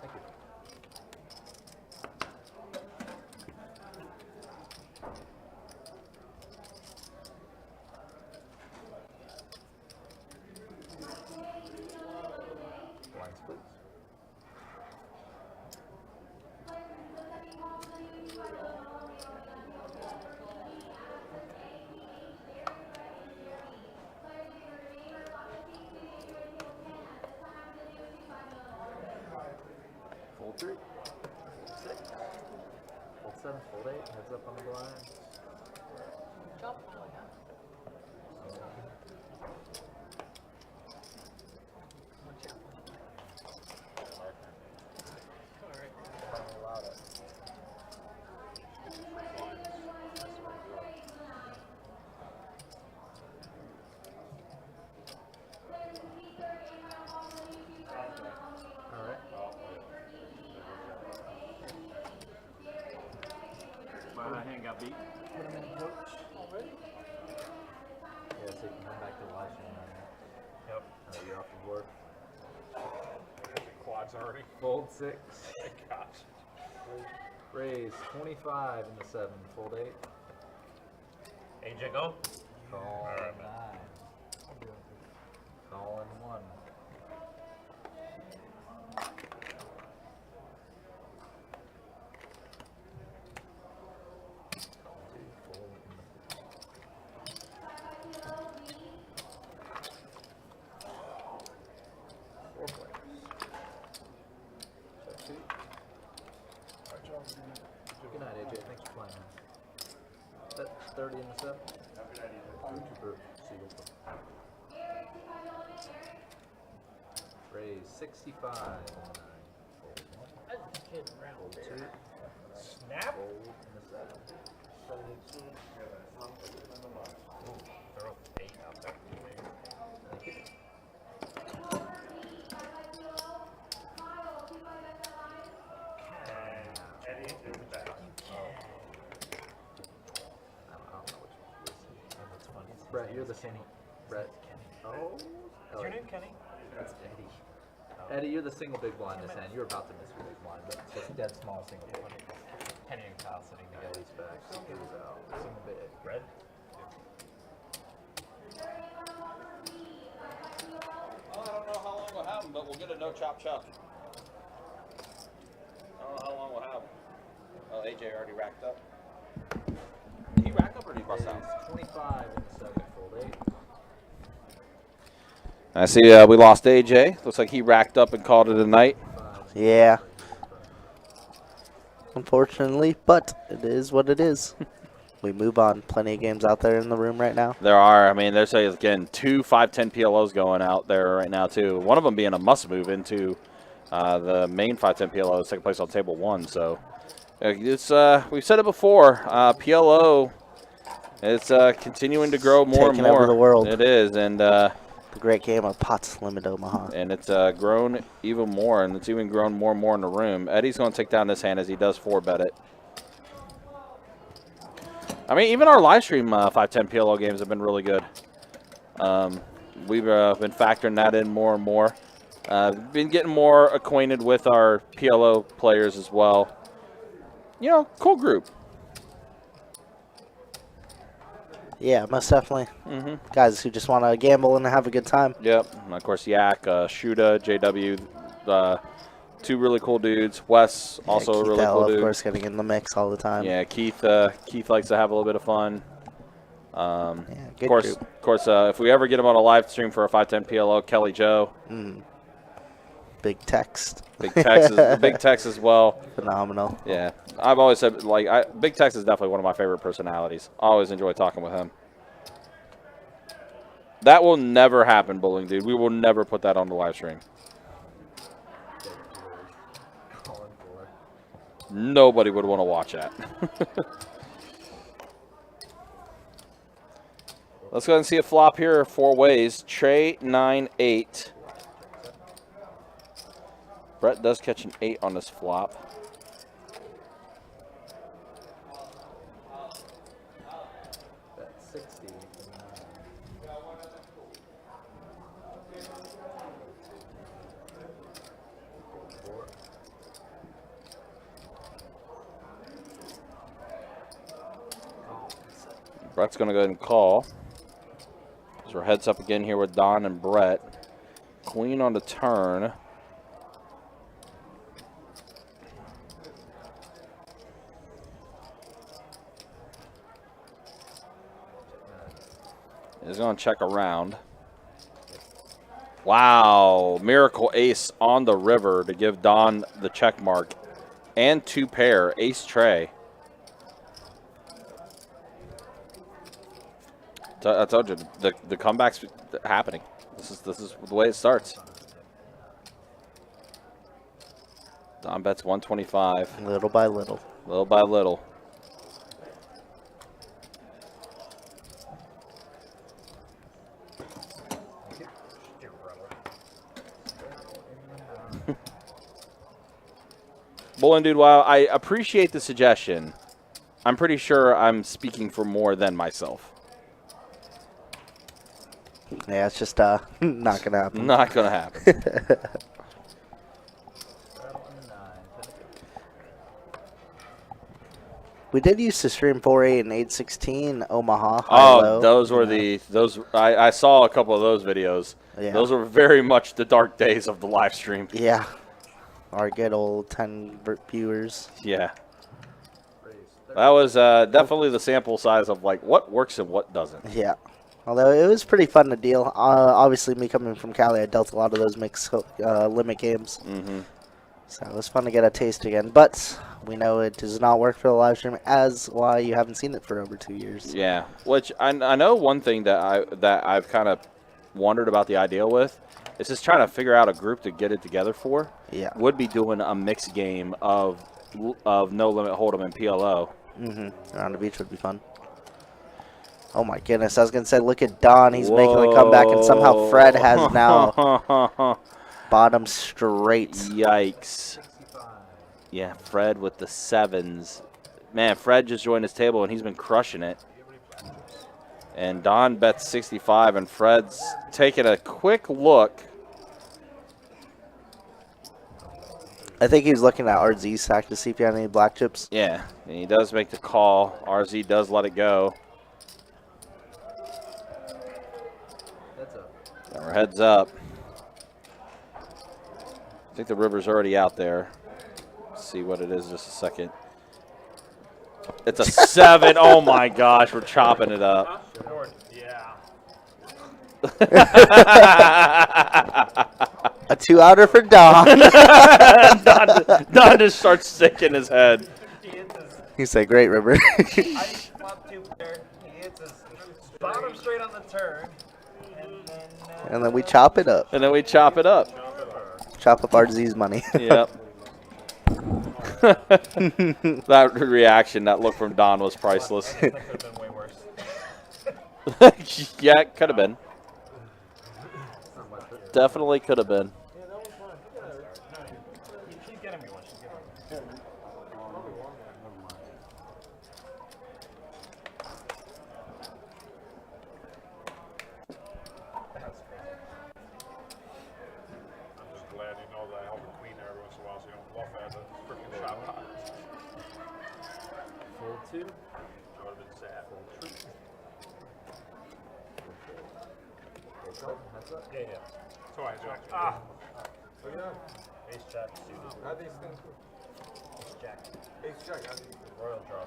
Thank you. Blinds, please. Fold 3. Fold 6. Fold 7. Fold 8. Heads up on the blind. Alright. My hand got beat. Put him in coach. Yeah, so you can come back to the live stream right now. Yep. You're off the board. Quads already. Fold 6. Gosh. Raise 25 in the 7. Fold 8. AJ, go. Call All right, 9. Call in 1. Call 2. Fold in the 4 players. Check 2. Good night, AJ. Thanks for playing, man. That's 30 in the 7. Trooper, Seagull. Raise 65 in the 9. Fold 1. Fold 2. Snap. Fold in the 7. Throw 8 out there. Thank you. Eddie is back. I don't know which one it is. Brett, you're the single. Brett. Oh. Is your name Kenny? That's Eddie. Eddie, you're the single big blind this hand. You're about to miss your big blind, but it's just dead small single big. Kenny and Kyle sitting together. Eddie's back. Eddie's out. Single big. Red? Well, I don't know how long we'll have them, but we'll get a no chop chop. I don't know how long we'll have them. Oh, AJ already racked up. Did he rack up or did he bust out? 25 in the 7. Fold 8. I see we lost AJ. Looks like he racked up and called it a night. Yeah. Unfortunately, but it is what it is. We move on. Plenty of games out there in the room right now. There are. I mean, there's, again, 2 5-10 PLOs going out there right now, too. One of them being a must move into the main 5-10 PLO, second place on table 1. So it's we've said it before. PLO is continuing to grow more and Taking more. over the world. It is. And The great game of Pots Limit Omaha. and it's grown even more, and it's even grown more and more in the room. Eddie's going to take down this hand as he does 4-bet it. I mean, even our live stream 5-10 PLO games have been really good. We've been factoring that in more and more. Been getting more acquainted with our PLO players as well. You know, cool group. Yeah, most definitely. Mm-hmm. Guys who just want to gamble and have a good time. Yep. And of course, Yak, Shuda, JW, 2 really cool dudes. Wes, Yeah, also a Keith really L, cool of dude. course, getting in the mix all the time. Yeah, Keith likes to have a little bit of fun. Yeah, good Of course, if we ever get him on a live stream for a 510 PLO, Kelly Joe. Big text. Big Tex as well. Phenomenal. Yeah, I've always said Big Tex is definitely one of my favorite personalities. I always enjoy talking with him. That will never happen, Bowling Dude. We will never put that on the live stream. Nobody would want to watch that. Let's go ahead and see a flop here 4 ways. Trey 9-8. Brett does catch an 8 on this flop. That's 60. Brett's going to go ahead and call. So we're heads up again here with Don and Brett. Queen on the turn. He's going to check around. Wow. Miracle ace on the river to give Don the check mark. And 2 pair. Ace Trey. I told you, the comeback's happening. This is the way it starts. Don bets 125. Little by little. Little by little. Bowling Dude, while I appreciate the suggestion, I'm pretty sure I'm speaking for more than myself. Yeah, it's just not going to happen. Not going to happen. We did used to stream 4-8 and 8-16 Omaha. Oh, those were I saw a couple of those videos. Yeah. Those were very much the dark days of the live stream. Yeah. Our good old 10 viewers. Yeah. That was definitely the sample size of like what works and what doesn't. Yeah. Although it was pretty fun to deal. Obviously, me coming from Cali, I dealt a lot of those mixed limit games. Mm-hmm. So it was fun to get a taste again. But we know it does not work for the live stream, as why you haven't seen it for over 2 years. Yeah, which I know one thing that I've kind of wondered about the idea with is just trying to figure out a group to get it together for. Yeah. Would be doing a mixed game of No Limit Hold'em and PLO. Mm-hmm. Around the beach would be fun. Oh my goodness! I was gonna say, look at Don. He's making a comeback, and somehow Fred has now bottom straight. Yikes! Yeah, Fred with the 7s. Man, Fred just joined his table, and he's been crushing it. And Don bets 65, and Fred's taking a quick look. I think he was looking at RZ's stack to see if he had any black chips. Yeah, and he does make the call. RZ does let it go. And we're heads up. I think the river's already out there. Let's see what it is in just a second. It's a 7. Oh my gosh, we're chopping it up. Yeah. A 2-outer for Don. Don just starts shaking his head. He said, "Great, River." I flop 2 pair. He hits his bottom straight on the turn. And then we chop it up. And then we chop it up. Chop up RZ's money. Yep. That reaction, that look from Don was priceless. That could have been way worse. Yeah, it could have been. Definitely could have been. She's getting me one. She's getting me one. I'm just glad you know that I help a queen every once in a while so you don't bluff as a freaking shot pot. Fold 2. I would have been sad. Yeah, yeah. So I jack. Ah. What do you have? Ace jack suited. How these things? Ace jack. Ace jack. How these? Royal draw.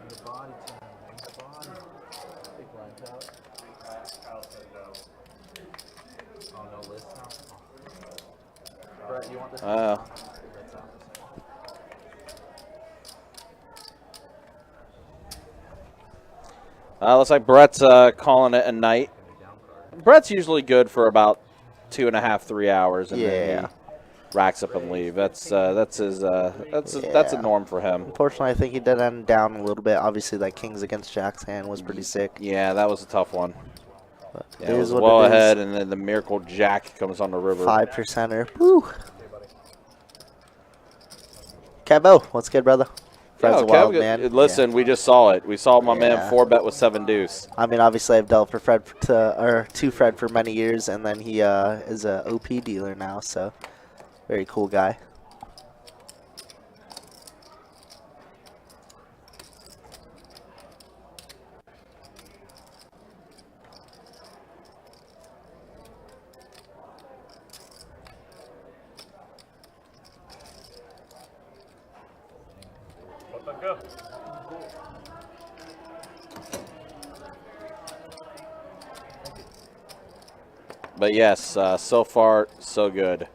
The body time. The body. Big lines out. Kyle said no. Oh, no list now? Oh. Brett, you want this? Brett's out. Looks like Brett's calling it a night. Brett's usually good for about 2.5, 3 hours, and then he racks up and leave. That's his that's a norm for him. Unfortunately, I think he did end down a little bit. Obviously, that Kings against Jack's hand was pretty sick. Yeah, that was a tough one. But Yeah, it was well ahead, and then the Miracle Jack comes on the river. 5%er. Woo. Kevo, what's good, brother? Fred's a wild man. Listen, we just saw it. We saw my man 4-bet with 7 deuce. I mean, obviously, I've dealt for Fred to Fred for many years, and then he is a OP dealer now. So, very cool guy. Let them go. But yes, so far so good.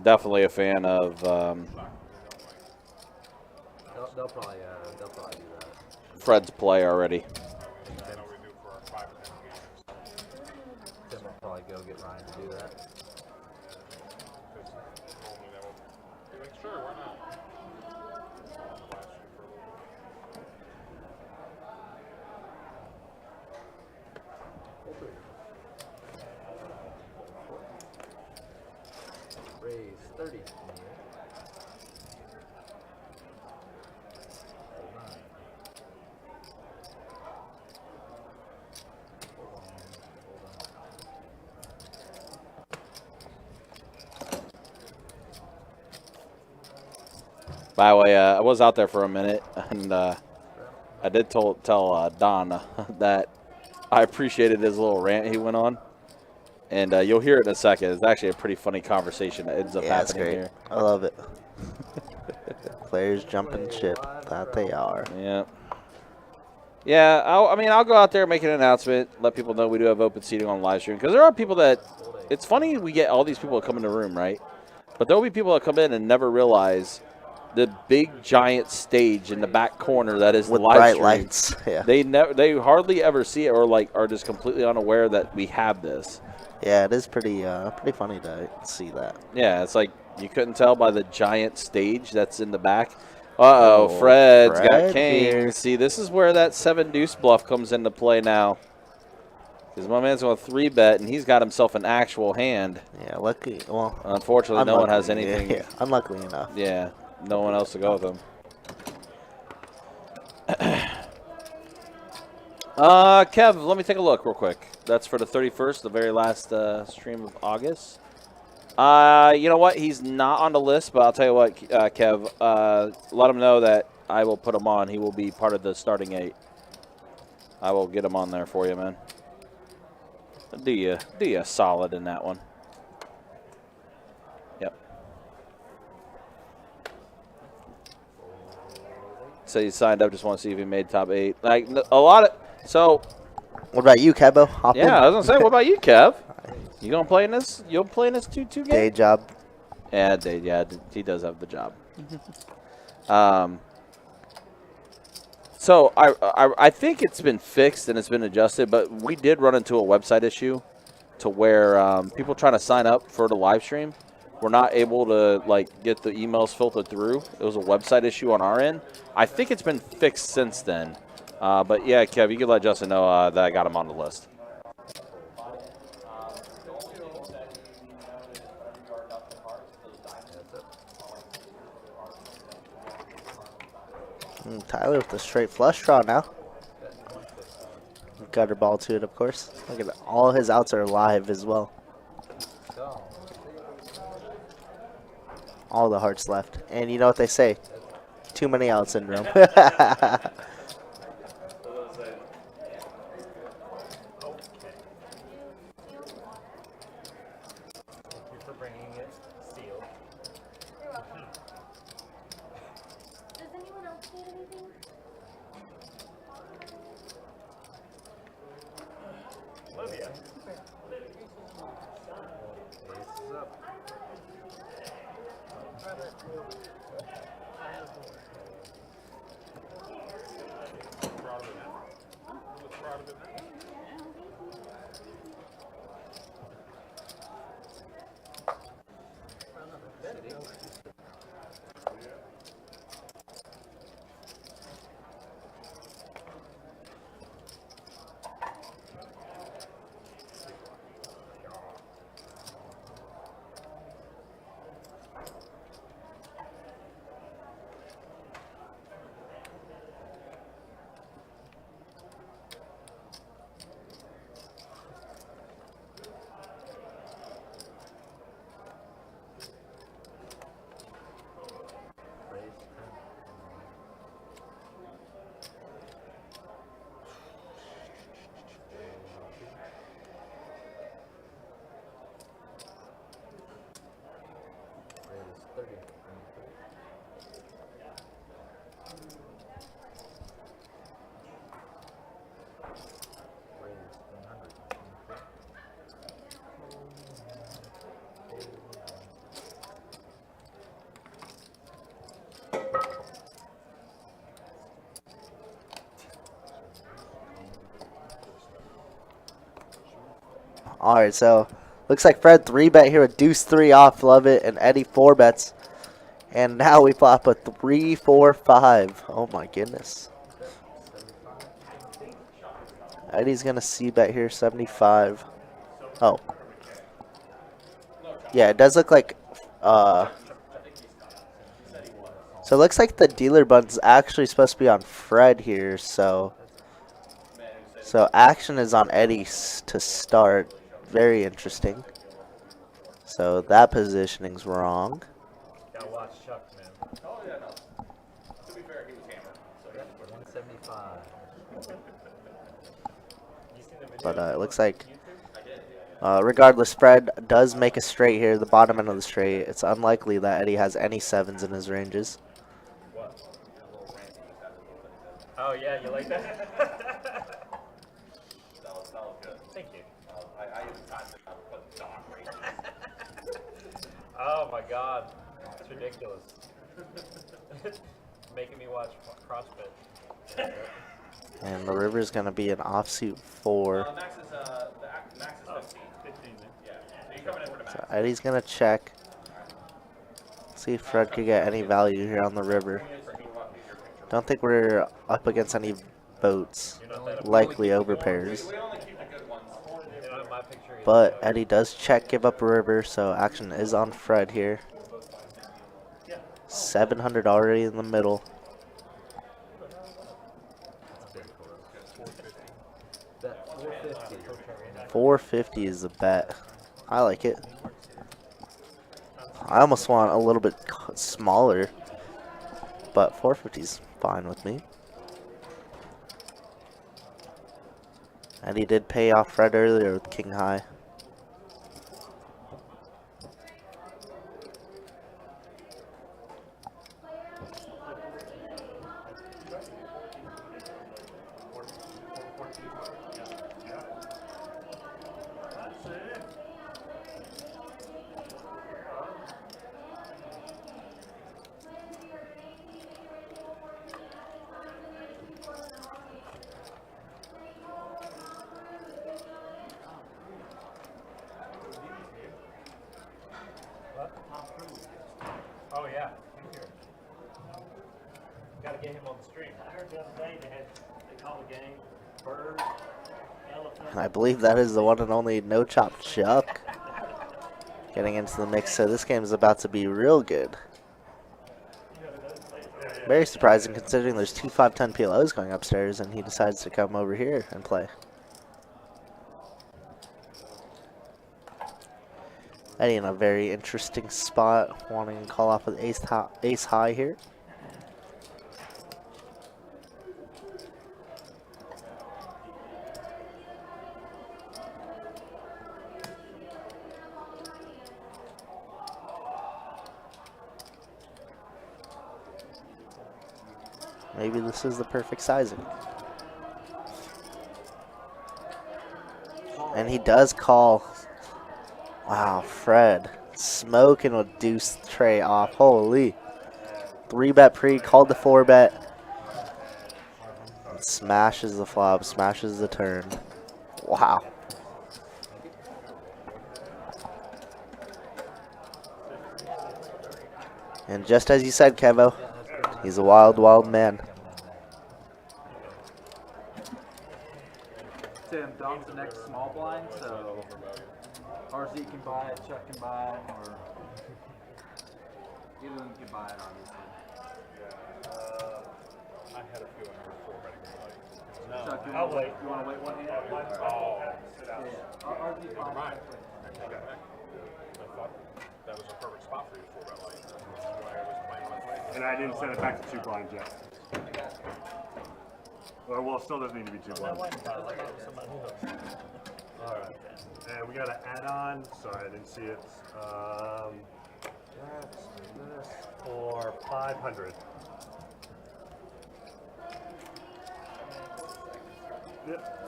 Definitely a fan of. They'll probably do that. Fred's play already. Tim will probably go get Ryan to do that. Sure, why not? Raise 30. By the way, I was out there for a minute, and I did tell Don that I appreciated his little rant he went on. And you'll hear it in a second. It's actually a pretty funny conversation that ends up happening here. I love it. Players jumping ship. That they are. Yeah. Yeah, I'll go out there and make an announcement, let people know we do have open seating on live stream. Because there are people that, it's funny we get all these people that come in the room, right? But there will be people that come in and never realize the big giant stage in the back corner that is With the live bright stream. lights. Yeah. They hardly ever see it, or are just completely unaware that we have this. Yeah, it is pretty funny to see that. Yeah, it's like you couldn't tell by the giant stage that's in the back. Uh-oh, Fred's got Fred kings. here. See, this is where that 7 deuce bluff comes into play now. Because my man's going to 3-bet, and he's got himself an actual hand. Yeah, lucky. Well, unfortunately, no one has anything. Yeah, unluckily enough. Yeah, no one else to go with him. Kev, let me take a look real quick. That's for the 31st, the very last stream of August. You know what? He's not on the list, but I'll tell you what, Kev. Let him know that I will put him on. He will be part of the starting 8. I will get him on there for you, man. Do you a solid in that one. Yep. So he signed up. Just want to see if he made top 8. Like a lot of. So. What about you, Kebo? Hop in. I was gonna say, what about you, Kev? You gonna play in this? You'll play in this 2-2 game? Day job. Yeah, he does have the job. So I think it's been fixed and it's been adjusted, but we did run into a website issue to where people trying to sign up for the live stream were not able to get the emails filtered through. It was a website issue on our end. I think it's been fixed since then. But yeah, Kev, you could let Justin know that I got him on the list. Tyler with a straight flush draw now. Gutter ball to it, of course. Look at that. All his outs are live as well. All the hearts left. And you know what they say? Too many out syndrome. Thank you for bringing it sealed. Does anyone else need anything? Olivia. Aces up. Raise 30. Raise 100. Alright, so looks like Fred 3-bet here with deuce 3 off. Love it. And Eddie 4-bets. And now we flop a 3, 4, 5. Oh my goodness. Eddie's going to C-bet here 75. Oh. Yeah, it does look like... So it looks like the dealer button's actually supposed to be on Fred here, so action is on Eddie to start. Very interesting. So that positioning's wrong. Gotta watch Chuck, man. Oh, yeah, no. To be fair, he was hammered. So, yeah. 175. You seen the video? But it looks like, regardless, Fred does make a straight here, the bottom end of the straight. It's unlikely that Eddie has any 7s in his ranges. What? Oh, yeah, you like that? That was good. Thank you. I even timed it out with Doc right. Oh my god. It's ridiculous. Making me watch CrossFit. And the river's going to be an offsuit 4. Max is, max is 15. Yeah. So you're coming in for the max. So Eddie's going to check. See if Fred could get any value here on the river. Don't think we're up against any boats. Likely overpairs. We only keep the good ones. But Eddie does check, give up a river, so action is on Fred here. 700 already in the middle. 450 is the bet. I like it. I almost want a little bit smaller, but 450 is fine with me. And he did pay off Fred earlier with King High. Oh yeah, gotta get him on the stream. I heard the other day they call the game bird, elephant. And I believe that is the one and only No Chop Chuck getting into the mix. So this game is about to be real good. Very surprising considering there's 2 5-10 PLOs going upstairs and he decides to come over here and play. Eddie in a very interesting spot, wanting to call off with ace high here. Maybe this is the perfect sizing. And he does call. Wow, Fred smoking with deuce tray off. Holy. 3-bet pre, called the 4-bet. Smashes the flop, smashes the turn. Wow. And just as you said, Kevo, he's a wild, wild man. Tim, Dom's the next small blind, so RZ can buy it, Chuck can buy it, or either of them can buy it, obviously. I had a few under 4 betting. Chuck, I'll wait. You want to wait one hand? Oh, Yeah. RZ never fine. mind. I thought that was a perfect spot for you, 4-bet light. That's why I was playing with. And I didn't send it back to 2 blinds yet. Well, still doesn't need to be 2 blinds. Alright. And we got an add-on. Sorry, I didn't see it. That's this for 500. Yep.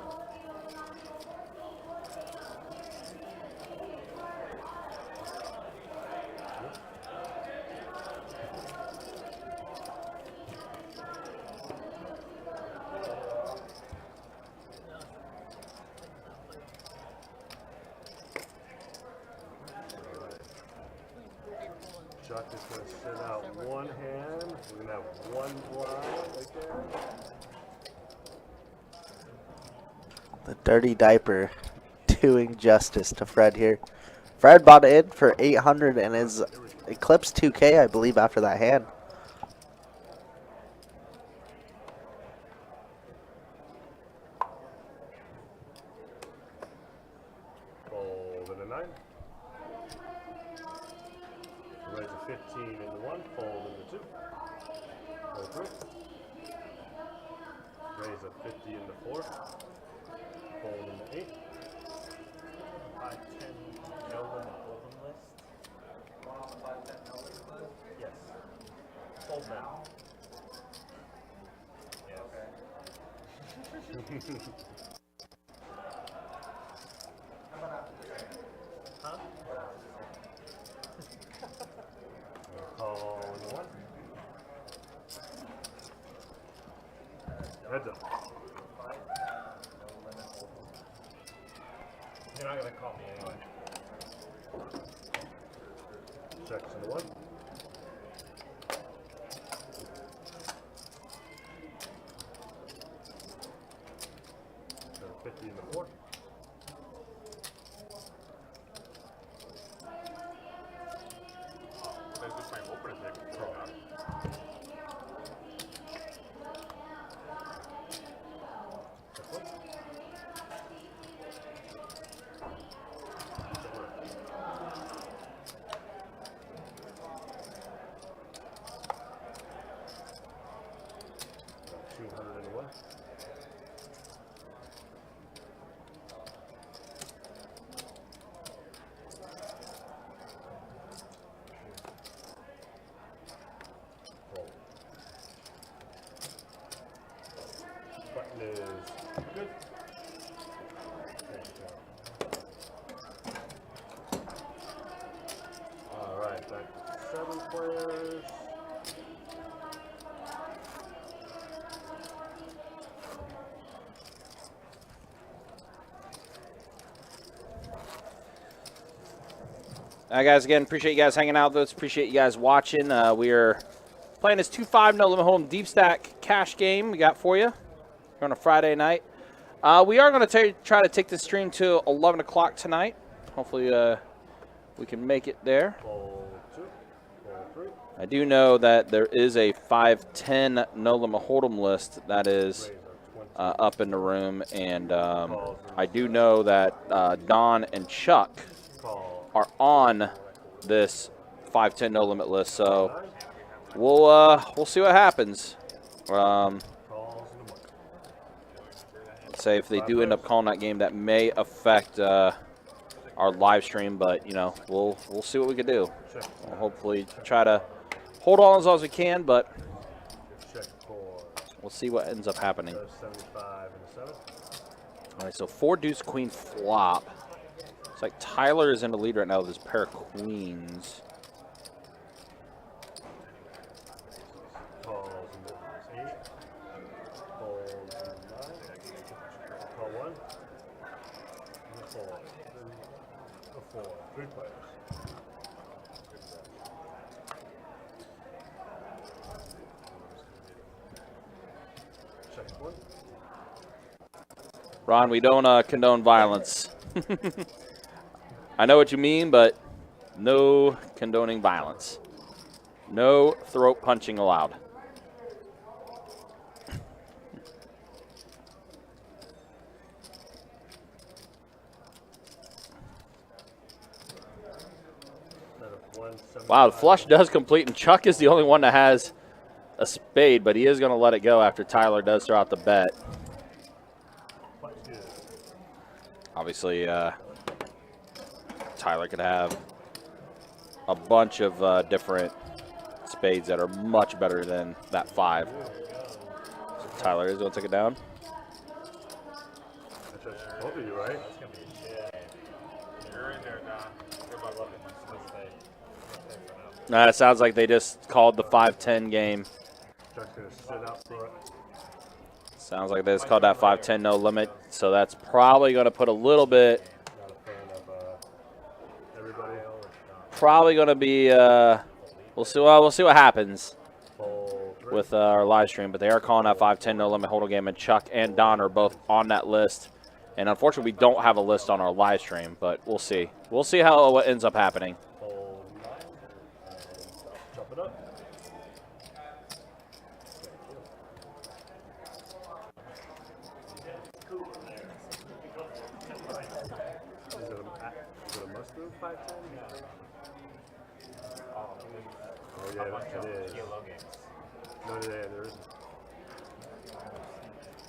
Chuck is going to sit out one hand. We're going to have one blind right there. The dirty diaper doing justice to Fred here. Fred bought it in for 800 and is eclipsed 2K, I believe, after that hand. Fold in a 9. Raise a 15 into 1. Fold into 2. Go through. Raise a 50 into 4. Fold into 8. 5-10 no limit open list. One on the 5-10 no list. Yes. Fold now. Yes. Okay. How about after this hand? Huh? Call into 1. Heads up. You're not going to call me anyway. Checks into 1. Got a 50 into 4. That's just my opener pick. Throw out. Button is good. All right, back to 7 players. All right, guys, again, appreciate you guys hanging out with us. Appreciate you guys watching. We are playing this 2-5 no limit hold'em deep stack cash game we got for you here on a Friday night. We are going to try to take this stream to 11 o'clock tonight. Hopefully we can make it there. Fold 2, fold 3. I do know that there is a 5-10 no limit hold'em list that is up in the room, and I do know that Don and Chuck are on this 5-10 no limit list. So we'll see what happens. Let's say if they do end up calling that game, that may affect our live stream, but you know, we'll see what we can do. We'll hopefully try to hold on as long as we can, but we'll see what ends up happening. All right, so 4 deuce queen flop. It's like Tyler is in the lead right now with his pair of queens. Ron, we don't condone violence. I know what you mean, but no condoning violence. No throat punching allowed. Wow, the flush does complete, and Chuck is the only one that has a spade, but he is going to let it go after Tyler does throw out the bet. Obviously, Tyler could have a bunch of different spades that are much better than that 5. So Tyler is going to take it down. Both of you, right? You're in there, Don. Everybody love it. Nah, it sounds like they just called the 5-10 game. Chuck's going to sit up for it. Sounds like they just called that 5-10 no limit, so that's probably going to put a little bit. Not a fan of everybody else. Probably going to be. We'll see. We'll see what happens with our live stream, but they are calling that 5-10 no limit hold'em game, and Chuck and Don are both on that list. And unfortunately, we don't have a list on our live stream, but we'll see. We'll see how what ends up happening. Chop it up. Is it a must-move 5-10? Oh, yeah, it is. No, there isn't.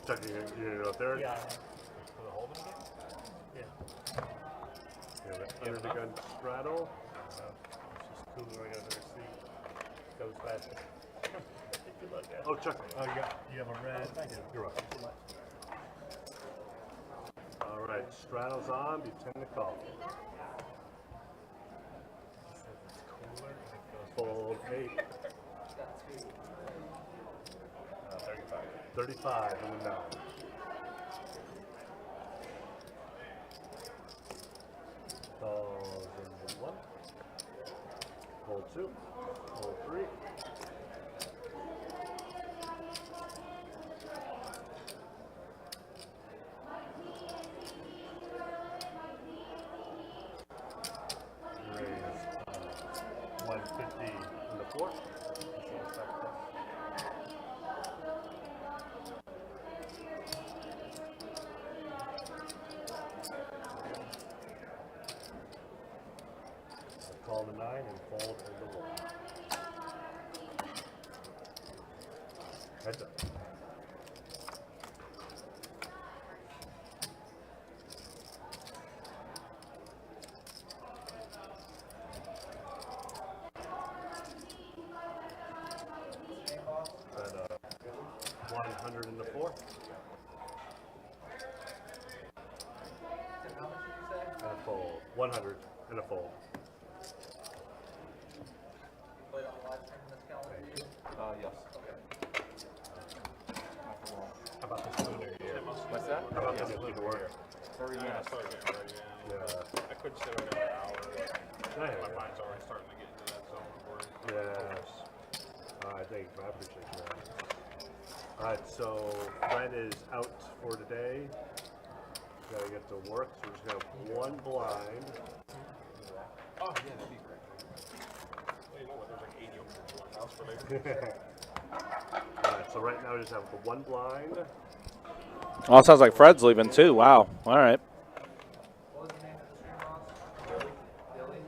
Chuck, you're going to go up there? Yeah. Under the gun straddle. It's just cooler. I got another seat. Goes faster. Good luck, guys. Oh, Chuck. Oh, you have a red. Thank you. You're up. All right, straddle's on. Be 10 to call. Fold 8. 35 in the 9. Calls in the 1. Hold 2. Hold 3. Raise 150 in the 4. Call the 9 and fold in the 1. Heads up. At 100 in the 4. And a fold. 100 and a fold. Yes. How about this lunar year? What's that? How about this lunar work? Yeah, I started getting ready. Yeah. I couldn't stay awake another hour. Yeah. My mind's already starting to get into that zone of work. Yes. Thank you. I appreciate that. All right, so Fred is out for today. Gotta get to work, so we're just gonna have one blind. Oh, yeah, that'd be great. Well, you know what? There's like 80 of them in one house for later. All right, so right now we just have the one blind. Oh, it sounds like Fred's leaving too. Wow. All right. What was the name of the stream, Ross? Billy?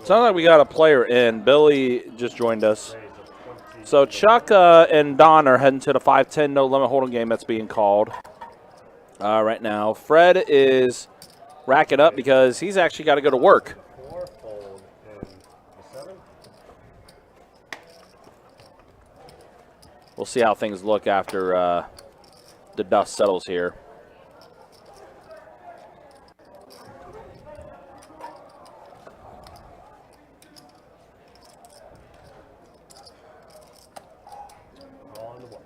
Sounds like we got a player in. Billy just joined us. So Chuck and Don are heading to the 5-10 no limit hold'em game that's being called right now. Fred is racking up because he's actually got to go to work. 4, fold in the 7. We'll see how things look after the dust settles here. All in the 1.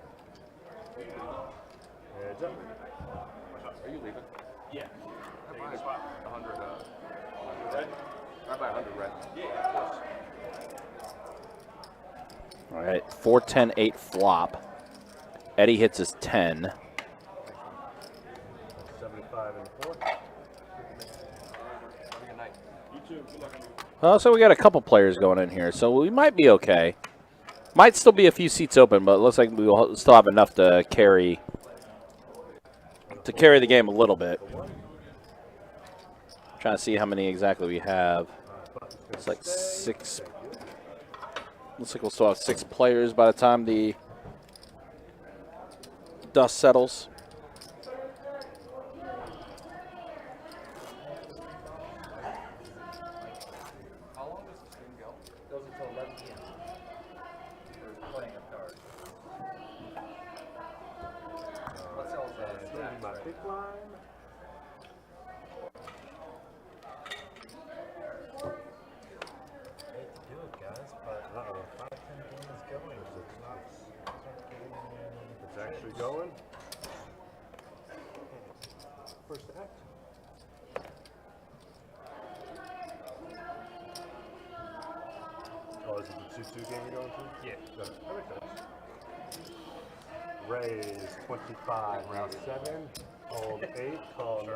Heads up. Are you leaving? Yeah. I buy 100 red. I buy 100 red. Yeah, of course. All right, 4-10-8 flop. Eddie hits his 10. 75 in the 4. Good night. You too. Good luck. So we got a couple players going in here, so we might be okay. Might still be a few seats open, but it looks like we will still have enough to carry the game a little bit. Trying to see how many exactly we have. It's like 6. Looks like we'll still have 6 players by the time the dust settles. How long does the stream go? Goes until 11 p.m. We're playing a card. What sells that? My big line. Hate to do it, guys, but 5-10 game is going. It's actually going. First act. Oh, is it the 2-2 game you're going to? Yeah. Got it. That makes sense. Raise 25, round 7. Hold 8, call 9.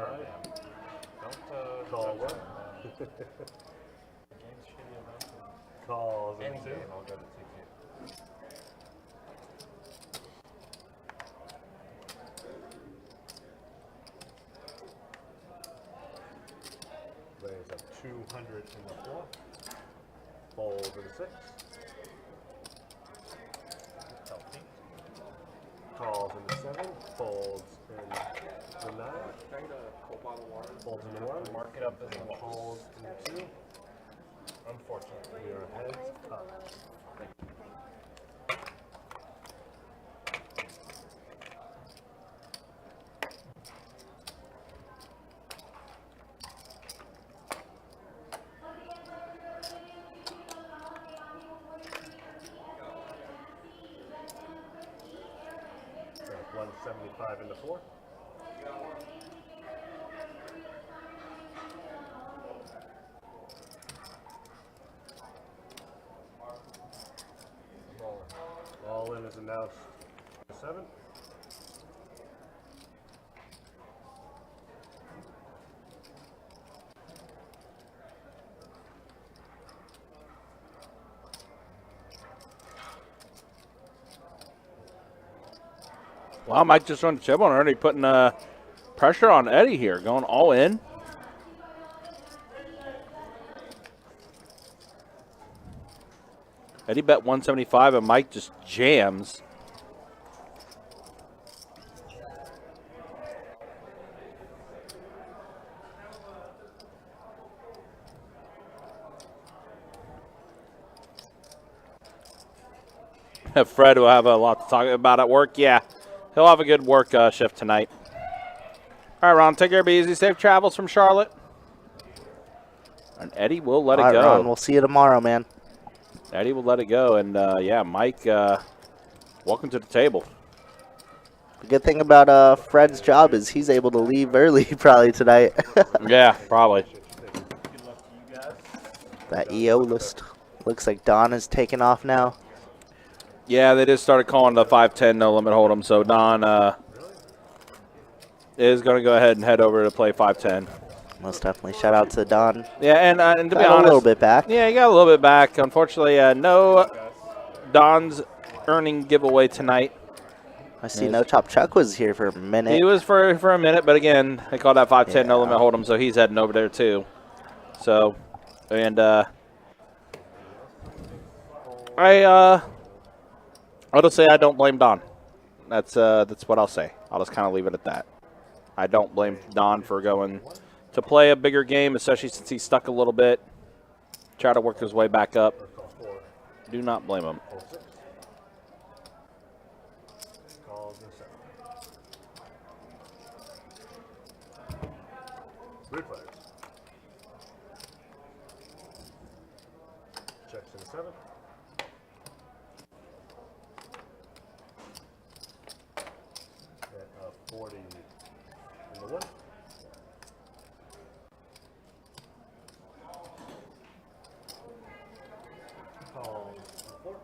Don't, Call what? the game's shitty enough. Calls Any in 2. game, I'll go to 2-2. Raise up 200 in the 4. Fold in the 6. Healthy. Calls in the 7. Folds in the 9. Can I get a cold bottle of water? Folds in the 1. Mark it up as a loss. Folds in the 2. Unfortunately. We are heads up. Got 175 in the 4. All in is announced 7. Wow, Mike just run the chip on already, putting pressure on Eddie here, going all in. Eddie bet 175 and Mike just jams. Fred will have a lot to talk about at work. Yeah, he'll have a good work shift tonight. All right, Ron, take care, be easy. Safe travels from Charlotte. And Eddie will let it go. Ron, we'll see you tomorrow, man. Eddie will let it go. And, yeah, Mike, welcome to the table. The good thing about Fred's job is he's able to leave early probably tonight. Yeah, probably. That EO list looks like Don is taking off now. Yeah, they just started calling the 5-10 no limit hold'em. So Don is going to go ahead and head over to play 5-10. Most definitely. Shout out to Don. Yeah, and to be Got honest, a little bit back. Yeah, he got a little bit back. Unfortunately, no Don's earning giveaway tonight. I see No Chop Chuck was here for a minute. He was for a minute, but again, they called that 5-10 no limit hold'em, so he's heading over there too. So, and I'll just say I don't blame Don. That's what I'll say. I'll just kind of leave it at that. I don't blame Don for going to play a bigger game, especially since he's stuck a little bit. Try to work his way back up. Do not blame him. Calls and seven. Three players. Checks in seven. At 40 in the one. Call four.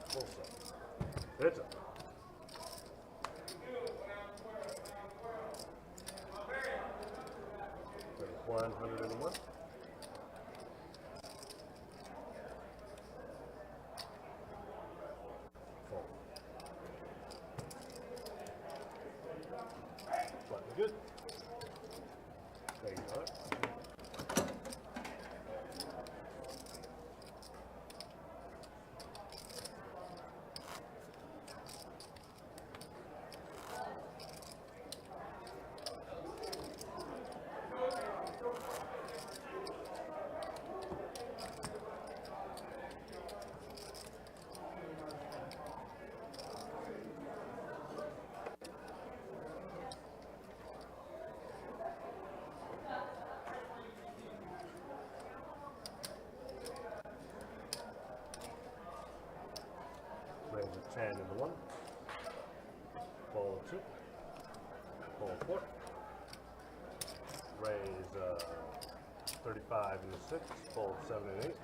Full set. It's up. There's 101. Full. Slightly good. There you go. Range of 10 in the one. Ball 2. Ball 4. Raise 35 in the 6. Ball 7 and 8.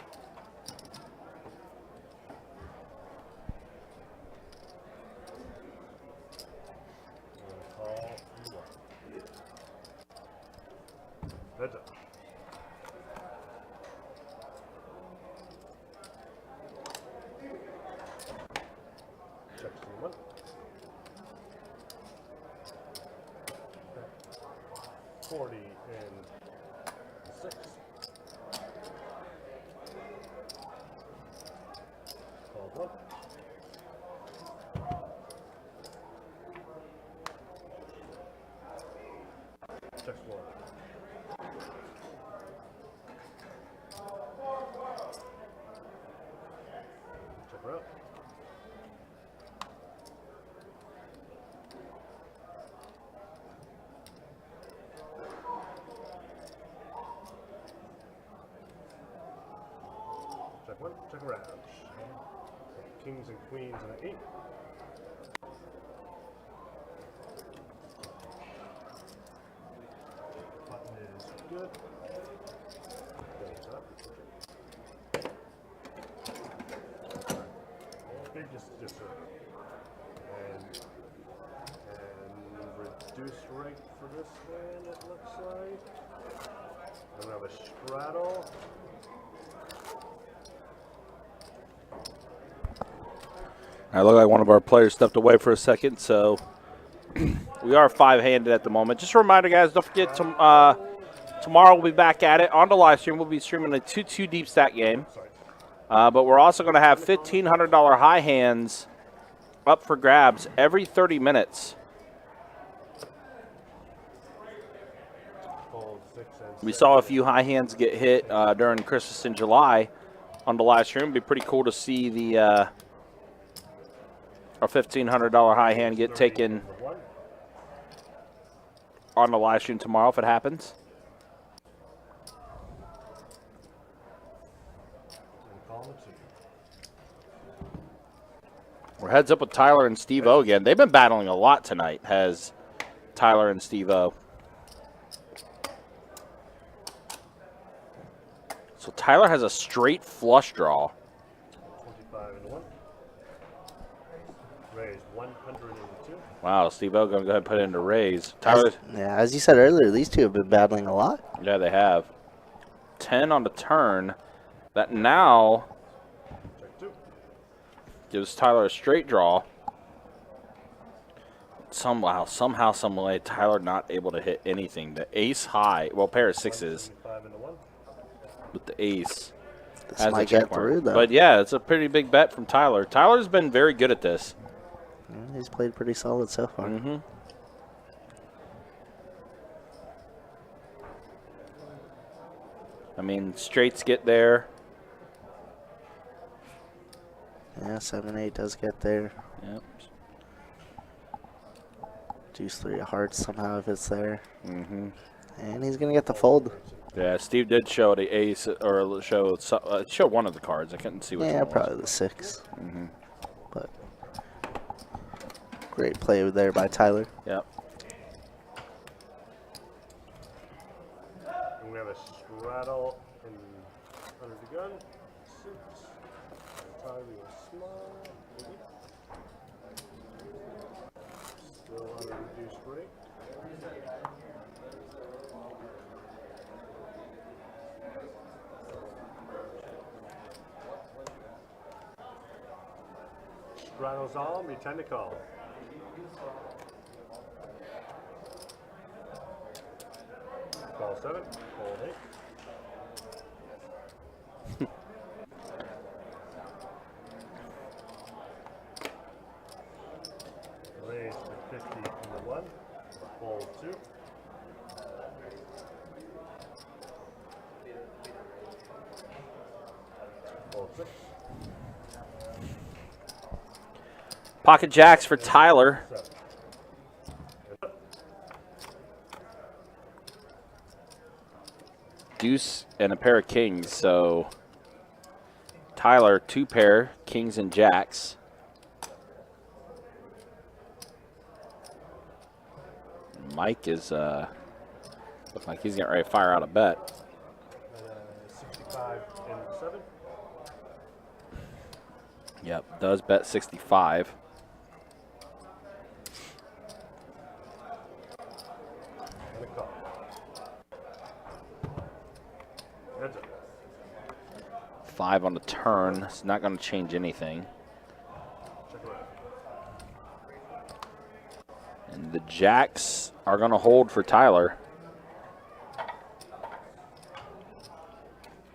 And call 1. Heads up. Checks in one. Okay. 40 and 6. Call 1. Checks 1. Check her out. Check 1, check around. Kings and queens and an 8. Button is good. Goes up. Big just and reduced rate for this one, it looks like. I'm gonna have a straddle. I look like one of our players stepped away for a second, so we are five-handed at the moment. Just a reminder, guys, don't forget tomorrow we'll be back at it on the live stream. We'll be streaming a 2-2 deep stack game, but we're also going to have $1,500 high hands up for grabs every 30 minutes. We saw a few high hands get hit during Christmas in July on the live stream. It'd be pretty cool to see the our $1,500 high hand get taken on the live stream tomorrow if it happens. We're heads up with Tyler and Steve-O again. They've been battling a lot tonight, has Tyler and Steve-O. So Tyler has a straight flush draw. 25 and 1. Raise 102. Wow, Steve-O going to go ahead and put it into raise. Tyler. As you said earlier, these two have been battling a lot. Yeah, they have. 10 on the turn. That now gives Tyler a straight draw. Somehow, some way, Tyler not able to hit anything. The ace high, well, pair of sixes with the ace. This Has a might check get mark. through, though. But yeah, it's a pretty big bet from Tyler. Tyler's been very good at this. Yeah, he's played pretty solid so far. Mm-hmm. I mean, straights get there. Yeah, 7-8 does get there. Yep. Deuce 3 of hearts somehow if it's there. Mm-hmm. And he's going to get the fold. Yeah, Steve did show the ace, or show one of the cards. I couldn't see which Yeah, one it probably the 6. Mm-hmm. But great play there by Tyler. Yep. And we have a straddle and under the gun. 6. Tyler is small. Still on a reduced rate. Straddle's on, we tend to call. Call 7, hold 8. Raise to 50 in the 1, fold 2. Fold 6. Pocket jacks for Tyler. 7. Deuce and a pair of kings. So Tyler, 2 pair, kings and jacks. Mike is looks like he's getting ready to fire out a bet. 65 and 7. Yep, does bet 65. And a call. Heads up. 5 on the turn. It's not going to change anything. Check it out. And the jacks are going to hold for Tyler.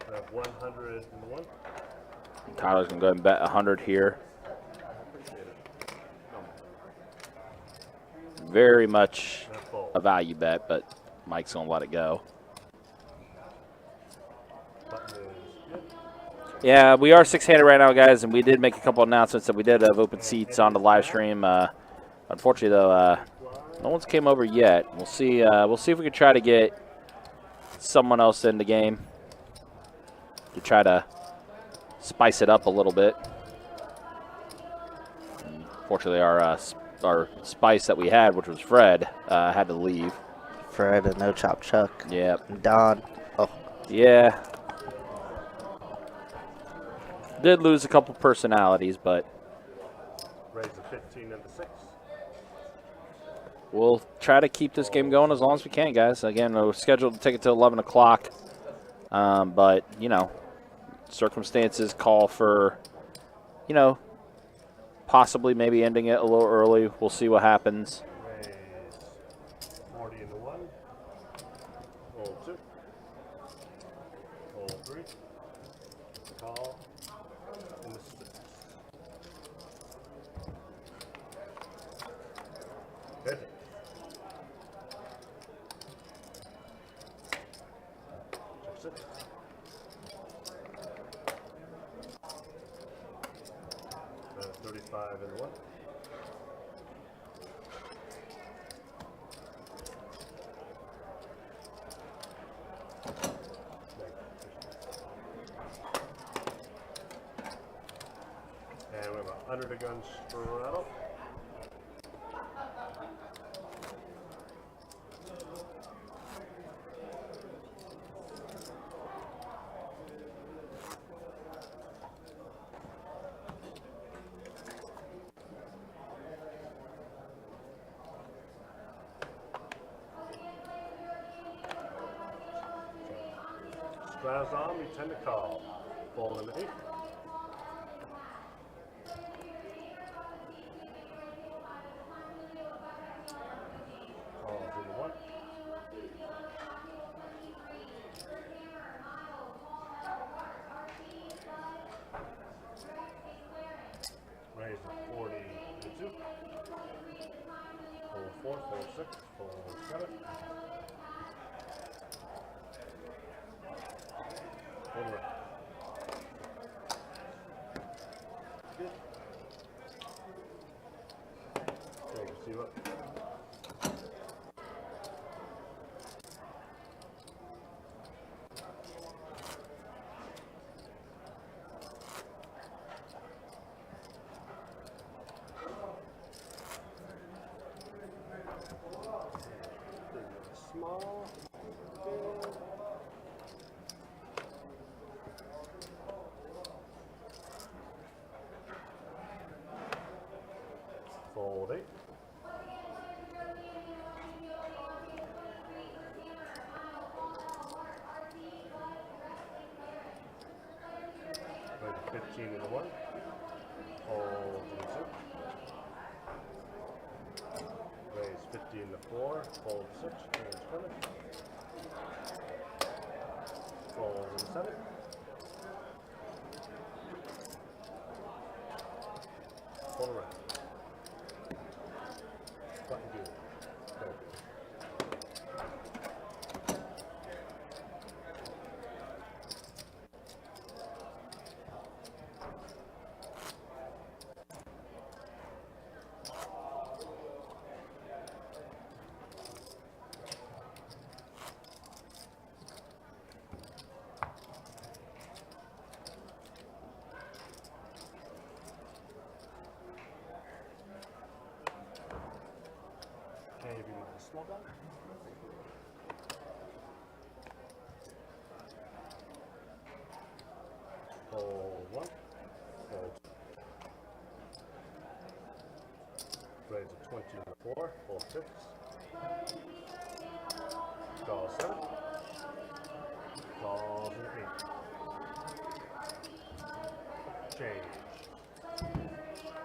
I have 100 in the 1. Tyler's going to go ahead and bet 100 here. Very much a value bet, but Mike's going to let it go. Button is good. Yeah, we are 6-handed right now, guys, and we did make a couple announcements that we did have open seats on the live stream. Unfortunately, though, no one's came over yet. We'll see. We'll see if we can try to get someone else in the game to try to spice it up a little bit. Unfortunately, our spice that we had, which was Fred, had to leave. Fred and No Chop Chuck. Yep. Don. Oh. Yeah. Did lose a couple personalities, but Raise the 15 and the 6. we'll try to keep this game going as long as we can, guys. Again, we're scheduled to take it to 11 o'clock. But, you know, circumstances call for, you know, possibly maybe ending it a little early. We'll see what happens. Raise 40 in the 1. Hold 2. Hold 3. Call. And the 6. Hit it. Check 6. Uh, 35 in the 1. And we have a under the gun straddle. Straddles on, we tend to call. Fold in the 8. Calls in the 1. 4, fold 6, fold 7. Fold around. Good. Okay, see what? Small. Fold 8. Raise 15 in the 1. Fold in 2. Raise 50 in the 4. Fold 6. Change scrimmage. Fold in 7. Fold around. Button good. Very good. Can you be my small guy? Fold 1. Fold 2. Raise a 20 in the 4. Fold 6. Call 7. Calls an 8. Change.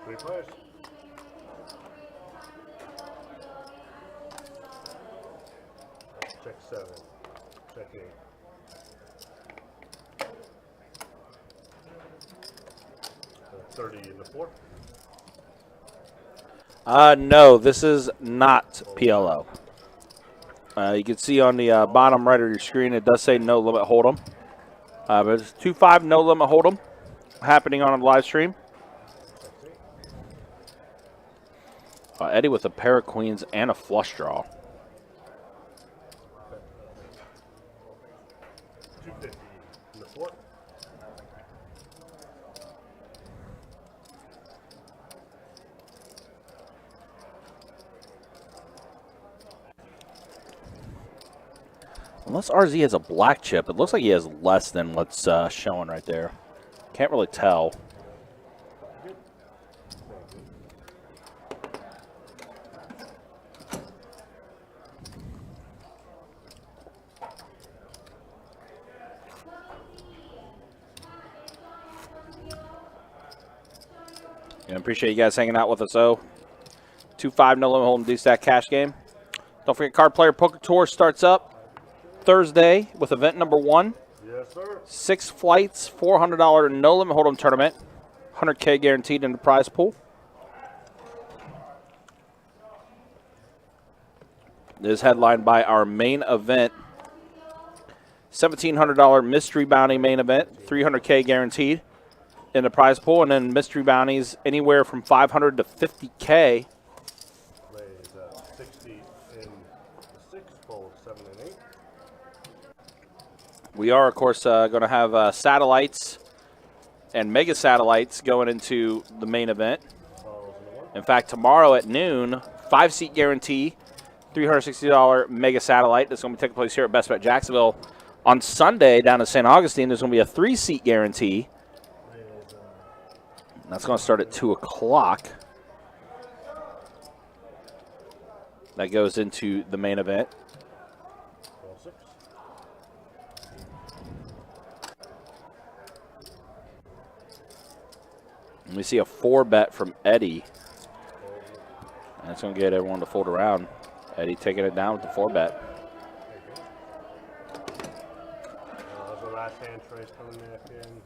3 players. Check 7. Check 8. Uh, 30 in the 4. No, this is not PLO. You can see on the bottom right of your screen, it does say no limit hold'em. But it's 2-5 no limit hold'em happening on a live stream. Eddie with a pair of queens and a flush draw. 250 in the 4. Unless RZ has a black chip, it looks like he has less than what's showing right there. Can't really tell. And appreciate you guys hanging out with us. 2-5 no limit hold'em D-stack cash game. Don't forget, Card Player Poker Tour starts up Thursday with event number 1. Yes, sir. 6 flights, $400 no limit hold'em tournament, $100K guaranteed in the prize pool. This is headlined by our main event, $1,700 mystery bounty main event, $300K guaranteed in the prize pool, and then mystery bounties anywhere from $500 to $50K. Raise 60 in the 6. Fold 7 and 8. We are, of course, going to have satellites and mega satellites going into the main event. In fact, tomorrow at noon, 5-seat guarantee, $360 mega satellite. That's going to be taking place here at Best Bet Jacksonville. On Sunday, down in St. Augustine, there's going to be a 3-seat guarantee. That's going to start at 2 o'clock. That goes into the main event. Fold 6. And we see a 4-bet from Eddie. And that's going to get everyone to fold around. Eddie taking it down with the 4-bet. There's the last hand trace coming back in.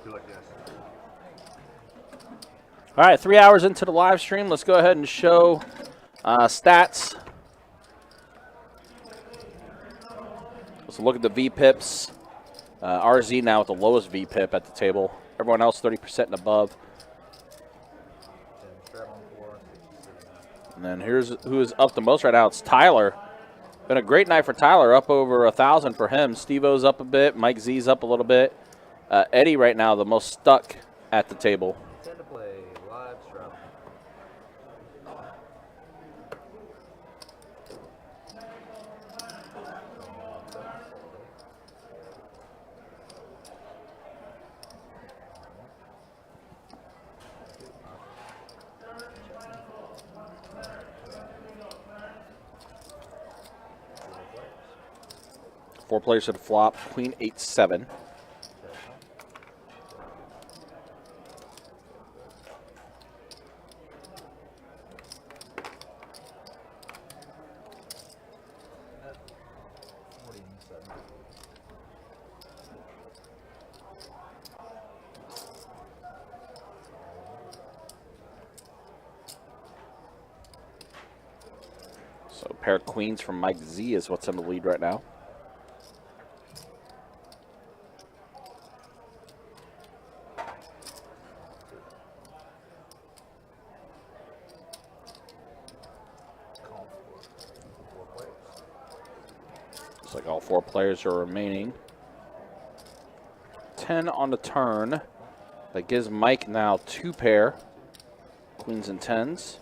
Good luck, guys. All right, 3 hours into the live stream. Let's go ahead and show stats. Let's look at the VPIPs. RZ now with the lowest VPIP at the table. Everyone else 30% and above. And then here's who is up the most right now. It's Tyler. Been a great night for Tyler, up over 1,000 for him. Steve-O's up a bit. Mike Z's up a little bit. Eddie right now the most stuck at the table. 10 to play, live stream. Four players to the flop. Queen 8-7. So a pair of queens from Mike Z is what's in the lead right now. Looks like all four players are remaining. 10 on the turn. That gives Mike now two pair. Queens and tens.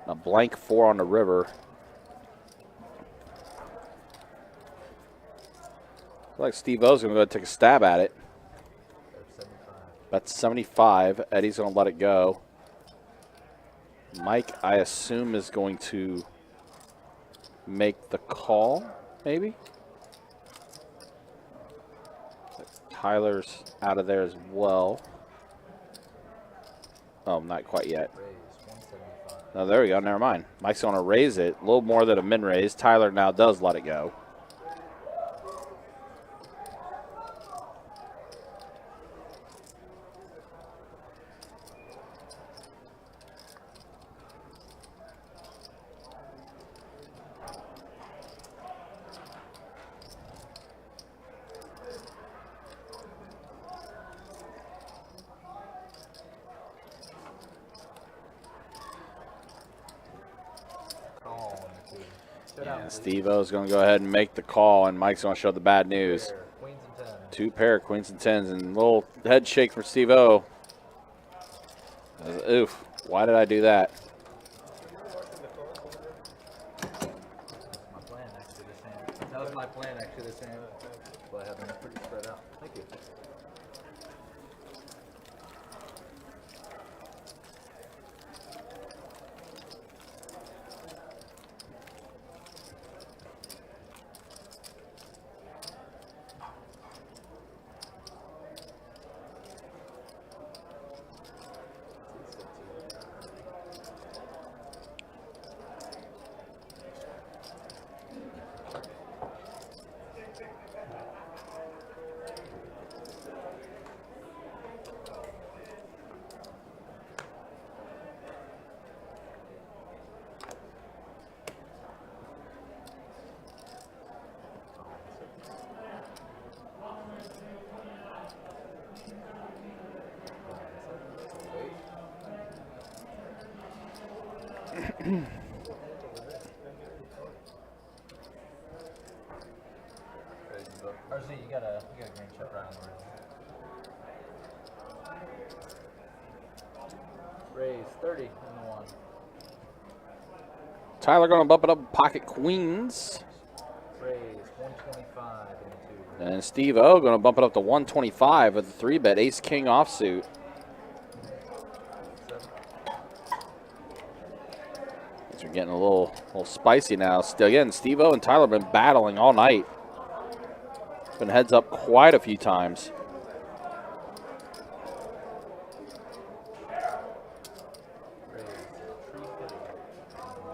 A blank 4 on the river. I feel like Steve-O's going to go ahead and take a stab at it. That's 75. Eddie's going to let it go. Mike, I assume, is going to make the call, maybe? Tyler's out of there as well. Oh, not quite yet. No, there we go. Never mind. Mike's going to raise it. A little more than a min raise. Tyler now does let it go. Yeah, Steve-O's going to go ahead and make the call, and Mike's going to show the bad news. Two pair, queens and tens, and a little head shake from Steve-O. Oof, why did I do that? That was my plan, actually, the same. But I have them pretty spread out. Thank you. RZ, you got a green chip round. Raise 30 in the one. Tyler going to bump it up pocket queens. Raise 125 in the two. And Steve-O going to bump it up to 125 with the 3-bet ace-king offsuit. Things are getting a little spicy now. Still, again, Steve-O and Tyler have been battling all night. Been heads up quite a few times.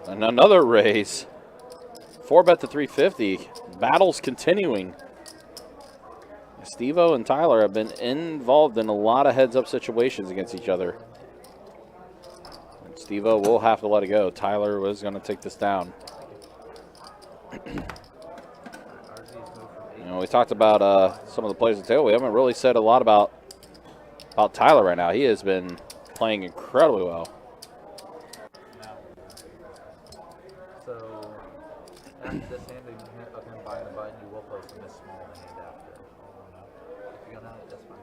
And another raise. 4-bet to 350. Battles continuing. Steve-O and Tyler have been involved in a lot of heads-up situations against each other. And Steve-O will have to let it go. Tyler was going to take this down. You know, we talked about some of the players at the table. We haven't really said a lot about Tyler right now. He has been playing incredibly well. So, after this hand of him buying the button, you will place a miss small in the hand after. If you don't have it, that's fine.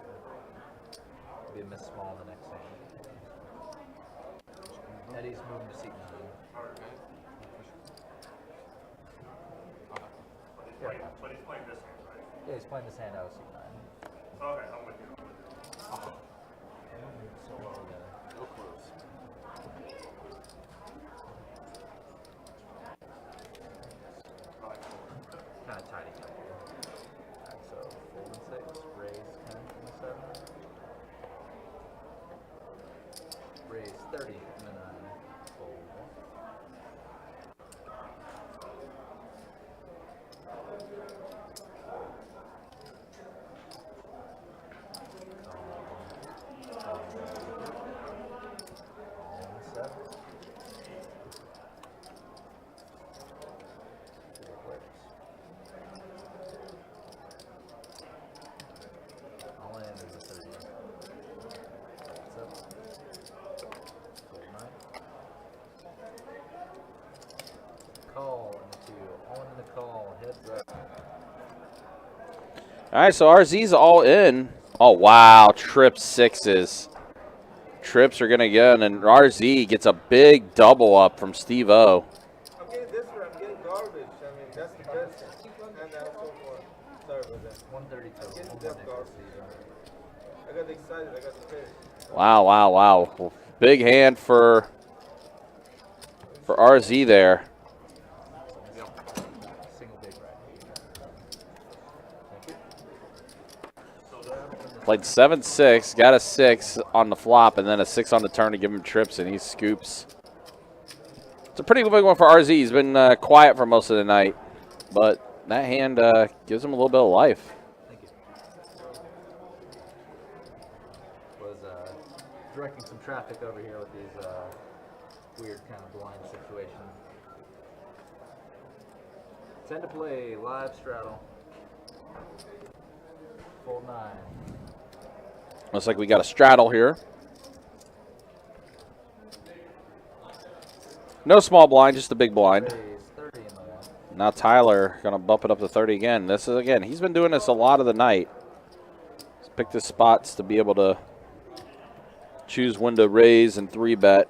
It'll be a miss small in the next hand. Eddie's moving to seat 9. But he's playing this hand, right? Yeah, he's playing this hand out of seat 9. Okay, I'm with you. So well together. So close. Kind of tidy. Alright, so fold and 6, raise 10 from the 7. Raise 30 from the 9. Fold 7. All in is a 30. Fold 9. Call in the 2. All in the call. Heads up. All right, so RZ's all in. Oh, wow. Trip 6s. Trips are going to go, and RZ gets a big double up from Steve-O. I'm getting this one. I'm getting garbage. I mean, that's the best. And so far. Sorry about that. 132. I'm getting death garbage. I got excited. I got the pitch. Wow, wow, wow. Big hand for RZ there. Single big right. Played 7-6, got a 6 on the flop, and then a 6 on the turn to give him trips, and he scoops. It's a pretty big one for RZ. He's been quiet for most of the night, but that hand gives him a little bit of life. Thank you. Was directing some traffic over here with these weird kind of blind situations. 10 to play, live straddle. Fold 9. Looks like we got a straddle here. No small blind, just a big blind. Raise 30 in the 1. Now Tyler going to bump it up to 30 again. This is, again, he's been doing this a lot of the night. He's picked his spots to be able to choose when to raise and 3-bet.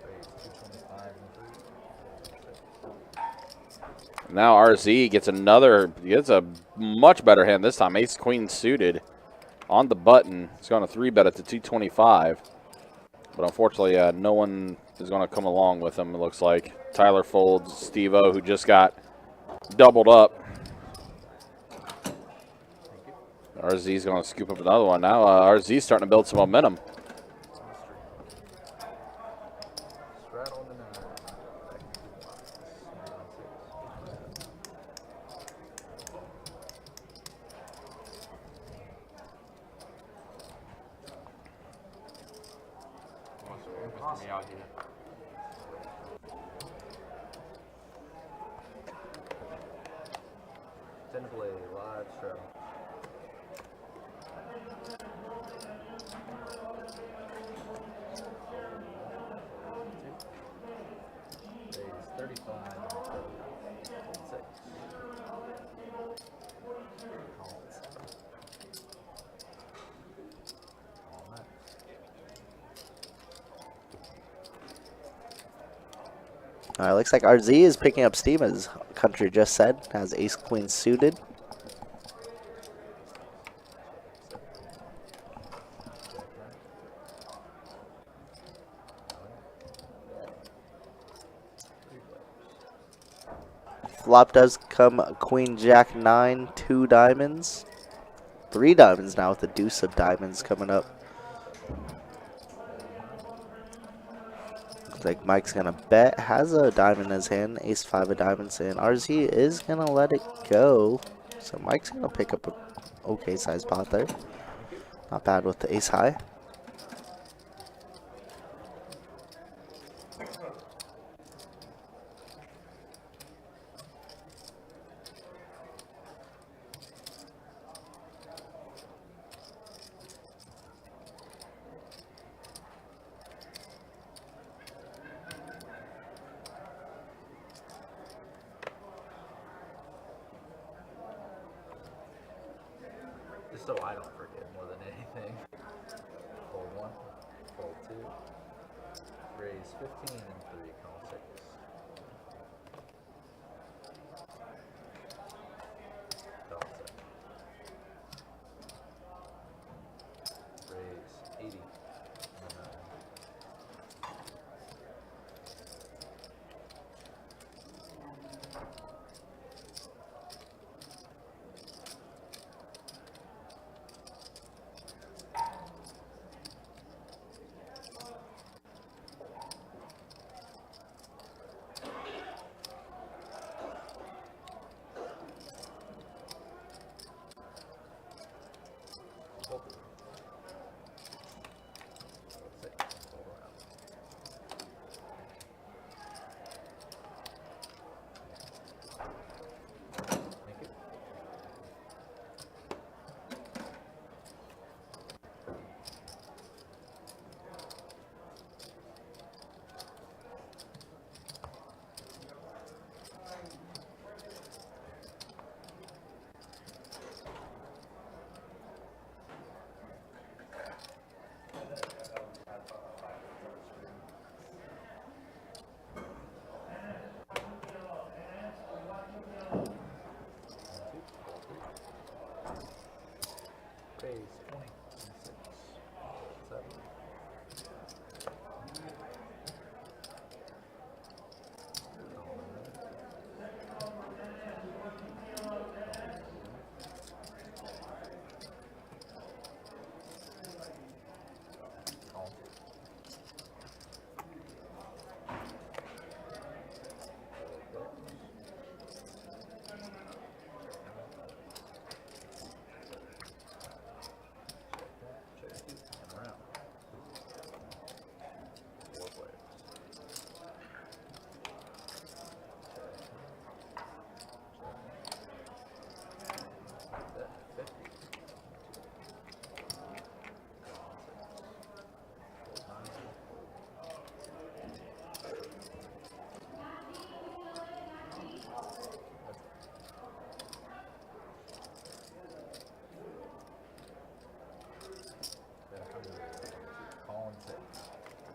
Raise 225 and 3. Now RZ gets a much better hand this time. Ace Queen suited on the button. He's going to 3-bet it to 225. But unfortunately, no one is going to come along with him, it looks like. Tyler folds Steve-O, who just got doubled up. RZ's going to scoop up another one. Now RZ's starting to build some momentum. Straddle in the 9. Me out here. Ten to play, live straddle. Raise 35 and 6. Call it 7. All right. All right, looks like RZ is picking up steam, as Country just said. Has Ace Queen suited. Flop does come Queen Jack 9, 2 diamonds. 3 diamonds now with the deuce of diamonds coming up. think Mike's gonna bet. Has a diamond in his hand. Ace-5 of diamonds in. RZ is gonna let it go. So Mike's gonna pick up a okay sized pot there. Not bad with the ace high. Just so I don't forget more than anything. Fold 1, fold 2, raise 15 and 3, call 6. Call 7. Raise 80 and 9. Raise 20 and 6. 7. Call 2.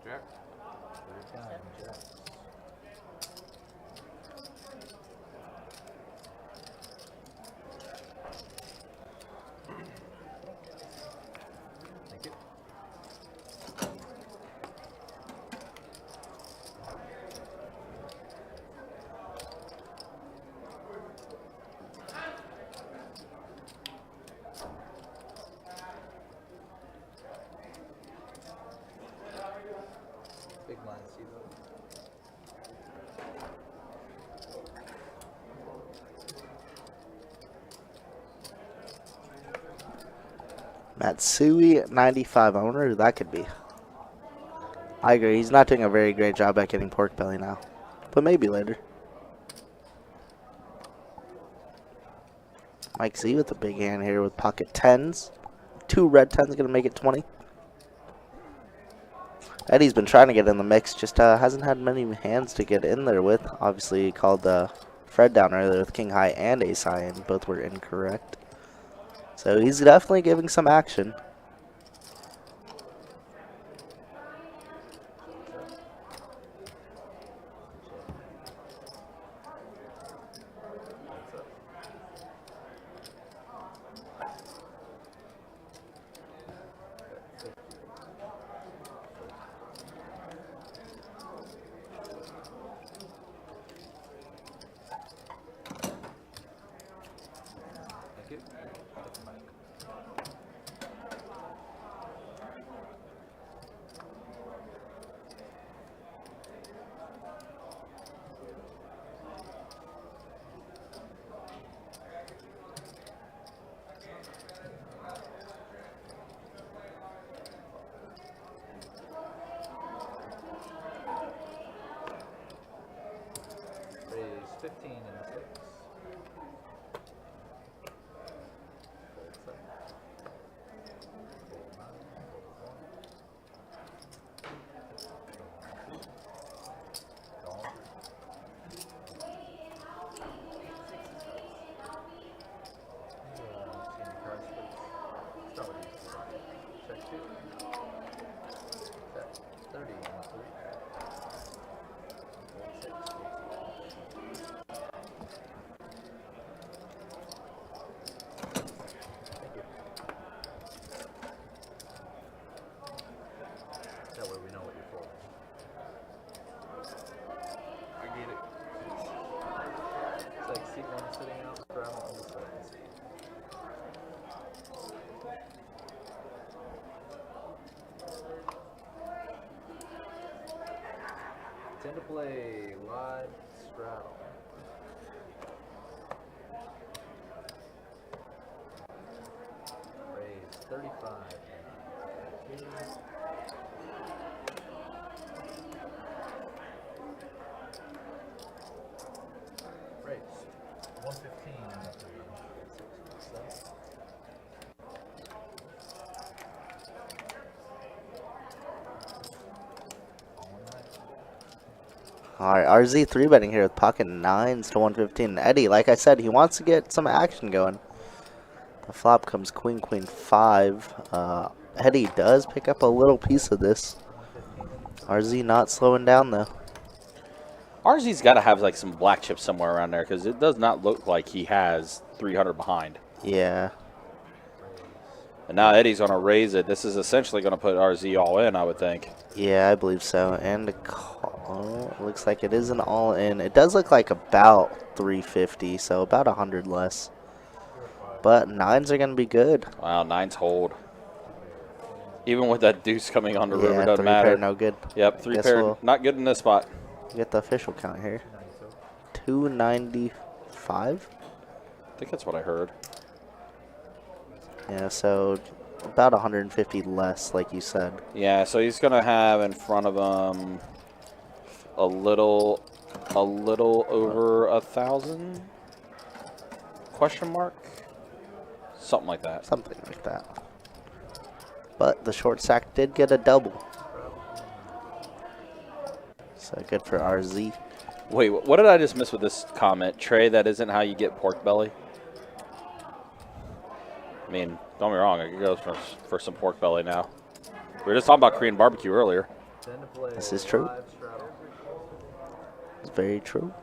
Jack. Thank you. Big blind, see those? Matsui 95. I wonder who that could be. I agree. He's not doing a very great job at getting pork belly now. But maybe later. Mike Z with a big hand here with pocket 10s. 2 red 10s going to make it 20. Eddie's been trying to get in the mix. Just hasn't had many hands to get in there with. Obviously, he called Fred down earlier with king high and ace high, and both were incorrect. So he's definitely giving some action. Thank you. 15 and a 6. Fold 7. Fold 9. Fold 1. Gone. Senior cards, please. Start with these. Check 2. Check 30 and a 3. Fold 6. Thank you. That way we know what you're folding. I get it. It's like seat 1 sitting out, grab on the second seat. Tend to play live straddle. Raise 35. Raise 115 and a 3. 6, 7. All right, RZ 3-betting here with pocket 9s to 115. Eddie, like I said, he wants to get some action going. The flop comes queen, queen, 5. Eddie does pick up a little piece of this. RZ not slowing down, though. RZ's got to have like some black chips somewhere around there because it does not look like he has 300 behind. Yeah. And now Eddie's going to raise it. This is essentially going to put RZ all in, I would think. Yeah, I believe so. And a call. Looks like it is an all-in. It does look like about 350, so about 100 less. But 9s are going to be good. Wow, 9s hold. Even with that deuce coming on the river, Yeah, doesn't 3 pair, matter. no good. Yep, 3 Guess pair, we'll not good in this spot. get the official count here. 295? I think that's what I heard. Yeah, so about 150 less, like you said. Yeah, so he's going to have in front of him a little over 1,000? Question mark? Something like that. Something like that. But the short stack did get a double. So good for RZ. Wait, what did I just miss with this comment? Trey, that isn't how you get pork belly? I mean, don't be wrong. I could go for some pork belly now. We were just talking about Korean barbecue earlier. This is true. It's very true.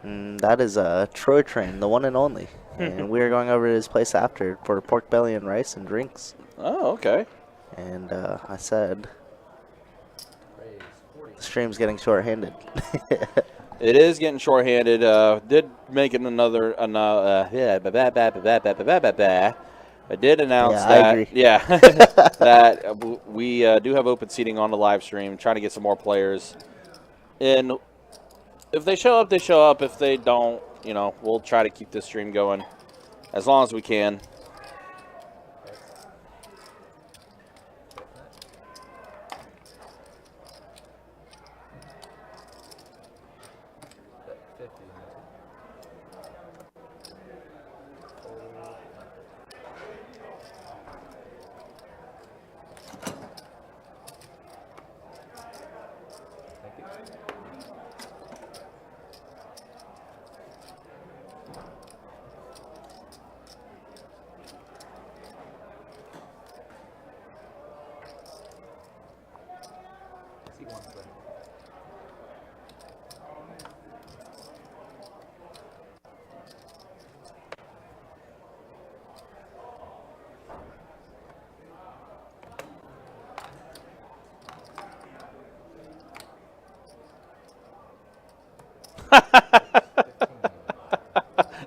That is Troy Train, the one and only. And we are going over to his place after for pork belly and rice and drinks. Oh, okay. And I said, the stream's getting short-handed. It is getting short-handed. Did make it another. I did announce Yeah, that. I agree. Yeah, that we do have open seating on the live stream, trying to get some more players. And if they show up, they show up. If they don't, you know, we'll try to keep this stream going as long as we can.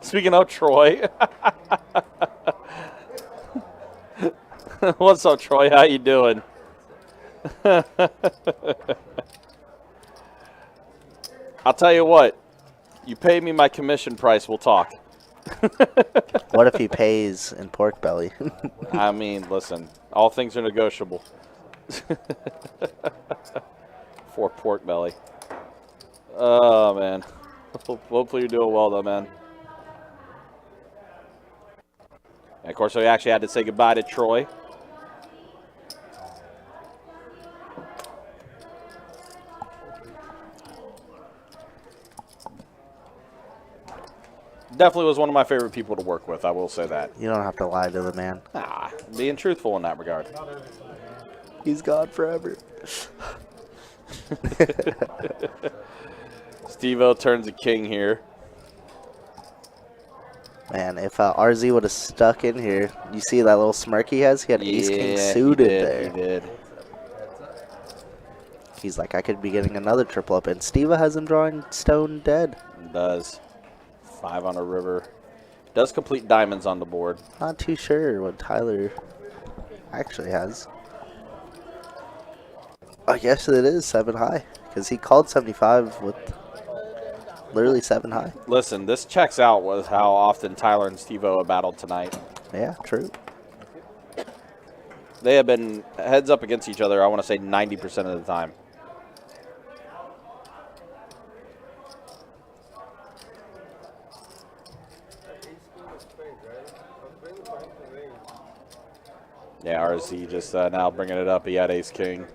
Speaking of Troy, what's up, Troy? How you doing? I'll tell you what. You pay me my commission price, we'll talk. What if he pays in pork belly? I mean, listen, all things are negotiable. For pork belly. Oh, man. Hopefully you're doing well, though, man. And, of course, we actually had to say goodbye to Troy. Definitely was one of my favorite people to work with, I will say that. You don't have to lie to the man. Ah, being truthful in that regard. He's gone forever. Steve-O turns a king here. Man, if RZ would have stuck in here, you see that little smirk he has? He had Ace King suited there. He did. He's like, I could be getting another triple up, and Steve has him drawing stone dead. He does. 5 on a river. Does complete diamonds on the board. Not too sure what Tyler actually has. I guess it is 7 high, because he called 75 with literally 7 high. Listen, this checks out with how often Tyler and Steve-O have battled tonight. Yeah, true. They have been heads up against each other, I want to say 90% of the time. Yeah, RZ just now bringing it up. He had Ace King.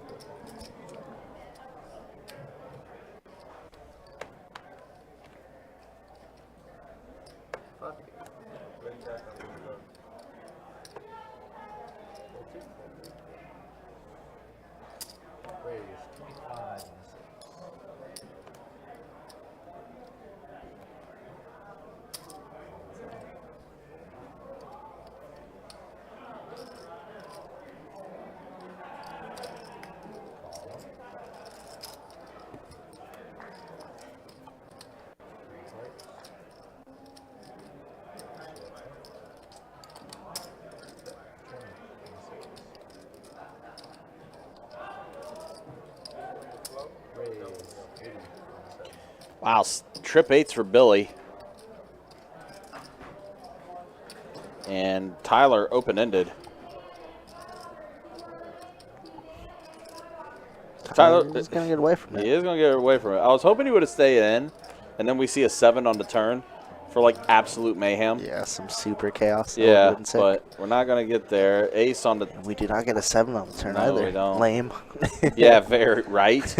Wow, trip 8s for Billy. And Tyler open-ended. Tyler is going to get away from it. He is going to get away from it. I was hoping he would have stayed in, and then we see a 7 on the turn for, like, absolute mayhem. Yeah, some super chaos. Yeah, but we're not going to get there. Ace on the... We do not get a 7 on the turn No, either. we don't. Lame. Yeah, very right.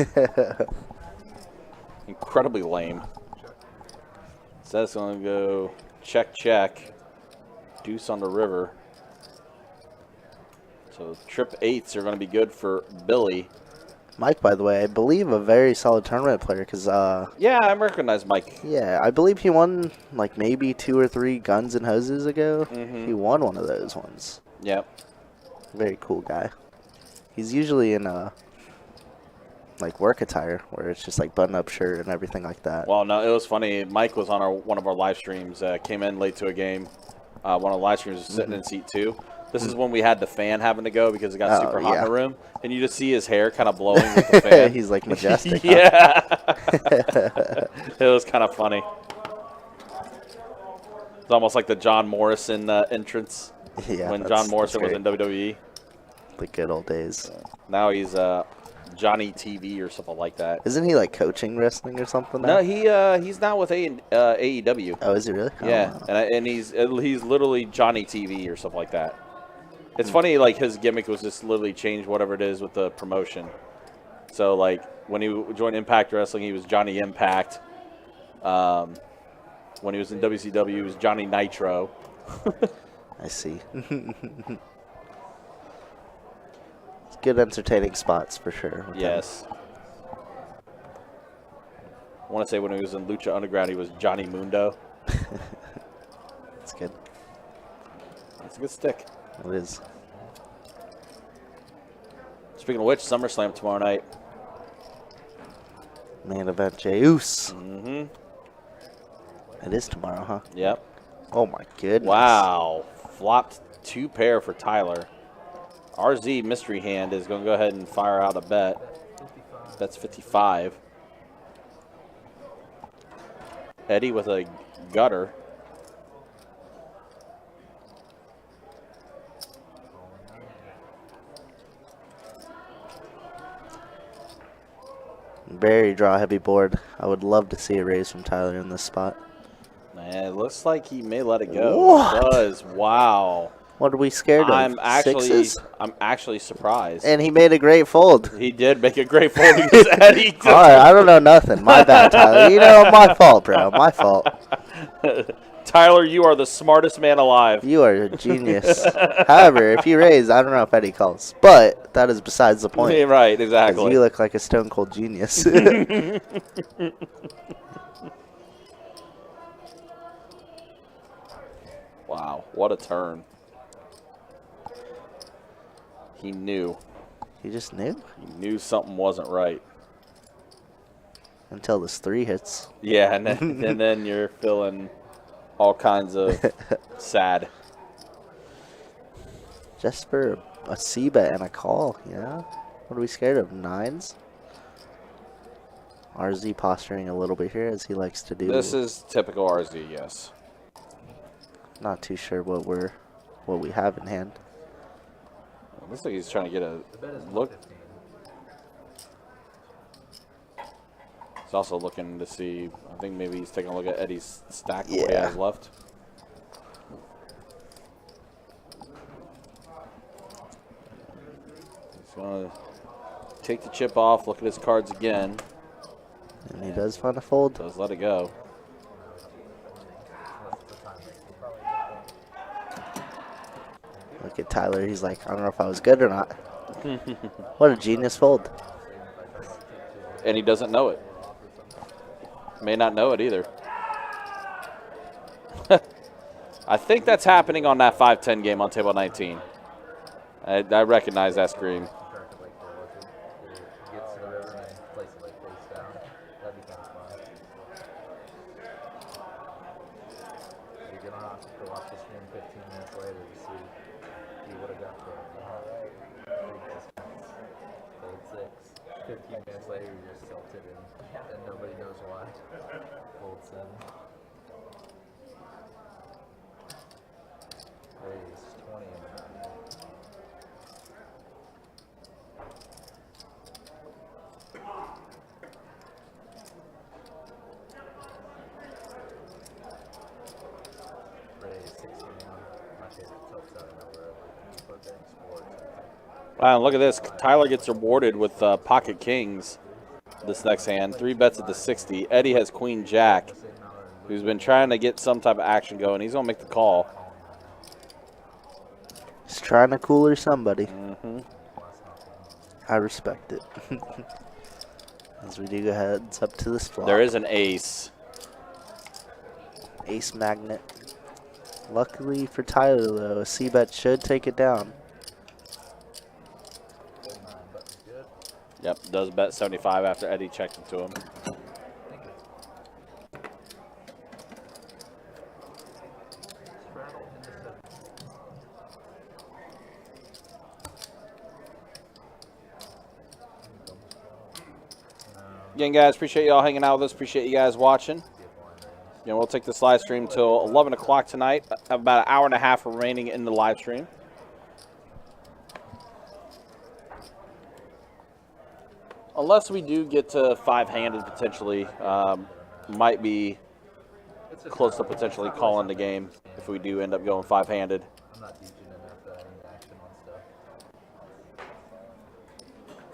Incredibly lame. So that's going to go check, check. Deuce on the river. So trip 8s are going to be good for Billy. Mike, by the way, I believe a very solid tournament player because, yeah, I recognize Mike. Yeah, I believe he won like maybe 2 or 3 Guns and Hoses ago. Mm-hmm. He won one of those ones. Yep. Very cool guy. He's usually in like work attire where it's just like button-up shirt and everything like that. Well, no, it was funny. Mike was on one of our live streams. Came in late to a game. One of the live streams was sitting in seat 2. This is when we had the fan having to go because it got super hot in the room. And you just see his hair kind of blowing with the fan. He's like majestic. Yeah. It was kind of funny. It's almost like the John Morrison entrance. Yeah, when John Morrison was in WWE. The good old days. Now he's Johnny TV or something like that. Isn't he like coaching wrestling or something No, now? he's now with AEW. Oh, is he really? Yeah, Oh, wow. and he's literally Johnny TV or something like that. It's funny, like his gimmick was just literally change whatever it is with the promotion. So like when he joined Impact Wrestling, he was Johnny Impact. When he was in WCW, he was Johnny Nitro. I see. Good entertaining spots for sure. Yes. I want to say when he was in Lucha Underground, he was Johnny Mundo. That's good. It's a good stick. It is. Speaking of which, SummerSlam tomorrow night. Main event, Jey-Uso. Mm-hmm. It is tomorrow, huh? Yep. Oh my goodness. Wow. Flopped 2 pair for Tyler. RZ Mystery Hand is going to go ahead and fire out a bet. That's 55. Eddie with a gutter. Very draw heavy board. I would love to see a raise from Tyler in this spot. Man, it looks like he may let it go. What? It does. Wow. What are we scared of? Sixes? I'm actually surprised. And he made a great fold. He did make a great fold because Eddie. All right, I don't know nothing. My bad, Tyler. You know, my fault, bro. My fault. Tyler, you are the smartest man alive. You are a genius. However, if you raise, I don't know if Eddie calls. But that is besides the point. Yeah, right, 'Cause exactly. you look like a stone cold genius. Wow, what a turn. He knew. He just knew? He knew something wasn't right. Until this 3 hits. Yeah, and then you're feeling all kinds of sad. Just for a C-bet and a call, you know? What are we scared of? 9s? RZ posturing a little bit here, as he likes to do. This is typical RZ, yes. Not too sure what we have in hand. Looks like he's trying to get a look. He's also looking to see, I think maybe he's taking a look at Eddie's stack, what he has left. He's going to take the chip off, look at his cards again. And he does find a fold. Does let it go. Look at Tyler. He's like, I don't know if I was good or not. What a genius fold. And he doesn't know it. May not know it either. I think that's happening on that 5-10 game on table 19. I recognize that scream. Wow, look at this. Tyler gets rewarded with pocket kings this next hand. 3 bets at the 60. Eddie has queen jack, who's been trying to get some type of action going. He's going to make the call. He's trying to cooler somebody. Mm-hmm. I respect it. As we do go heads up to this flop. There is an ace. Ace magnet. Luckily for Tyler, though, a C-bet should take it down. Yep, does bet 75 after Eddie checked it to him. Again, guys, appreciate y'all hanging out with us. Appreciate you guys watching. You know, we'll take this live stream till 11 o'clock tonight. Have about an hour and a half remaining in the live stream. Unless we do get to 5-handed potentially, might be close to potentially calling the game if we do end up going 5-handed.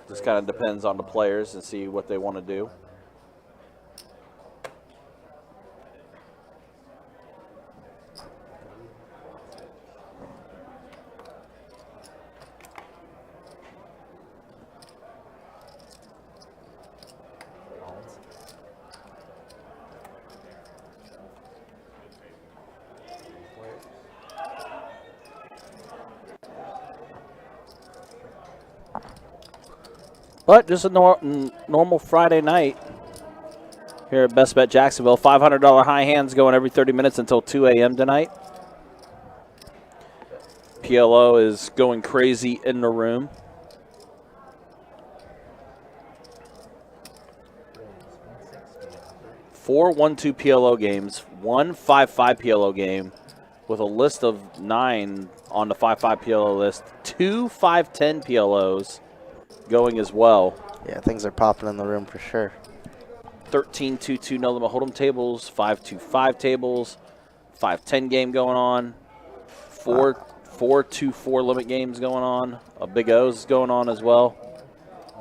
Just kind of depends on the players and see what they want to do. But just a normal Friday night here at Best Bet Jacksonville. $500 high hands going every 30 minutes until 2 a.m. tonight. PLO is going crazy in the room. Four 1-2 PLO games, 1 5-5 PLO game with a list of 9 on the 5-5 PLO list, 2 5-10 PLOs, going as well. Yeah, things are popping in the room for sure. 13-2-2 no limit hold'em tables, 5-2-5 tables, 5-10 game going on, 4-2-4 limit games going on, a Big O's going on as well.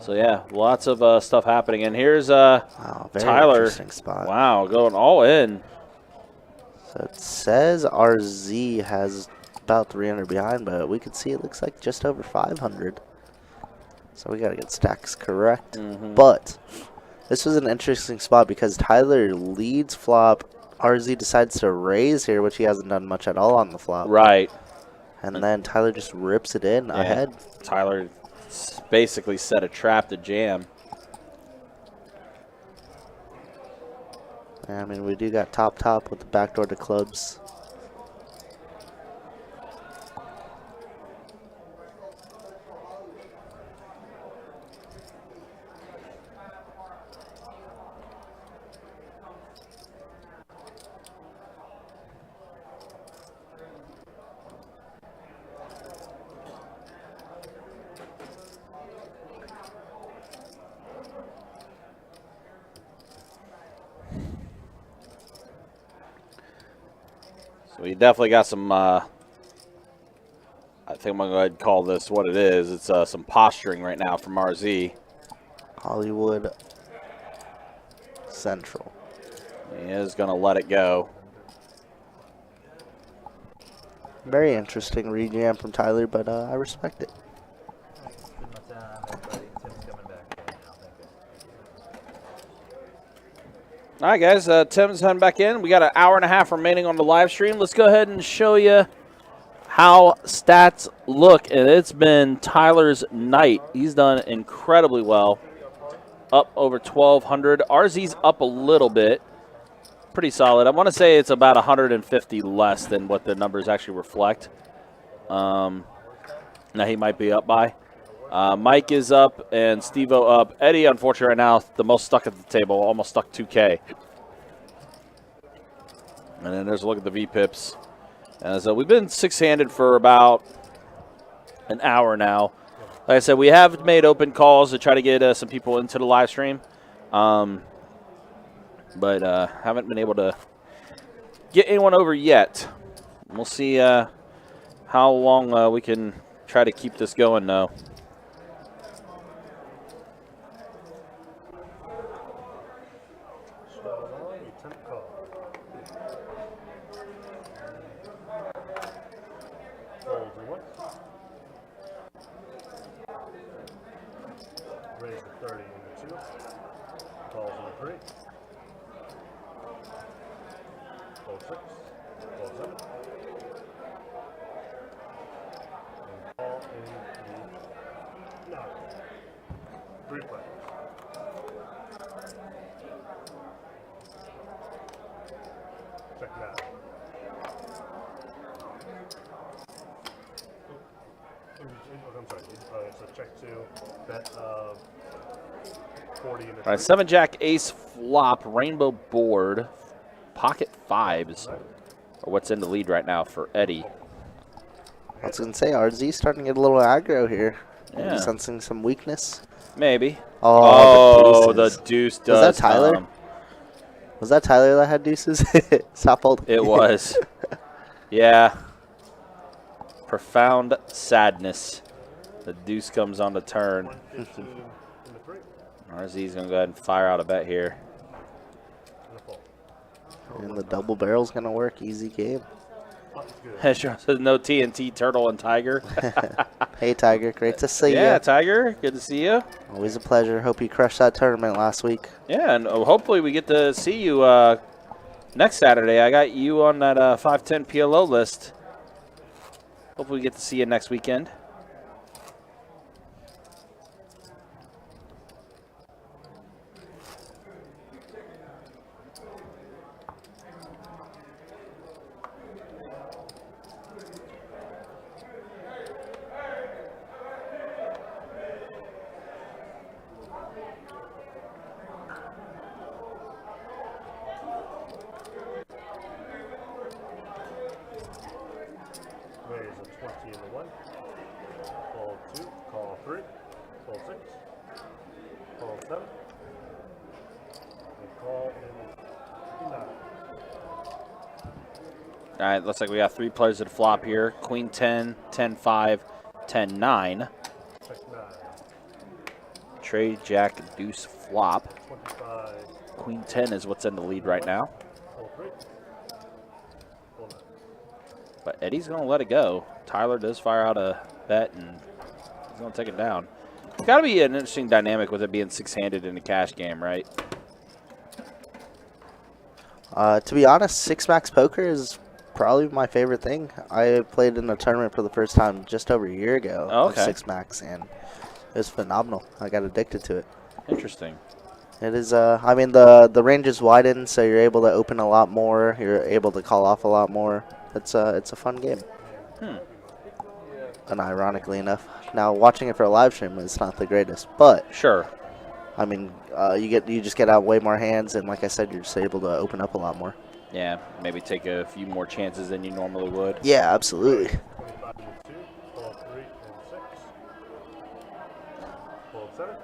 So yeah, lots of stuff happening. And here's Wow, very Tyler. interesting spot. Wow, going all in. So it says RZ has about 300 behind, but we can see it looks like just over 500. So we got to get stacks correct. But this was an interesting spot because Tyler leads flop. RZ decides to raise here, which he hasn't done much at all on the flop. Right. And then Tyler just rips it in ahead. Tyler basically set a trap to jam. I mean, we do got top with the backdoor to clubs. So we definitely got some, I think I'm going to go ahead and call this what it is. It's some posturing right now from RZ. Hollywood Central. He is going to let it go. Very interesting rejam from Tyler, but I respect it. Spend my time, everybody. Tim's coming back right now. Thank you. All right, guys. Tim's heading back in. We got an hour and a half remaining on the live stream. Let's go ahead and show you how stats look. And it's been Tyler's night. He's done incredibly well. Up over 1,200. RZ's up a little bit. Pretty solid. I want to say it's about 150 less than what the numbers actually reflect. Now he might be up by. Mike is up and Steve-O up. Eddie, unfortunately, right now, the most stuck at the table, almost stuck 2K. And then there's a look at the VPIPs. And so we've been six-handed for about an hour now. Like I said, we have made open calls to try to get some people into the live stream. But haven't been able to get anyone over yet. We'll see how long we can try to keep this going, though. Raise the 30 into 2. Calls on 3. Fold 6. Fold 7. And call in the 9. 3 players. Check it out. I'm sorry. So check 2. Bet 40 in the All right, 7-Jack Ace flop, rainbow board, pocket 5s are what's in the lead right now for Eddie. I was going to say, RZ starting to get a little aggro here. Yeah. Maybe sensing some weakness. Maybe. Oh, the deuce does. Was that Tyler? Was that Tyler that had deuces? Stop holding. It was. Yeah. Profound sadness. The deuce comes on the turn. RZ's going to go ahead and fire out a bet here. And the double barrel's going to work. Easy game. Sure. No TNT, Turtle, and Tiger. Hey, Tiger. Great to see you. Yeah, Tiger. Good to see you. Always a pleasure. Hope you crushed that tournament last week. Yeah, and hopefully we get to see you next Saturday. I got you on that 510 PLO list. Hopefully we get to see you next weekend. Raise a 20 in the 1. Fold 6. Fold 7. And call in 9. All right, looks like we got 3 players at flop here. Queen 10, 10-5, 10-9. Check 9. Trade, jack, deuce, flop. 25. Queen 10 is what's in the lead right now. Fold 3. Fold 9. But Eddie's going to let it go. Tyler does fire out a bet, and he's going to take it down. It's got to be an interesting dynamic with it being 6-handed in a cash game, right? To be honest, 6-max poker is probably my favorite thing. I played in a tournament for the first time just over a year ago. Oh, okay. 6-max, and it was phenomenal. I got addicted to it. Interesting. It is, I mean, the range is widened, so you're able to open a lot more. You're able to call off a lot more. It's a fun game. And ironically enough, now watching it for a live stream is not the greatest, but sure. I mean, you just get out way more hands, and like I said, you're just able to open up a lot more. Yeah, maybe take a few more chances than you normally would. Yeah, absolutely. 25 and 2. Fold 3 and 6. Fold 7.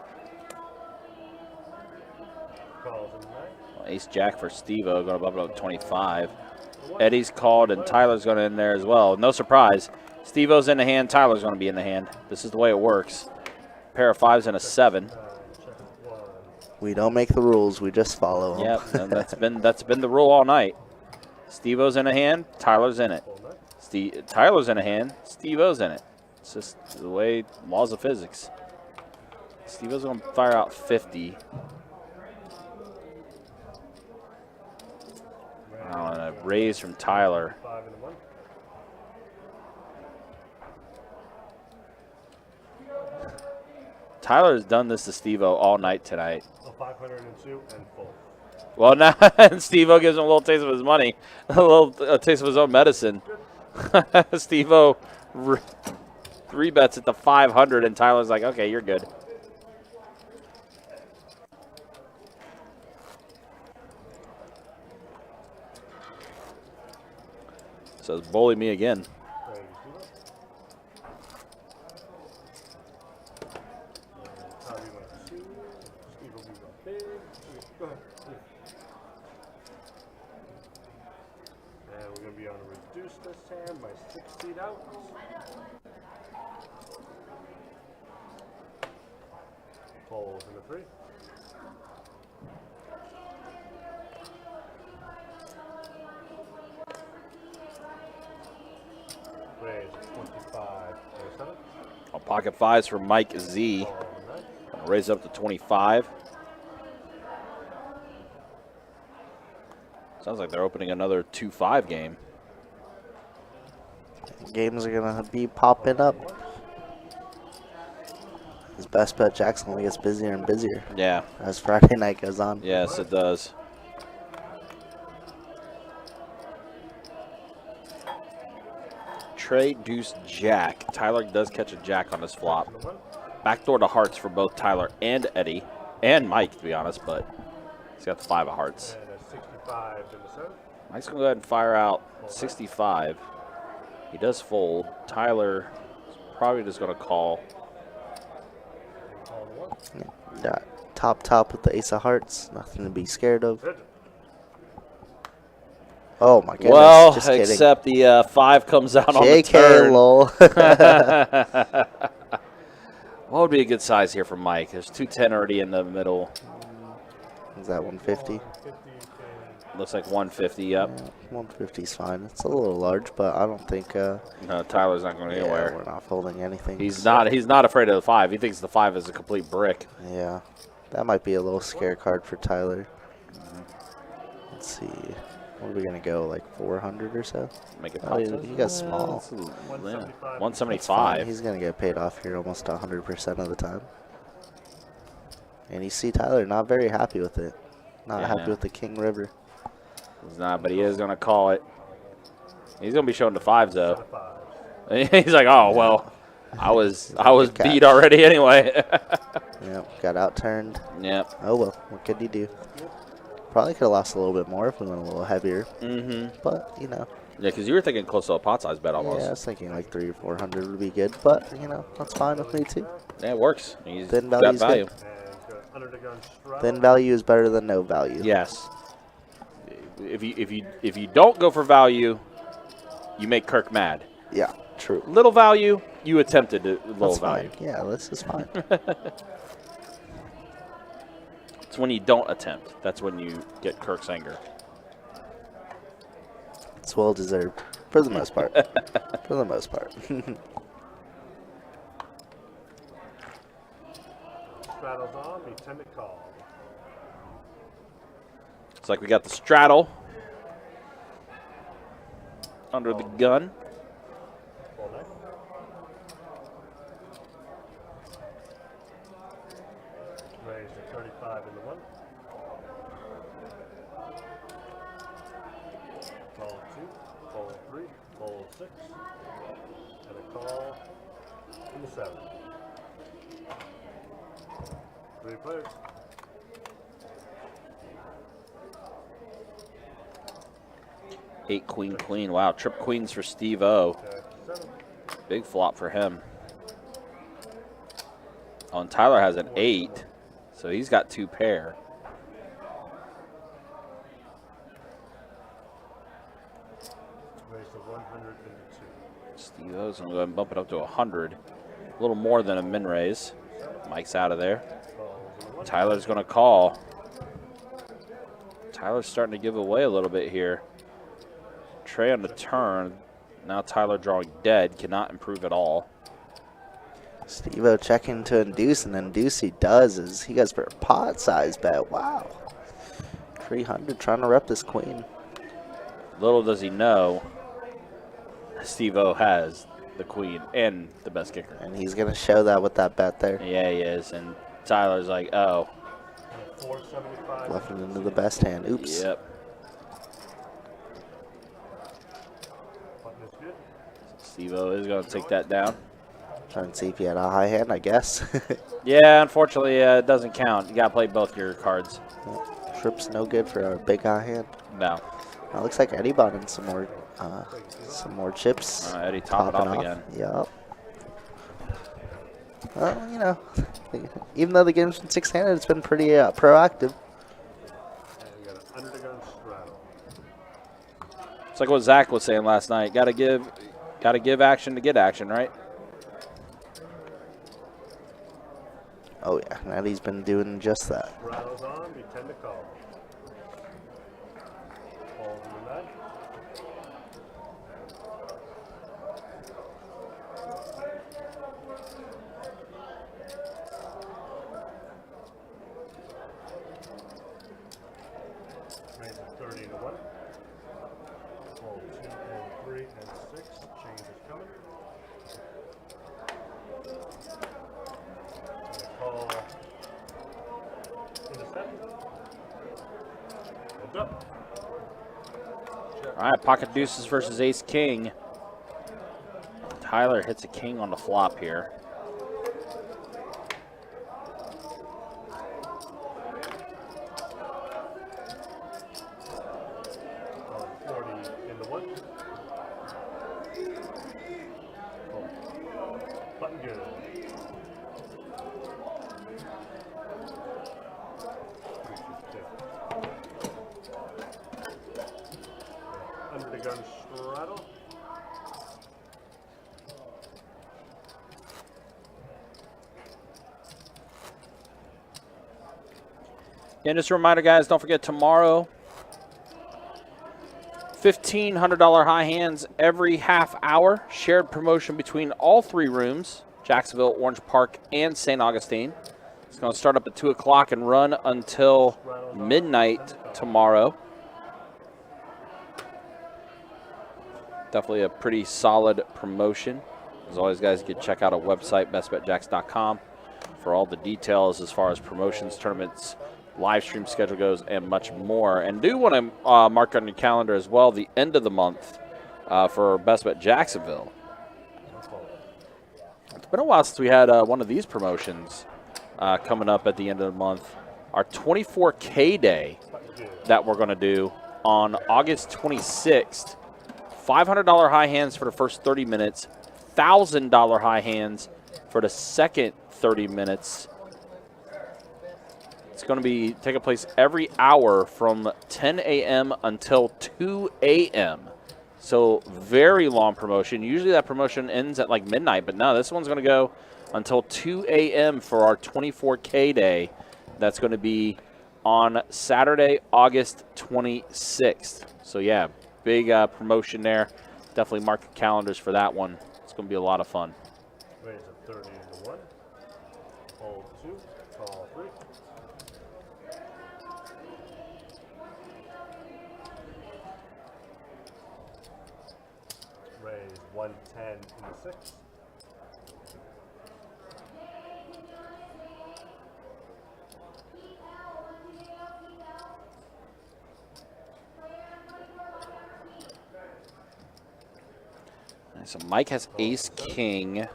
Calls in 9. Well, ace jack for Steve-O, going to bump it up to 25. Eddie's called, and Tyler's going to in there as well. No surprise. Steve-O's in the hand, Tyler's going to be in the hand. This is the way it works. Pair of 5s and a 7. We don't make the rules, we just follow them. Yep, and that's been the rule all night. Steve-O's in a hand, Tyler's in it. Tyler's in a hand, Steve-O's in it. It's just the way, laws of physics. Steve-O's going to fire out 50. Now and a raise from Tyler. 5 and 1. Tyler has done this to Steve-O all night tonight. 502 and full. Well, now Steve-O gives him a little taste of his money, a taste of his own medicine. Steve-O 3 bets at the 500, and Tyler's like, okay, you're good. So it's bully me again. And we're going to be on a reduce this hand by 6 feet out. Folds in the 3. Raise 25 and 7. I'll pocket 5s for Mike Z. Raise up to 25. Sounds like they're opening another 2-5 game. Games are going to be popping up. His best bet Jackson only gets busier and busier. Yeah. As Friday night goes on. Yes, it does. Trade deuce jack. Tyler does catch a jack on his flop. Backdoor to hearts for both Tyler and Eddie. And Mike, to be honest, but he's got the 5 of hearts. And a 65 in the 7. Mike's going to go ahead and fire out 65. He does fold. Tyler is probably just going to call. Yeah, top with the ace of hearts. Nothing to be scared of. Oh my goodness. Well, just kidding. except the 5 comes out on the JK, turn. lol. What would be a good size here for Mike? There's 210 already in the middle. Is that 150? Looks like 150, yep. 150 is fine. It's a little large, but I don't think. No, Tyler's not going anywhere. We're not folding anything. He's not afraid of the 5. He thinks the 5 is a complete brick. Yeah, that might be a little scare card for Tyler. Let's see. What are we gonna go, like 400 or so? Make it oh, you got small. 175. He's gonna get paid off here almost 100% of the time. And you see Tyler not very happy with it. Not happy with the King River. He's not, but he is gonna call it. He's gonna be showing the 5s though. He's like, oh well, I was beat already anyway. Yep, got outturned. Yep. Oh well, what could you do? Probably could have lost a little bit more if we went a little heavier. Mm-hmm. But, you know, Yeah, because you were thinking close to a pot size bet almost. Yeah, I was thinking like 300 or 400 would be good, but you know that's fine with me too. Yeah, it works. He's Thin got value's value. good. And under the gun straddle. Thin value is better than no value. Yes. If you don't go for value, you make Kirk mad. Yeah, true. Little value, you attempted little That's value. fine. Yeah, this is fine. It's when you don't attempt. That's when you get Kirk's anger. It's well deserved for the most part. For the most part. Straddles on, we tend to call. It's like we got the straddle under the gun. Full neck. Raise to 35 in the 1. Fold 2, fold 3, fold 6, and a call in the 7. 3 players. Eight, queen, queen. Wow, trip queens for Steve O. Jack 7. Big flop for him. Oh, and Tyler has an 8, so he's got 2 pair. Raise to 102. Steve O's going to go ahead and bump it up to 100. A little more than a min raise. Mike's out of there. Calls in the 1. Tyler's going to call. Tyler's starting to give away a little bit here. Trey on the turn. Now Tyler drawing dead. Cannot improve at all. Steve-O checking to induce, and induce he does is he goes for a pot size bet. Wow. 300 trying to rep this queen. Little does he know, Steve O has the queen and the best kicker. And he's going to show that with that bet there. Yeah, he is. And Tyler's like, oh. 475. Left it into the best hand. Oops. Yep. Button is good. Steve O is going to take that down. Trying to see if he had a high hand, I guess. Yeah, unfortunately, it doesn't count. You got to play both your cards. Trip's no good for a big high hand. No. Looks like Eddie bought in some more chips. Eddie topping off again. Yep. Well, you know, even though the game's been 6-handed, it's been pretty proactive. And we got an under the gun straddle. It's like what Zach was saying last night. Got to give action to get action, right? Oh yeah, Eddie's been doing just that. Straddles on, we tend to call. Calls in the 9. Raise to 30 to 1. Fold 2 and 3 and 6. Change is coming. And a call in the 7. Heads up. All right, pocket deuces versus ace king. Tyler hits a king on the flop here. Call 40 in the 1. Button good. Under the gun straddle. And just a reminder, guys, don't forget tomorrow, $1,500 high hands every half hour. Shared promotion between all 3 rooms, Jacksonville, Orange Park, and St. Augustine. It's going to start up at 2 o'clock and run until midnight tomorrow. Definitely a pretty solid promotion. As always, guys, you can check out our website, bestbetjacks.com, for all the details as far as promotions, tournaments, live stream schedule goes, and much more. And do want to mark on your calendar as well the end of the month for Best Bet Jacksonville. It's been a while since we had one of these promotions coming up at the end of the month. Our 24K day that we're going to do on August 26th $500 high hands for the first 30 minutes, $1,000 high hands for the second 30 minutes. It's going to be taking place every hour from 10 a.m. until 2 a.m. So very long promotion. Usually that promotion ends at like midnight, but no, this one's going to go until 2 a.m. for our 24K day. That's going to be on Saturday, August 26th. So yeah, big promotion there. Definitely mark your calendars for that one. It's going to be a lot of fun. Raise a 30 to 1. Hold 2. Call 3. Raise 110 in the 6. So Mike has ace king.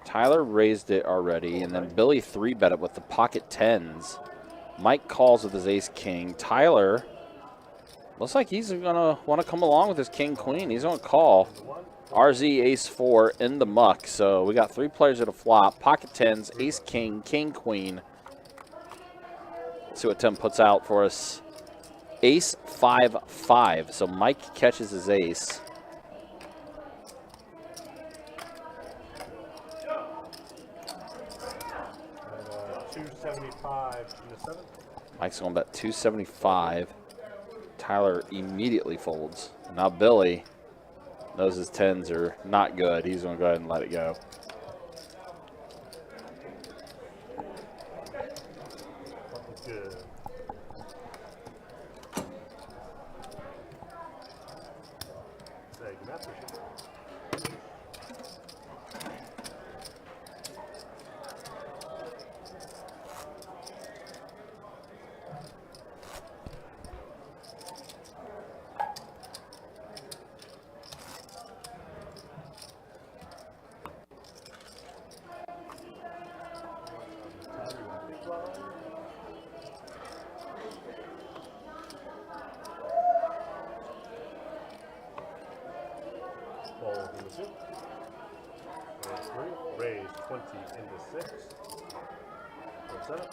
Tyler raised it already, and then Billy 3-bet it with the pocket tens. Mike calls with his ace king. Tyler looks like he's gonna want to come along with his king queen. He's gonna call. RZ ace 4 in the muck. So we got 3 players at a flop. Pocket tens, ace king, king queen. Let's see what Tim puts out for us. Ace 5-5. So Mike catches his ace. 275 in the 7. Mike's going to bet 275. Tyler immediately folds. Now Billy knows his tens are not good. He's going to go ahead and let it go. Good. Fold in the 2. Raise 3. Raise 20 in the 6. Fold 7.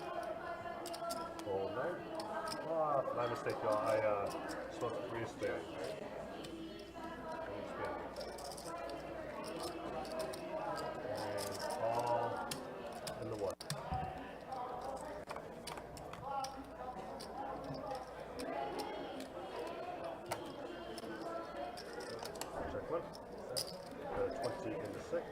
Fold 9. Ah, my mistake, y'all. I supposed to re-spin. And all in the 1. Check 1. 20 in the 6.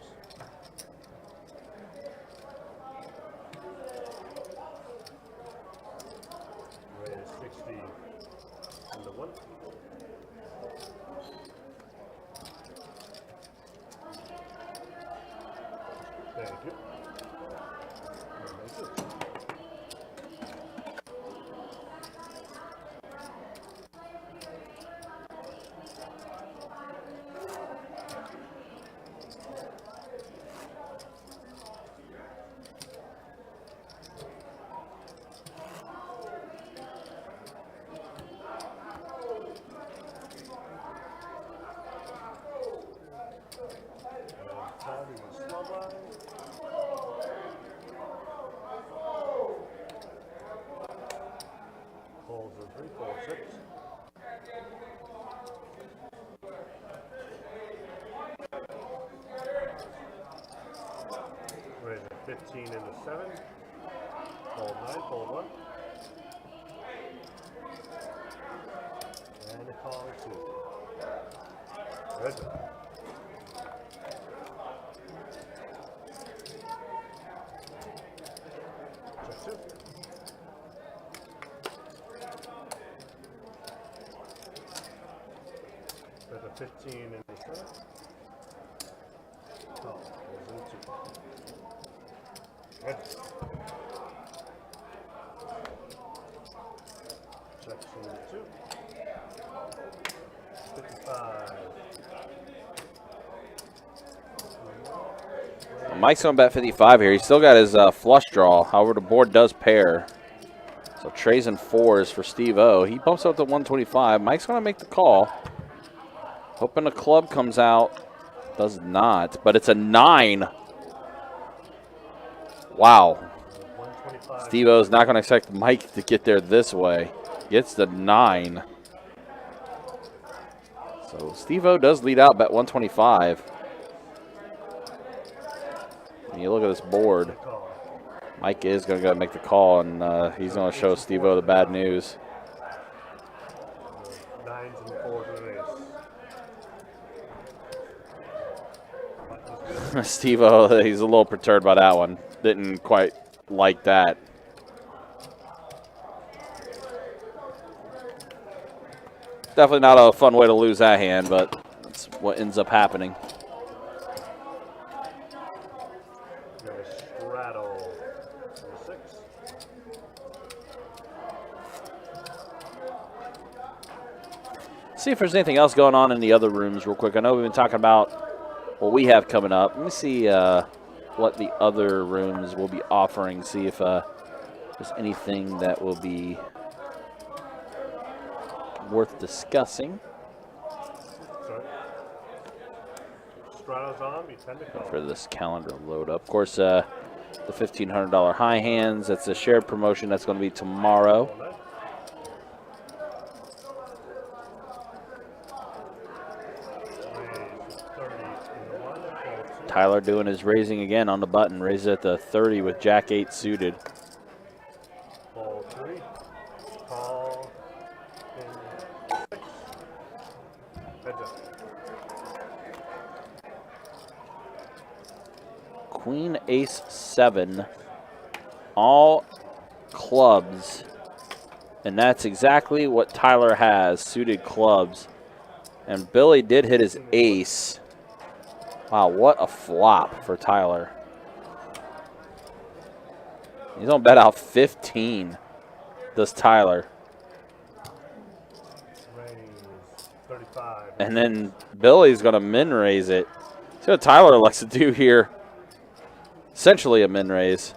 Raise 60 in the 1. Thank you. Folds in 3, fold 6. Raise a 15 in the 7. Fold 9, fold 1. And a call 2. Good. Check 2. There's a 15 in the 7. Oh, there's a 2. Good. Check 2. 55. Mike's going to bet 55 here. He's still got his flush draw. However, the board does pair. So trays and 4s for Steve-O. He bumps up to 125. Mike's going to make the call. Hoping a club comes out. Does not, but it's a 9. Wow. 125. Steve-O's not going to expect Mike to get there this way. Gets the 9. So Steve-O does lead out, bet 125. And you look at this board. Mike is going to go make the call, and he's going to show Steve-O the bad news. 9s and 4s of the ace. Steve-O, he's a little perturbed by that one. Didn't quite like that. Definitely not a fun way to lose that hand, but that's what ends up happening. Got a straddle. 6. See if there's anything else going on in the other rooms real quick. I know we've been talking about what we have coming up. Let me see what the other rooms will be offering. See if there's anything that will be worth discussing. Sorry. Straddle's on. Be 10 to call. For this calendar load up. Of course, the $1,500 high hands. That's a shared promotion. That's going to be tomorrow. Tyler doing his raising again on the button. Raises at the 30 with Jack 8 suited. Ball 3. Call. In 6. Heads up. Queen Ace 7. All clubs. And that's exactly what Tyler has, suited clubs. And Billy did hit his ace. Wow, what a flop for Tyler. He's going to bet out 15, does Tyler. Raise 35. And then Billy's going to min raise it. See what Tyler likes to do here. Essentially a min raise.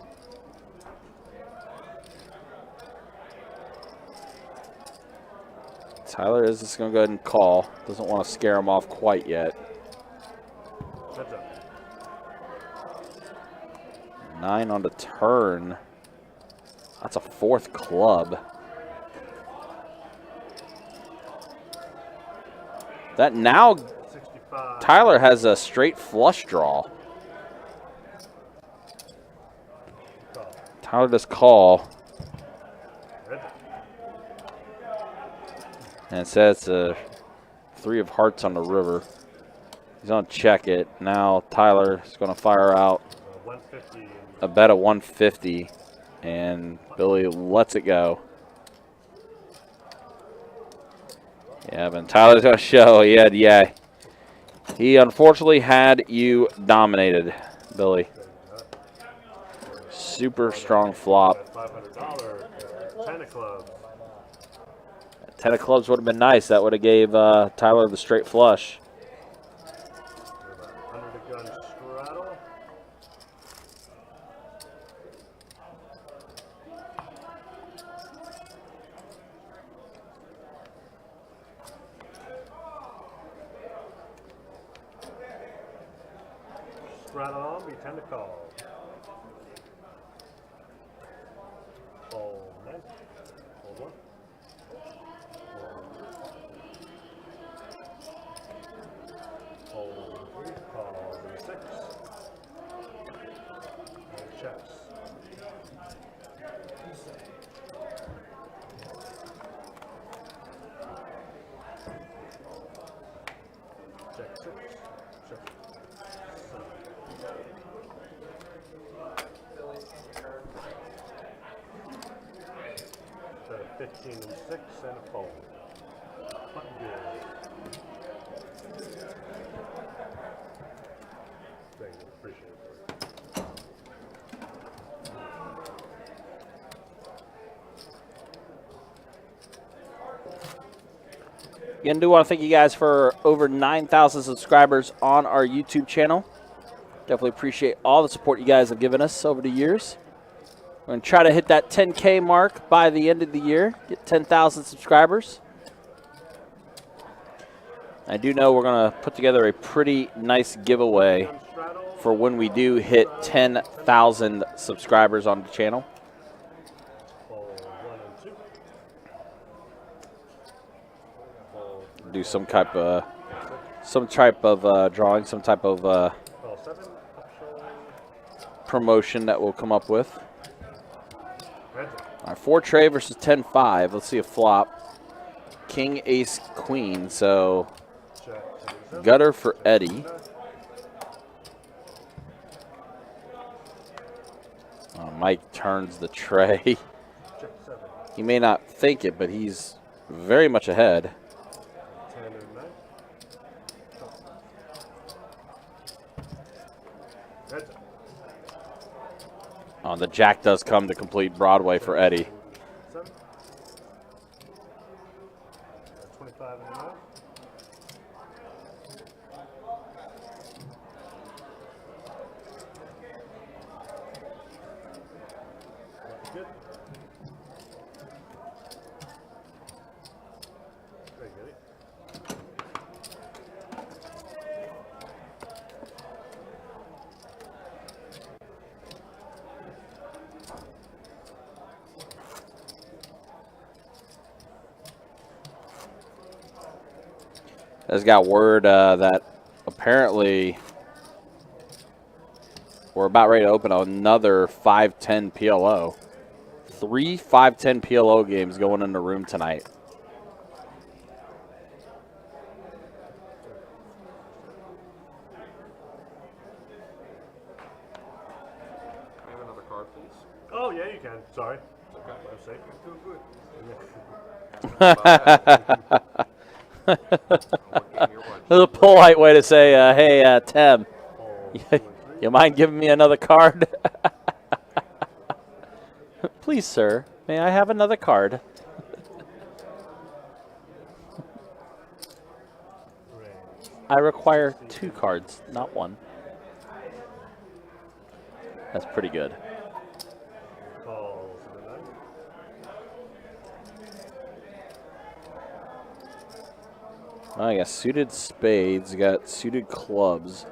Tyler is just going to go ahead and call. Doesn't want to scare him off quite yet. Heads up. 9 on the turn. That's a 4th club. That now 65. Tyler has a straight flush draw. Call. Tyler does call. Heads up. And it says 3 of hearts on the river. He's going to check it. Now Tyler is going to fire out 150. a bet of 150. And Billy lets it go. Yeah, but Tyler's going to show. Yeah. He unfortunately had you dominated, Billy. Super strong flop. $500. 10 of clubs. 10 of clubs would have been nice. That would have gave Tyler the straight flush. 100 of gun straddle. Straddle on, be 10 to call. Fold 9. Fold 1. Fold 3. Calls in 6. And checks. Check 6. Check 7. 15 and 6 and a fold. Button good. Thank you. Appreciate it. Again, do want to thank you guys for over 9,000 subscribers on our YouTube channel. Definitely appreciate all the support you guys have given us over the years. We're going to try to hit that 10K mark by the end of the year, get 10,000 subscribers. I do know we're going to put together a pretty nice giveaway for when we do hit 10,000 subscribers on the channel. Do some type of drawing, some type of promotion that we'll come up with. All right, 4 tray versus 10-5. Let's see a flop. King, ace, queen. So gutter for Eddie. Mike turns the tray. He may not think it, but he's very much ahead. Oh, the jack does come to complete Broadway for Eddie. 25 and 9. That's good. Very good. Has got word that apparently we're about ready to open another 5-10 PLO. 3 5-10 PLO games going in the room tonight. I have another card, please. Oh, yeah, you can. Sorry. Okay. I'm safe. Too good. That's a polite way to say, hey, Tim, you mind giving me another card? Please, sir, may I have another card? I require 2 cards, not 1. That's pretty good. Calls in the 9. I got suited spades, got suited clubs.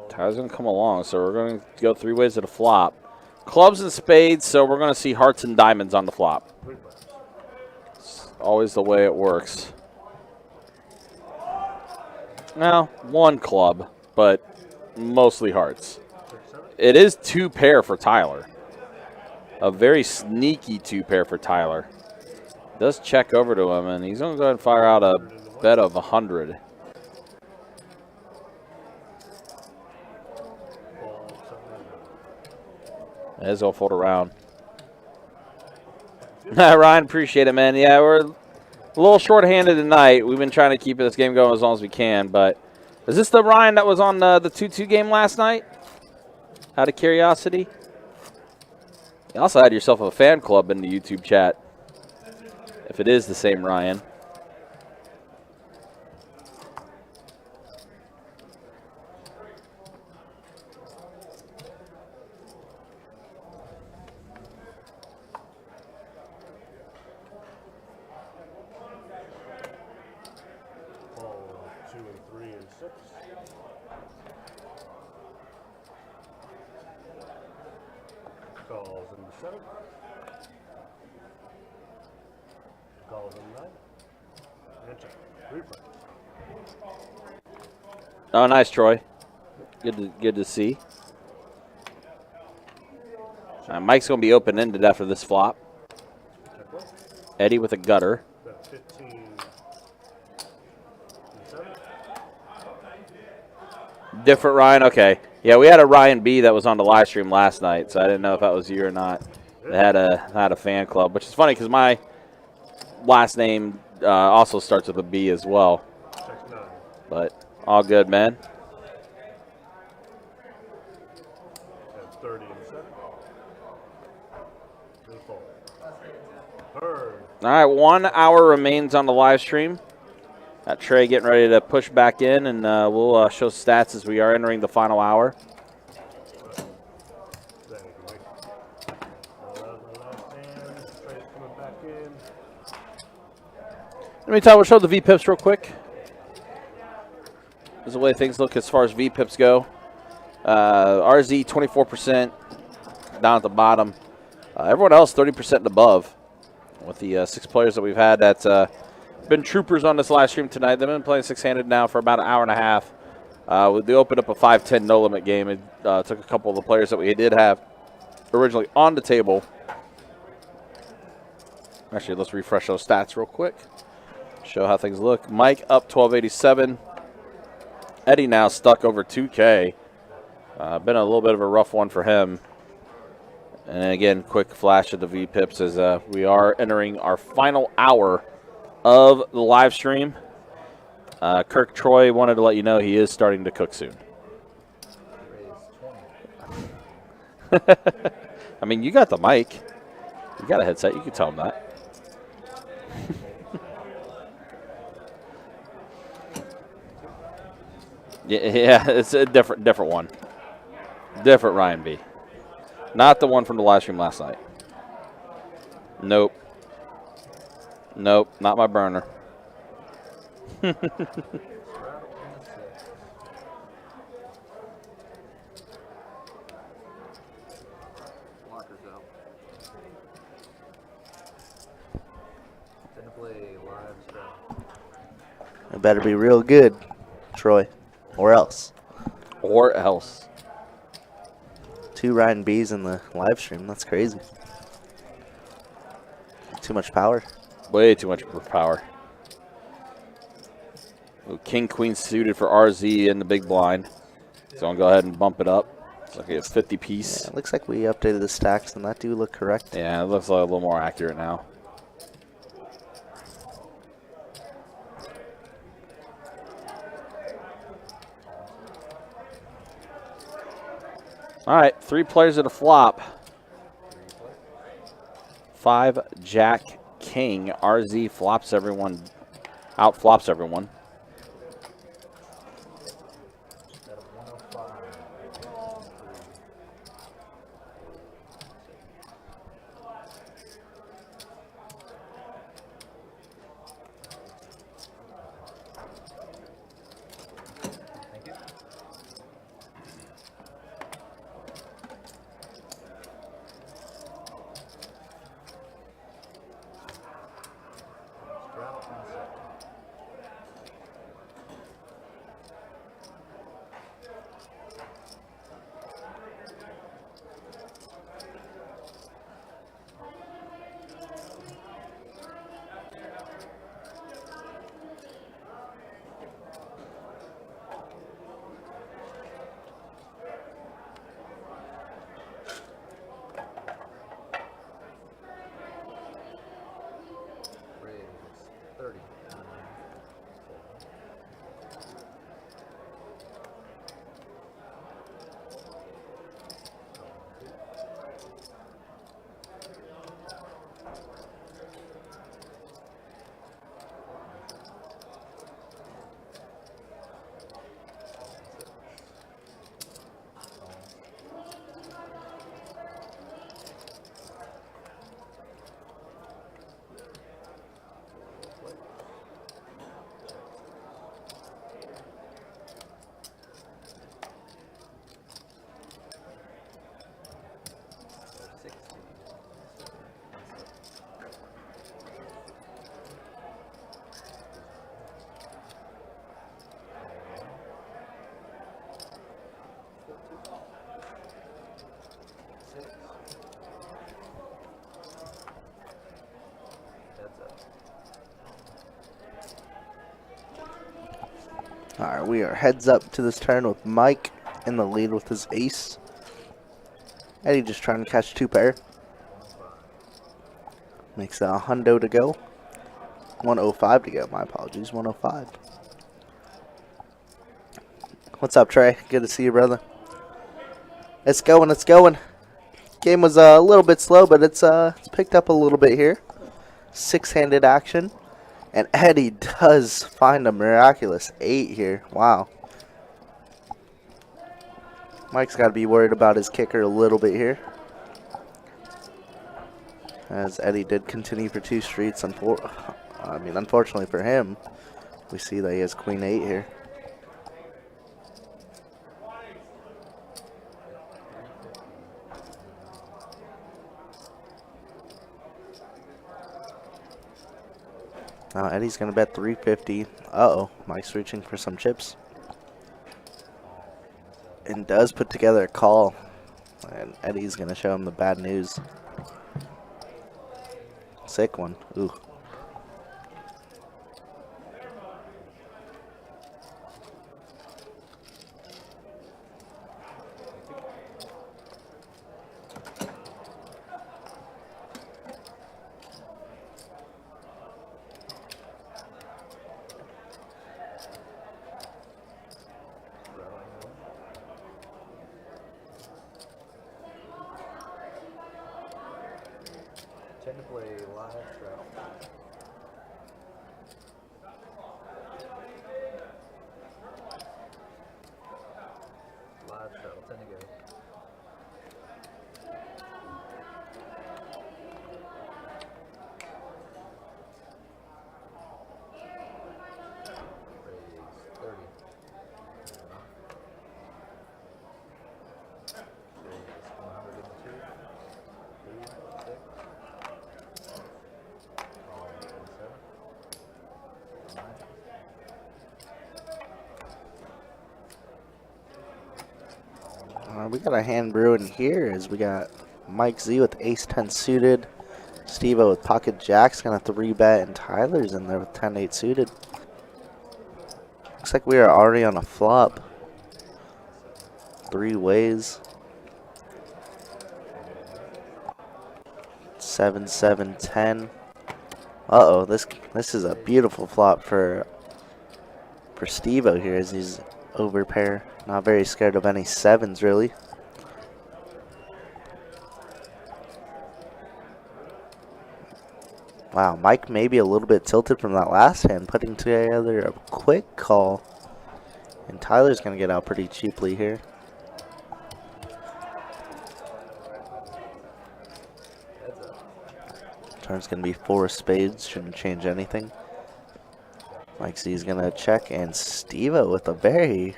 Tyler's going to come along, so we're going to go 3 ways to the flop. Clubs and spades, so we're going to see hearts and diamonds on the flop. It's always the way it works. Now, 1 club, but mostly hearts. It is 2 pair for Tyler. A very sneaky 2 pair for Tyler. Does check over to him, and he's going to go ahead and fire out a bet of 100. As I'll fold around. Ryan, appreciate it, man. Yeah, we're a little short-handed tonight. We've been trying to keep this game going as long as we can, but is this the Ryan that was on the 2-2 game last night? Out of curiosity? You also had yourself a fan club in the YouTube chat. If it is the same Ryan. Call 2 and 3 and 6. Calls in the 7. Calls in the 9. And check. Replay. Oh, nice, Troy. Good to see. Mike's going to be open-ended after this flop. Check 1. Eddie with a gutter. 15 and 7. Different Ryan? Okay. Yeah, we had a Ryan B that was on the live stream last night, so I didn't know if that was you or not. They had a fan club, which is funny because my last name also starts with a B as well. Check 9. But all good, man. And 30 and 7. Good fold. Third. All right, 1 hour remains on the live stream. Got Trey getting ready to push back in, and we'll show stats as we are entering the final hour. Thank you, Mike. That was the last hand. Trey's coming back in. Let me tell. We'll show the V-pips real quick. is the way things look as far as VPIPs go. RZ 24% down at the bottom. Everyone else 30% and above. With the 6 players that we've had that's been troopers on this live stream tonight. They've been playing 6-handed now for about an hour and a half. They opened up a 5-10 no limit game. It took a couple of the players that we did have originally on the table. Actually, let's refresh those stats real quick. Show how things look. Mike up 1287. Eddie now stuck over 2K. Been a little bit of a rough one for him. And again, quick flash of the VPIPs as we are entering our final hour of the live stream. Kirk Troy wanted to let you know he is starting to cook soon. I mean, you got the mic. You got a headset. You can tell him that. Yeah, it's a different one. Different Ryan B. Not the one from the live stream last night. Nope. Nope, not my burner. It better be real good, Troy, or else. Or else. 2 Ryan B's in the live stream. That's crazy. Too much power. Way too much power. Ooh, King Queen suited for RZ in the big blind. So I'll go ahead and bump it up. It's like a 50 piece. Yeah, it looks like we updated the stacks, and that do look correct. Yeah, it looks like a little more accurate now. All right, 3 players at a flop. 5 Jack King. RZ flops everyone. Out flops everyone. All right, we are heads up to this turn with Mike in the lead with his ace. Eddie just trying to catch 2 pair. Makes a hundo to go. 105 to go. My apologies. 105. What's up, Trey? Good to see you, brother. It's going. It's going. Game was a little bit slow, but it's picked up a little bit here. 6-handed action. And Eddie does find a miraculous 8 here. Wow. Mike's got to be worried about his kicker a little bit here. As Eddie did continue for 2 streets. Unfortunately for him, we see that he has Queen 8 here. Now Eddie's going to bet 350. Uh-oh, Mike's reaching for some chips. And does put together a call. And Eddie's going to show him the bad news. Sick one. Ooh. Tend to play live straddle. Live straddle, 10 to go. Raise 30. Raise 102. 86. We got a hand brewing here as we got Mike Z with ace-10 suited, Steve-O with pocket jacks, gonna 3-bet, and Tyler's in there with 10-8 suited. Looks like we are already on a flop. 3 ways. 7-7-10. Uh-oh, this is a beautiful flop for Steve-O here as he's over pair. Not very scared of any 7s, really. Wow, Mike may be a little bit tilted from that last hand, putting together a quick call. And Tyler's going to get out pretty cheaply here. Turn's going to be 4 spades, shouldn't change anything. Mike Z is going to check, and Steve-O with a very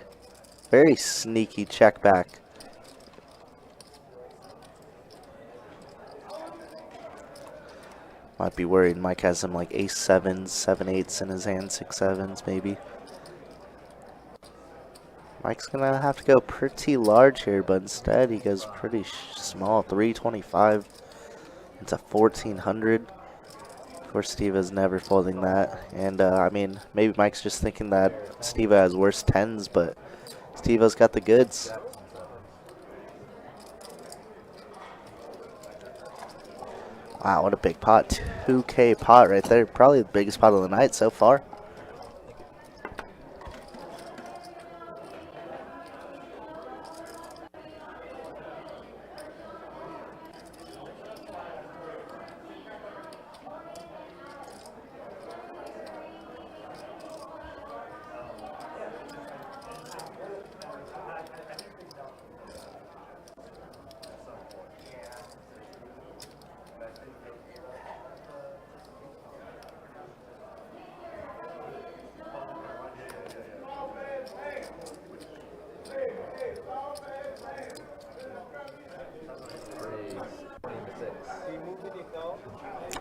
sneaky check back. Might be worried Mike has some like ace-7s, 7-8s in his hand, 6-7s maybe. Mike's going to have to go pretty large here, but instead he goes pretty small, 325. It's a 1400. Of course, Steve is never folding that. And, I mean, maybe Mike's just thinking that Steve has worse 10s, but Steve-O's got the goods. Wow, what a big pot. 2K pot right there. Probably the biggest pot of the night so far.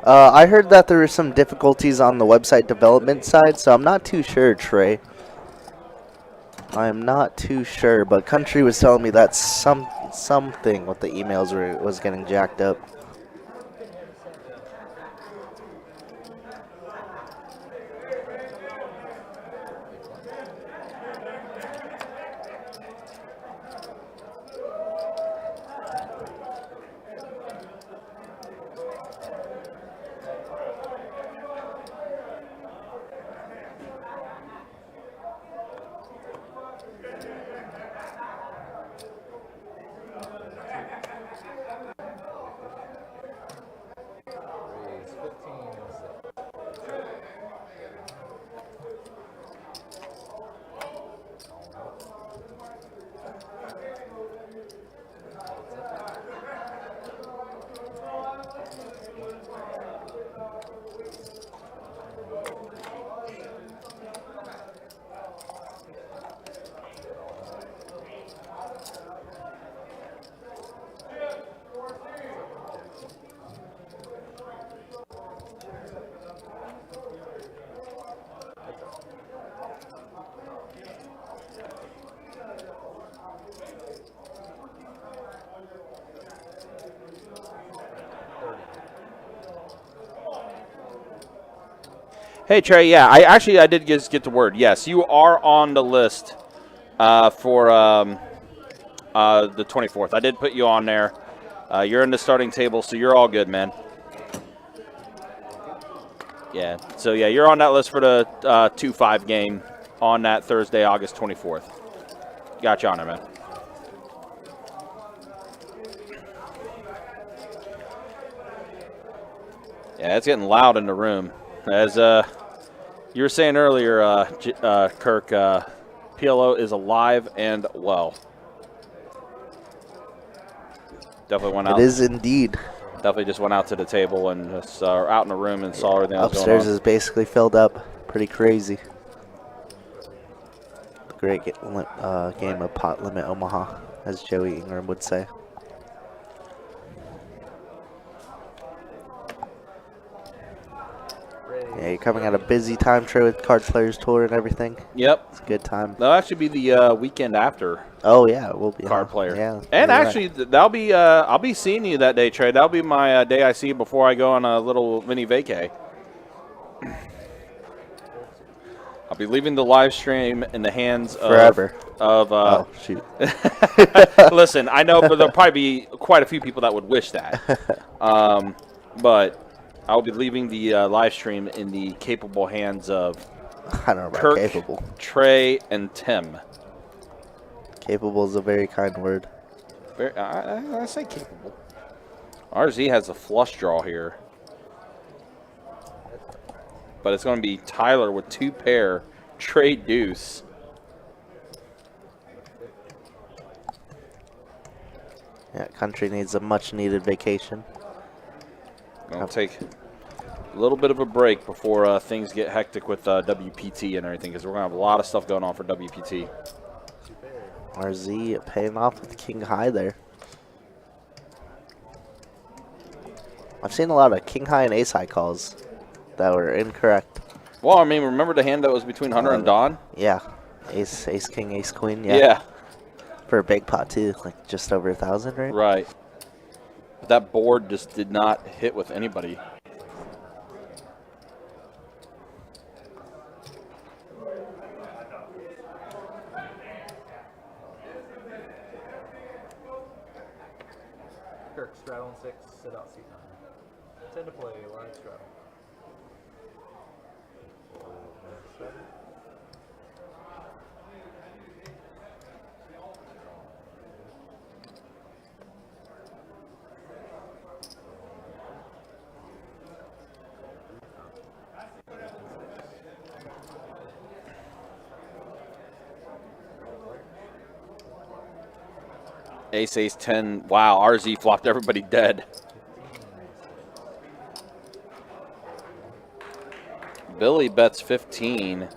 I heard that there were some difficulties on the website development side, so I'm not too sure, Trey. I'm not too sure, but Country was telling me that something with the emails was getting jacked up. Hey, Trey. Yeah, I did just get the word. Yes, you are on the list for the 24th. I did put you on there. You're in the starting table, so you're all good, man. Yeah. So yeah, you're on that list for the 2-5 game on that Thursday, August 24th. Got you on there, man. Yeah, it's getting loud in the room. As you were saying earlier, Kirk, PLO is alive and well. Definitely went out. It is indeed. Definitely just went out to the table and just out in the room and saw everything that was going on. Upstairs is basically filled up. Pretty crazy. Great game of Pot Limit Omaha, as Joey Ingram would say. Yeah, you're coming at a busy time, Trey, with Card Players Tour and everything. Yep. It's a good time. That'll actually be the weekend after. Oh, yeah, it will be. Card Player. Yeah. And actually, that'll be I'll be seeing you that day, Trey. That'll be my day I see you before I go on a little mini vacay. I'll be leaving the live stream in the hands of Forever. Oh, shoot. Listen, I know, but there'll probably be quite a few people that would wish that. But I'll be leaving the live stream in the capable hands of I don't know about Kirk, capable. Trey, and Tim. Capable is a very kind word. I say capable. RZ has a flush draw here. But it's going to be Tyler with 2 pair, Trey deuce. Yeah, country needs a much-needed vacation. I'll take a little bit of a break before things get hectic with WPT and everything, because we're going to have a lot of stuff going on for WPT. RZ paying off with King High there. I've seen a lot of King High and Ace High calls that were incorrect. Well, I mean, remember the hand that was between Hunter and Don? Yeah. Ace King, Ace Queen, yeah. Yeah. For a big pot, too. Like, just over 1,000, right? Right. But that board just did not hit with anybody. Kirk, straddle and 6, sit out, seat 9. 10 to play, line straddle. Ace, Ace, 10. Wow, RZ flopped everybody dead. Billy bets 15.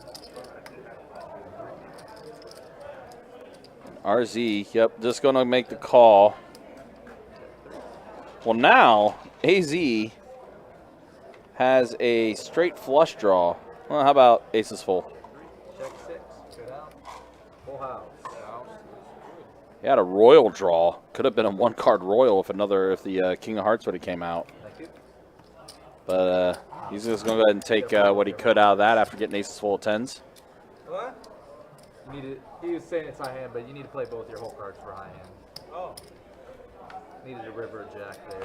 RZ, yep, just going to make the call. Well, now AZ has a straight flush draw. Well, how about aces full? Check 6, go down. Full house. He had a royal draw. Could have been a 1-card royal if the King of Hearts would have came out. Thank you. But he's just going to go ahead and take what he could out of that after getting aces full of 10s. What? You need to, he was saying it's high hand, but you need to play both your whole cards for high hand. Oh. Needed a river or jack there.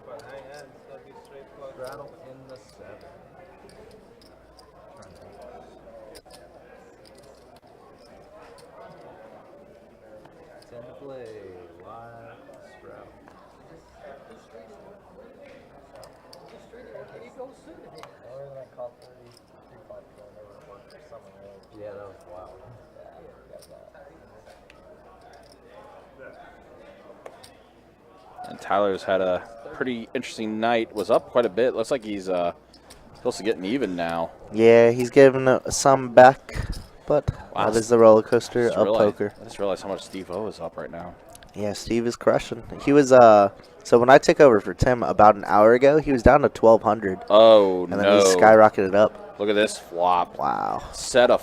But high hands, that'd be straight flush. Straddle in the 7. 10 to play, live straddle. Yeah, that was wild. And Tyler's had a pretty interesting night. Was up quite a bit. Looks like he's close to getting even now. Yeah, he's giving some back, but Wow. that is the roller coaster of poker. I just realized how much Steve O is up right now. Yeah, Steve is crushing. He was so when I took over for Tim about an hour ago, he was down to 1,200. Oh, and then he skyrocketed up. Look at this flop. Wow. Set of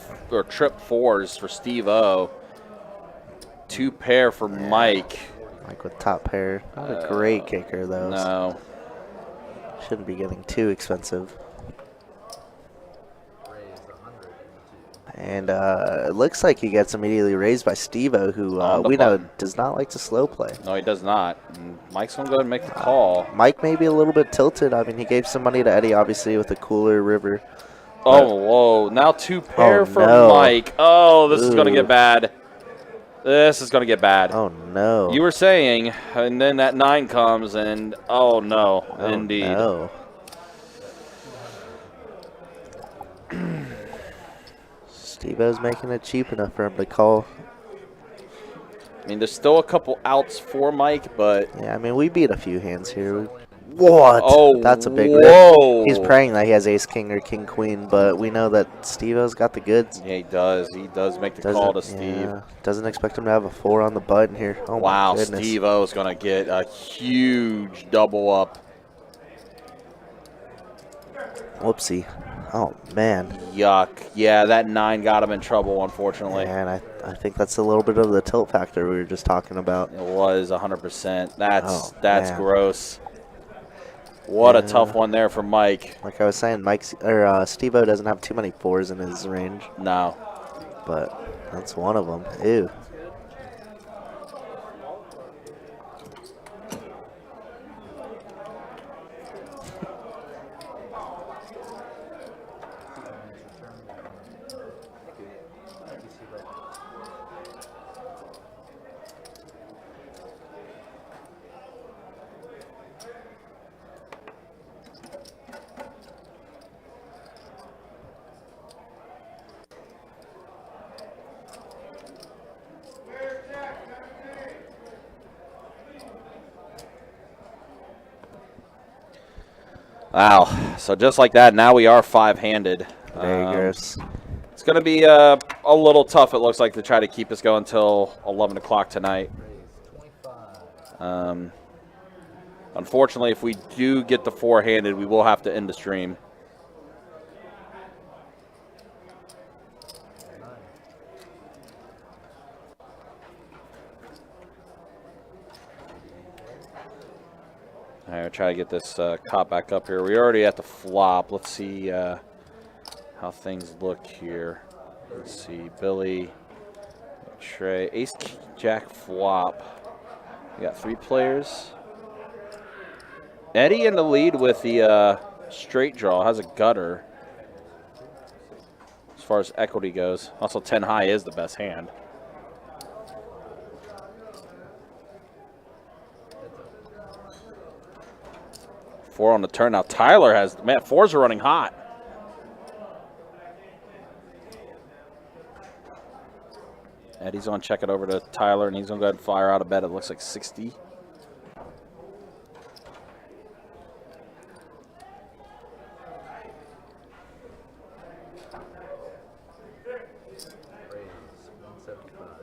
trip 4s for Steve O. 2 pair for Mike. Mike with top pair. Not a great kicker though. No. Shouldn't be getting too expensive. And it looks like he gets immediately raised by Steve-O, who On the we know button. does not like to slow play. No, he does not. And Mike's going to go ahead and make the call. Mike may be a little bit tilted. I mean, he gave some money to Eddie, obviously, with a cooler river. Oh, whoa. Now 2 pair for no. Mike. Oh, this is going to Ooh. get bad. This is going to get bad. Oh, no. You were saying, and then that 9 comes, and oh, no. Oh, Indeed. no. Steve-O's making it cheap enough for him to call. I mean, there's still a couple outs for Mike, but Yeah, I mean, we beat a few hands here. What? Oh, That's a big whoa. rip. He's praying that he has ace-king or king-queen, but we know that Steve-O's got the goods. yeah, he does. He does make the call to Steve. Yeah, doesn't expect him to have a 4 on the button here. Oh, Wow, my goodness. Steve-O is going to get a huge double up. Whoopsie. Oh, man. Yuck. Yeah, that 9 got him in trouble, unfortunately. And I think that's a little bit of the tilt factor we were just talking about. It was 100%. That's man. gross. What a tough one there for Mike. Like I was saying, Steve-O doesn't have too many 4s in his range, No. but that's one of them. Ew. Wow. So just like that, now we are 5-handed. Very gross. It's going to be a little tough, it looks like, to try to keep us going until 11 o'clock tonight. Unfortunately, if we do get the 4-handed, we will have to end the stream. All right, we'll try to get this cop back up here. We're already at the flop. Let's see how things look here. Let's see, Billy, Trey, ace, king, jack, flop. We got 3 players. Eddie in the lead with the straight draw, has a gutter as far as equity goes. Also, 10 high is the best hand. Four on the turn. Now Tyler has, man, 4s are running hot. Eddie's going to check it over to Tyler, and he's going to go ahead and fire out a bet. It looks like 60.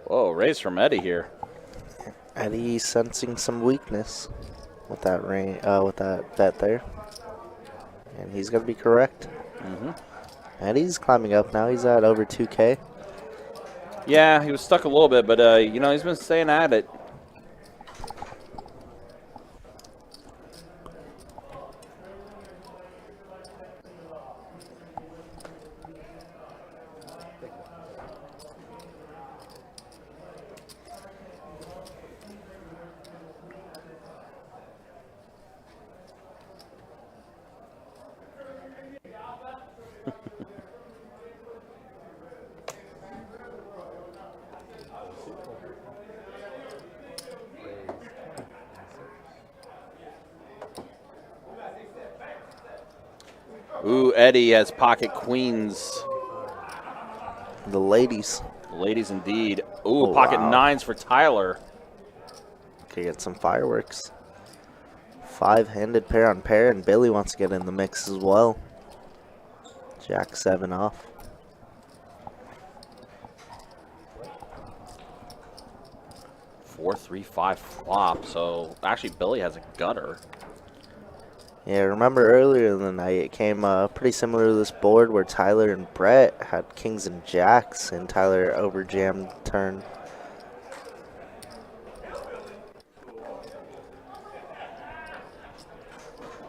Whoa, raise from Eddie here. Eddie sensing some weakness with that with that bet there, and he's gonna be correct. Eddie's climbing up now. He's at over 2K. Yeah, he was stuck a little bit, but you know, he's been staying at it. Ooh, Eddie has pocket queens. The ladies. Ladies indeed. Ooh, Oh, pocket wow. 9s for Tyler. Okay, get some fireworks. 5-handed pair on pair, and Billy wants to get in the mix as well. Jack 7 off. Four, 3, 5 flop. So actually, Billy has a gutter. Yeah, remember earlier in the night, it came pretty similar to this board where Tyler and Brett had kings and jacks, and Tyler overjammed turn.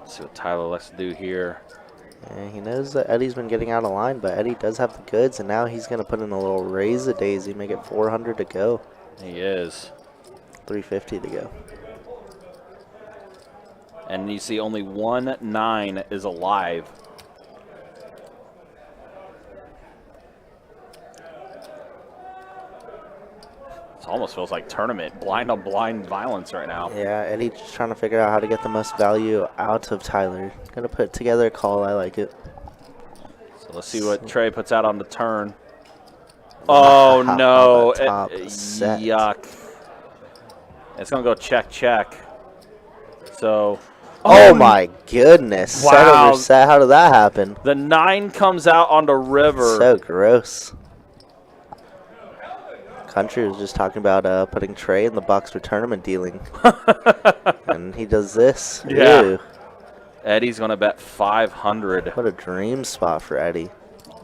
Let's see what Tyler likes to do here. Yeah, he knows that Eddie's been getting out of line, but Eddie does have the goods, and now he's going to put in a little raise-a-daisy, make it 400 to go. He is. 350 to go. And you see only 1-9 is alive. It almost feels like tournament blind on blind violence right now. Yeah, Eddie's just trying to figure out how to get the most value out of Tyler. Gonna put together a call. I like it. So let's see what Trey puts out on the turn. Oh Wow, no! the top set. Yuck! It's gonna go check check. So. Oh my goodness! Set Wow. over set. How did that happen? The 9 comes out on the river. So gross. Country was just talking about putting Trey in the box for tournament dealing, and he does this. Yeah. Ew. Eddie's gonna bet 500. What a dream spot for Eddie.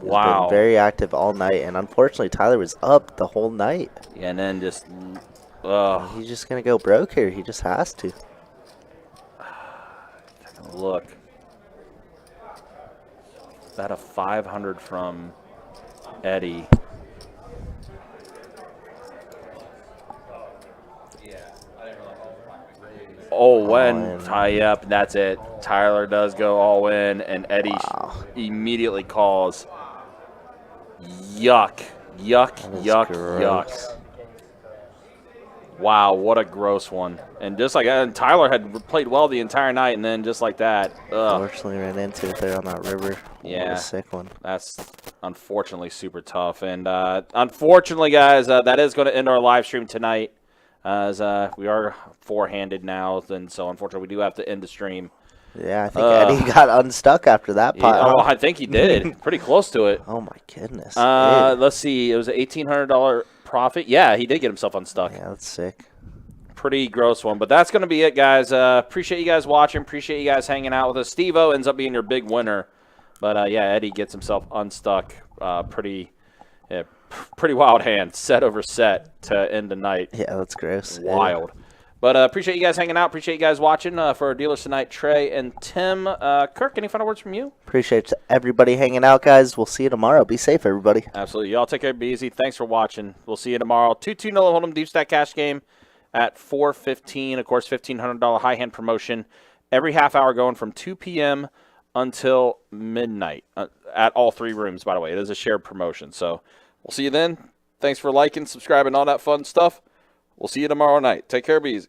He's Wow. been very active all night, and unfortunately Tyler was up the whole night. Yeah, and then just. He's just gonna go broke here. He just has to. Look. Bet a 500 from Eddie. All in. Tie up. That's it. Tyler does go all in, and Eddie immediately calls. Yuck. Yuck, yuck, yuck. Wow, what a gross one. And just like that, Tyler had played well the entire night, and then just like that. Unfortunately ran into it there on that river. Yeah. What a sick one. That's unfortunately super tough. And unfortunately, guys, that is going to end our live stream tonight. As we are four-handed now, and so unfortunately we do have to end the stream. Yeah, I think Eddie got unstuck after that pot. Oh, I think he did. Pretty close to it. Oh, my goodness. Let's see. It was an $1,800 profit. Yeah, he did get himself unstuck. Yeah, that's sick. Pretty gross one. But that's going to be it, guys. Appreciate you guys watching. Appreciate you guys hanging out with us. Steve-O ends up being your big winner. But, yeah, Eddie gets himself unstuck. Pretty wild hand. Set over set to end the night. Yeah, that's gross. Wild. Yeah. But appreciate you guys hanging out. Appreciate you guys watching. For our dealers tonight, Trey and Tim. Kirk, any final words from you? Appreciate everybody hanging out, guys. We'll see you tomorrow. Be safe, everybody. Absolutely. Y'all take care. Be easy. Thanks for watching. We'll see you tomorrow. 2-2 no Hold'em Deep Stack Cash Game at 4:15. Of course, $1,500 high hand promotion. Every half hour going from 2 p.m. until midnight at all 3 rooms, by the way. It is a shared promotion. So we'll see you then. Thanks for liking, subscribing, all that fun stuff. We'll see you tomorrow night. Take care. Be easy.